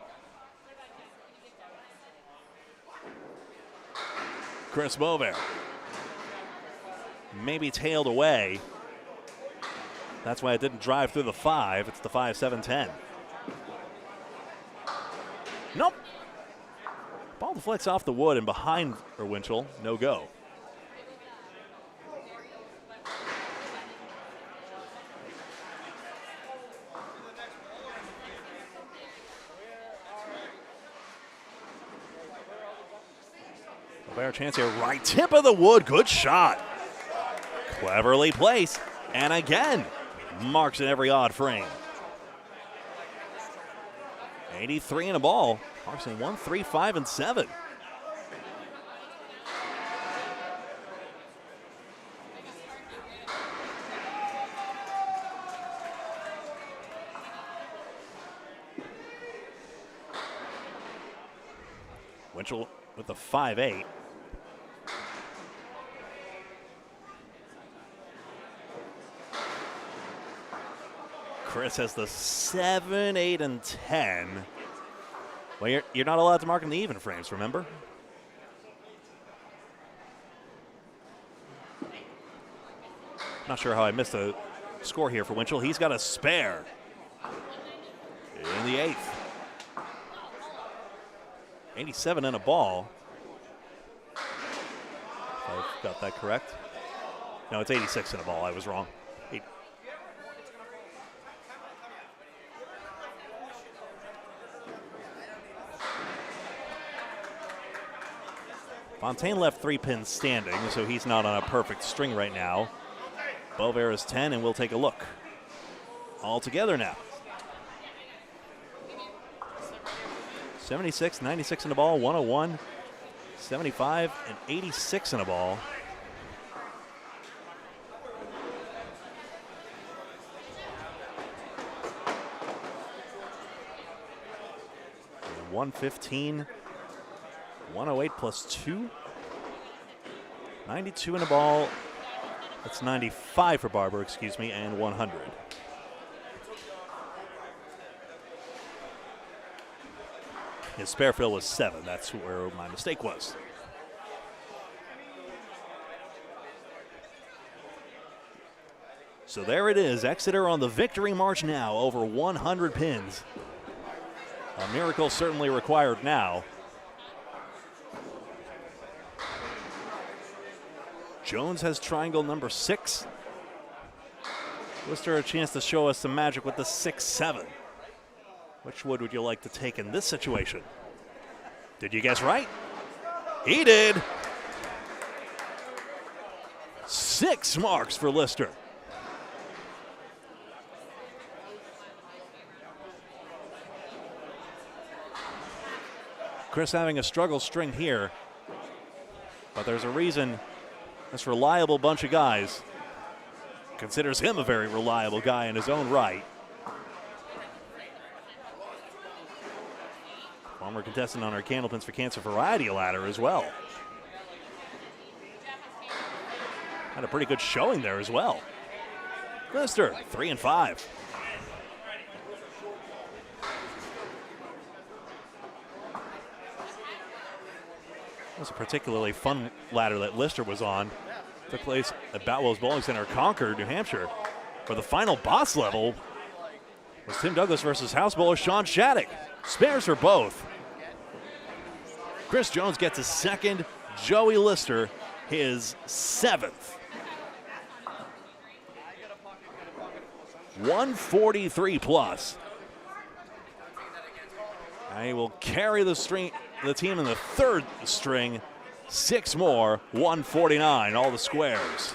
Chris Bover. Maybe tailed away. That's why it didn't drive through the 5. It's the 5-7-10. Nope. Ball deflects off the wood and behind for Winchell. No go. A better chance here. Right tip of the wood. Good shot. Cleverly placed. And again, marks in every odd frame. 83 in a ball. Marks in 1, 3, 5, and 7. Winchell with the 5-8. Chris has the 7, 8, and 10. Well, you're not allowed to mark in the even frames, remember? Not sure how I missed a score here for Winchell. He's got a spare in the 8th. 87 in a ball. If I've got that correct. No, it's 86 in a ball. I was wrong. Fontaine left 3 pins standing, so he's not on a perfect string right now. Bover is 10, and we'll take a look. All together now. 76, 96 in the ball, 101, 75, and 86 in a ball. And 115. 108 plus 2. 92 in a ball. That's 95 for Barber, excuse me, and 100. His spare fill was 7. That's where my mistake was. So there it is. Exeter on the victory march now, over 100 pins. A miracle certainly required now. Jones has triangle number 6. Worcester a chance to show us some magic with the 6-7. Which wood would you like to take in this situation? Did you guess right? He did. 6 marks for Lister. Chris having a struggle string here, but there's a reason this reliable bunch of guys considers him a very reliable guy in his own right. Former contestant on our Candlepins for Cancer Variety ladder as well. Had a pretty good showing there as well. Lister, 3 and 5. It was a particularly fun ladder that Lister was on. Took place at Batwell's Bowling Center, Concord, New Hampshire. For the final boss level was Tim Douglas versus house bowler Sean Shattuck. Spares for both. Chris Jones gets his second. Joey Lister his 7th. 143 plus. And he will carry the team in the 3rd string. 6 more, 149, all the squares.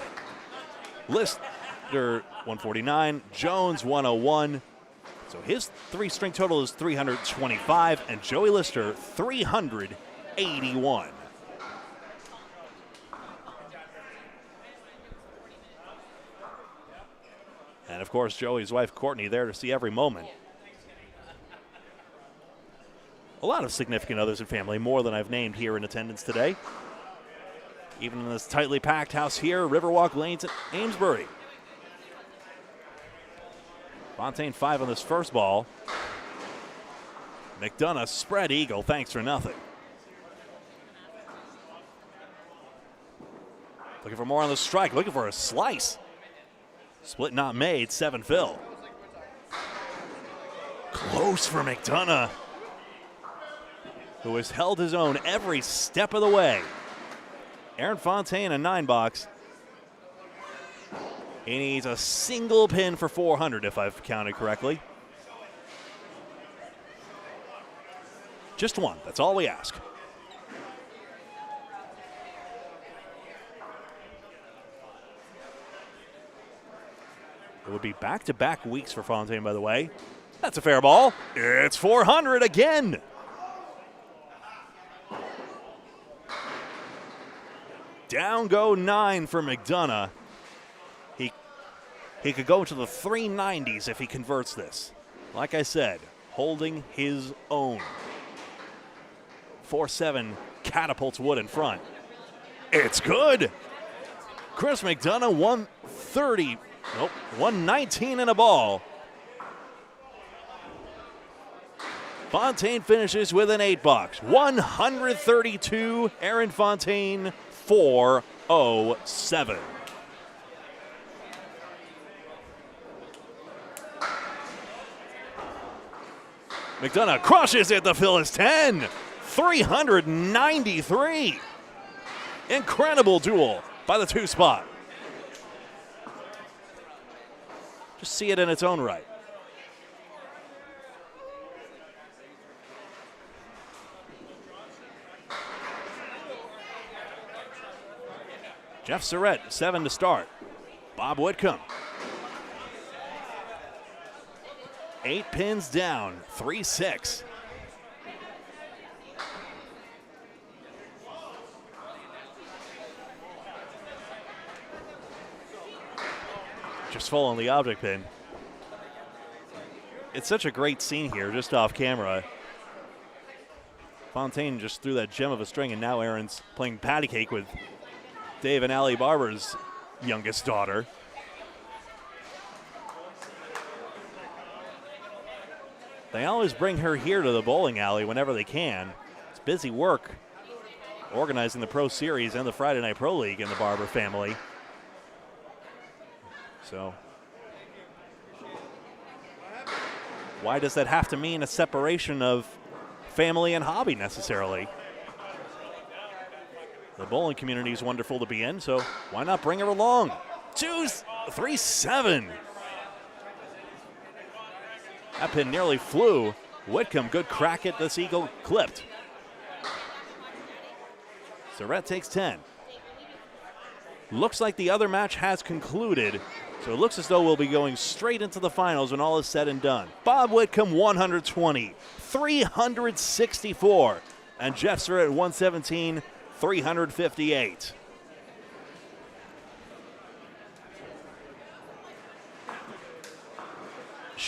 Lister, 149. Jones, 101. So his 3-string total is 325, and Joey Lister, 381. And of course, Joey's wife, Courtney, there to see every moment. A lot of significant others in family, more than I've named here in attendance today. Even in this tightly packed house here, Riverwalk Lanes at Amesbury. Fontaine 5 on this first ball. McDonough spread eagle, thanks for nothing. Looking for more on the strike, looking for a slice. Split not made, 7 fill. Close for McDonough, who has held his own every step of the way. Aaron Fontaine, a 9-box. He needs a single pin for 400, if I've counted correctly. Just one, that's all we ask. It would be back-to-back weeks for Fontaine, by the way. That's a fair ball. It's 400 again. Down go 9 for McDonough. He could go into the 390s if he converts this. Like I said, holding his own. 4-7 catapults Wood in front. It's good. Chris McDonough, 130. Nope, 119 in a ball. Fontaine finishes with an 8-box. 132, Aaron Fontaine, 407. McDonough crushes it. The fill is 10. 393. Incredible duel by the 2-spot. Just see it in its own right. Jeff Surratt, 7 to start. Bob Whitcomb. 8 pins down, 3-6. Just full on the object pin. It's such a great scene here, just off camera. Fontaine just threw that gem of a string, and now Aaron's playing patty cake with Dave and Allie Barber's youngest daughter. They always bring her here to the bowling alley whenever they can. It's busy work organizing the Pro Series and the Friday Night Pro League in the Barber family. So why does that have to mean a separation of family and hobby necessarily? The bowling community is wonderful to be in, so why not bring her along? 3-7. That pin nearly flew. Whitcomb, good crack at this eagle, clipped. Surratt takes 10. Looks like the other match has concluded, so it looks as though we'll be going straight into the finals when all is said and done. Bob Whitcomb, 120, 364, and Jeff Surratt, 117, 358.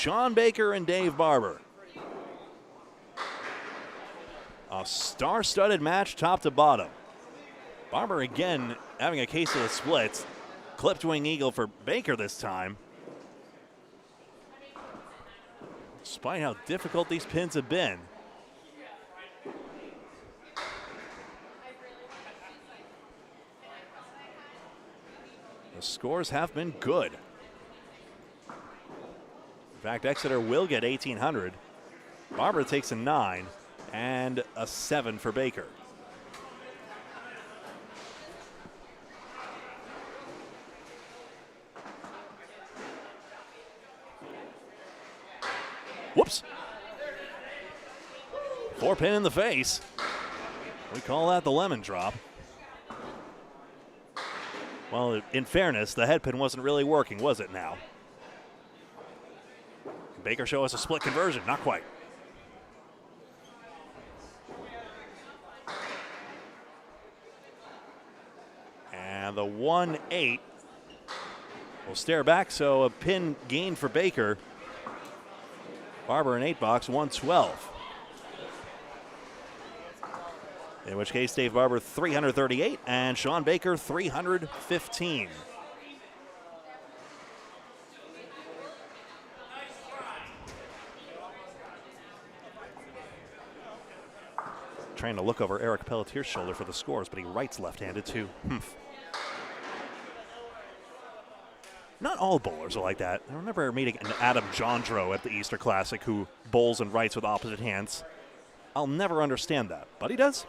Sean Baker and Dave Barber. A star-studded match top to bottom. Barber again having a case of the splits. Clipped wing eagle for Baker this time. Despite how difficult these pins have been. The scores have been good. In fact, Exeter will get 1,800. Barber takes a 9 and a 7 for Baker. Whoops. 4-pin in the face. We call that the lemon drop. Well, in fairness, the head pin wasn't really working, was it now? Baker show us a split conversion, not quite. And the 1-8 will stare back, so a pin gain for Baker. Barber in 8-box, 112. In which case, Dave Barber 338 and Sean Baker 315. Trying to look over Eric Pelletier's shoulder for the scores, but he writes left-handed too. Not all bowlers are like that. I remember meeting an Adam Jondro at the Easter Classic who bowls and writes with opposite hands. I'll never understand that, but he does.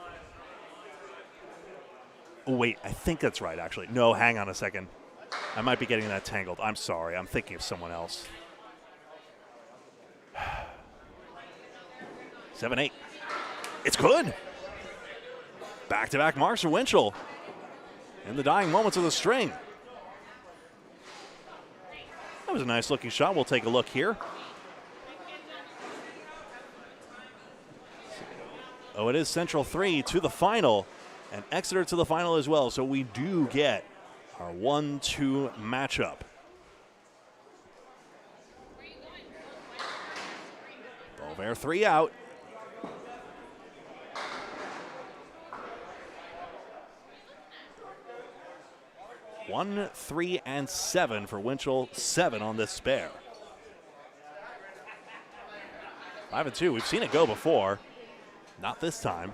Oh, wait, I think that's right, actually. No, hang on a second. I might be getting that tangled. I'm sorry. I'm thinking of someone else. 7-8. It's good. Back-to-back marks for Winchell in the dying moments of the string. That was a nice-looking shot. We'll take a look here. Oh, it is Central 3 to the final, and Exeter to the final as well. So we do get our 1-2 matchup. Bovair 3 out. One, 3, and 7 for Winchell. 7 on this spare. 5 and 2. We've seen it go before. Not this time.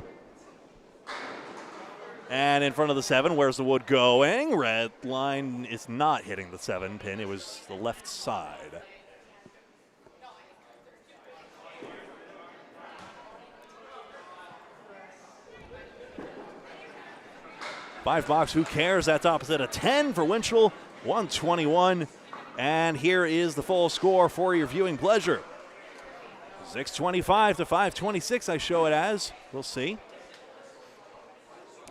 And in front of the 7, where's the wood going? Red line is not hitting the 7 pin. It was the left side. Five box, who cares? That's opposite a 10 for Winchell, 121. And here is the full score for your viewing pleasure. 625 to 526, I show it as. We'll see.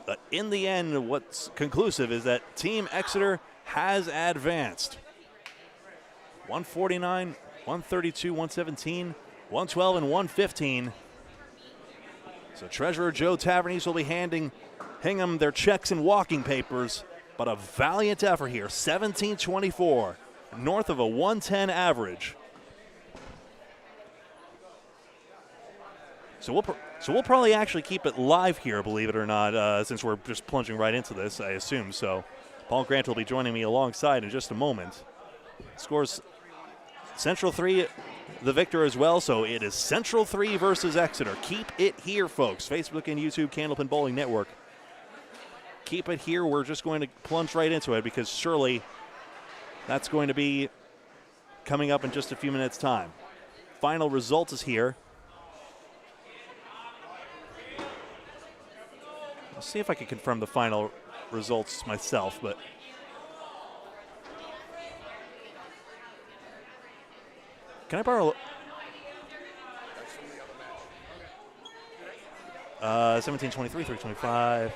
But in the end, what's conclusive is that Team Exeter has advanced. 149, 132, 117, 112, and 115. So Treasurer Joe Tavernese will be handing Hingham their checks and walking papers, but a valiant effort here. 17-24, north of a 110 average. So we'll probably actually keep it live here, believe it or not, since we're just plunging right into this, I assume. So Paul Grant will be joining me alongside in just a moment. Scores Central 3, the victor as well. So it is Central 3 versus Exeter. Keep it here, folks. Facebook and YouTube, Candlepin Bowling Network. Keep it here. We're just going to plunge right into it because surely that's going to be coming up in just a few minutes' time. Final result is here. I'll see if I can confirm the final results myself, but can I borrow 17-23, 325.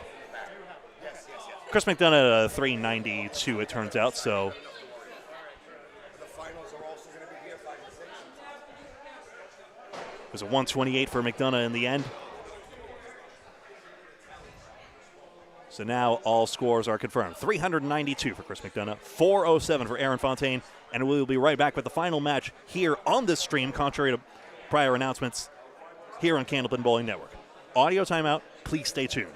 Chris McDonough at 392, it turns out, so. It was a 128 for McDonough in the end. So now all scores are confirmed. 392 for Chris McDonough, 407 for Aaron Fontaine, and we will be right back with the final match here on this stream, contrary to prior announcements, here on Candlepin Bowling Network. Audio timeout. Please stay tuned.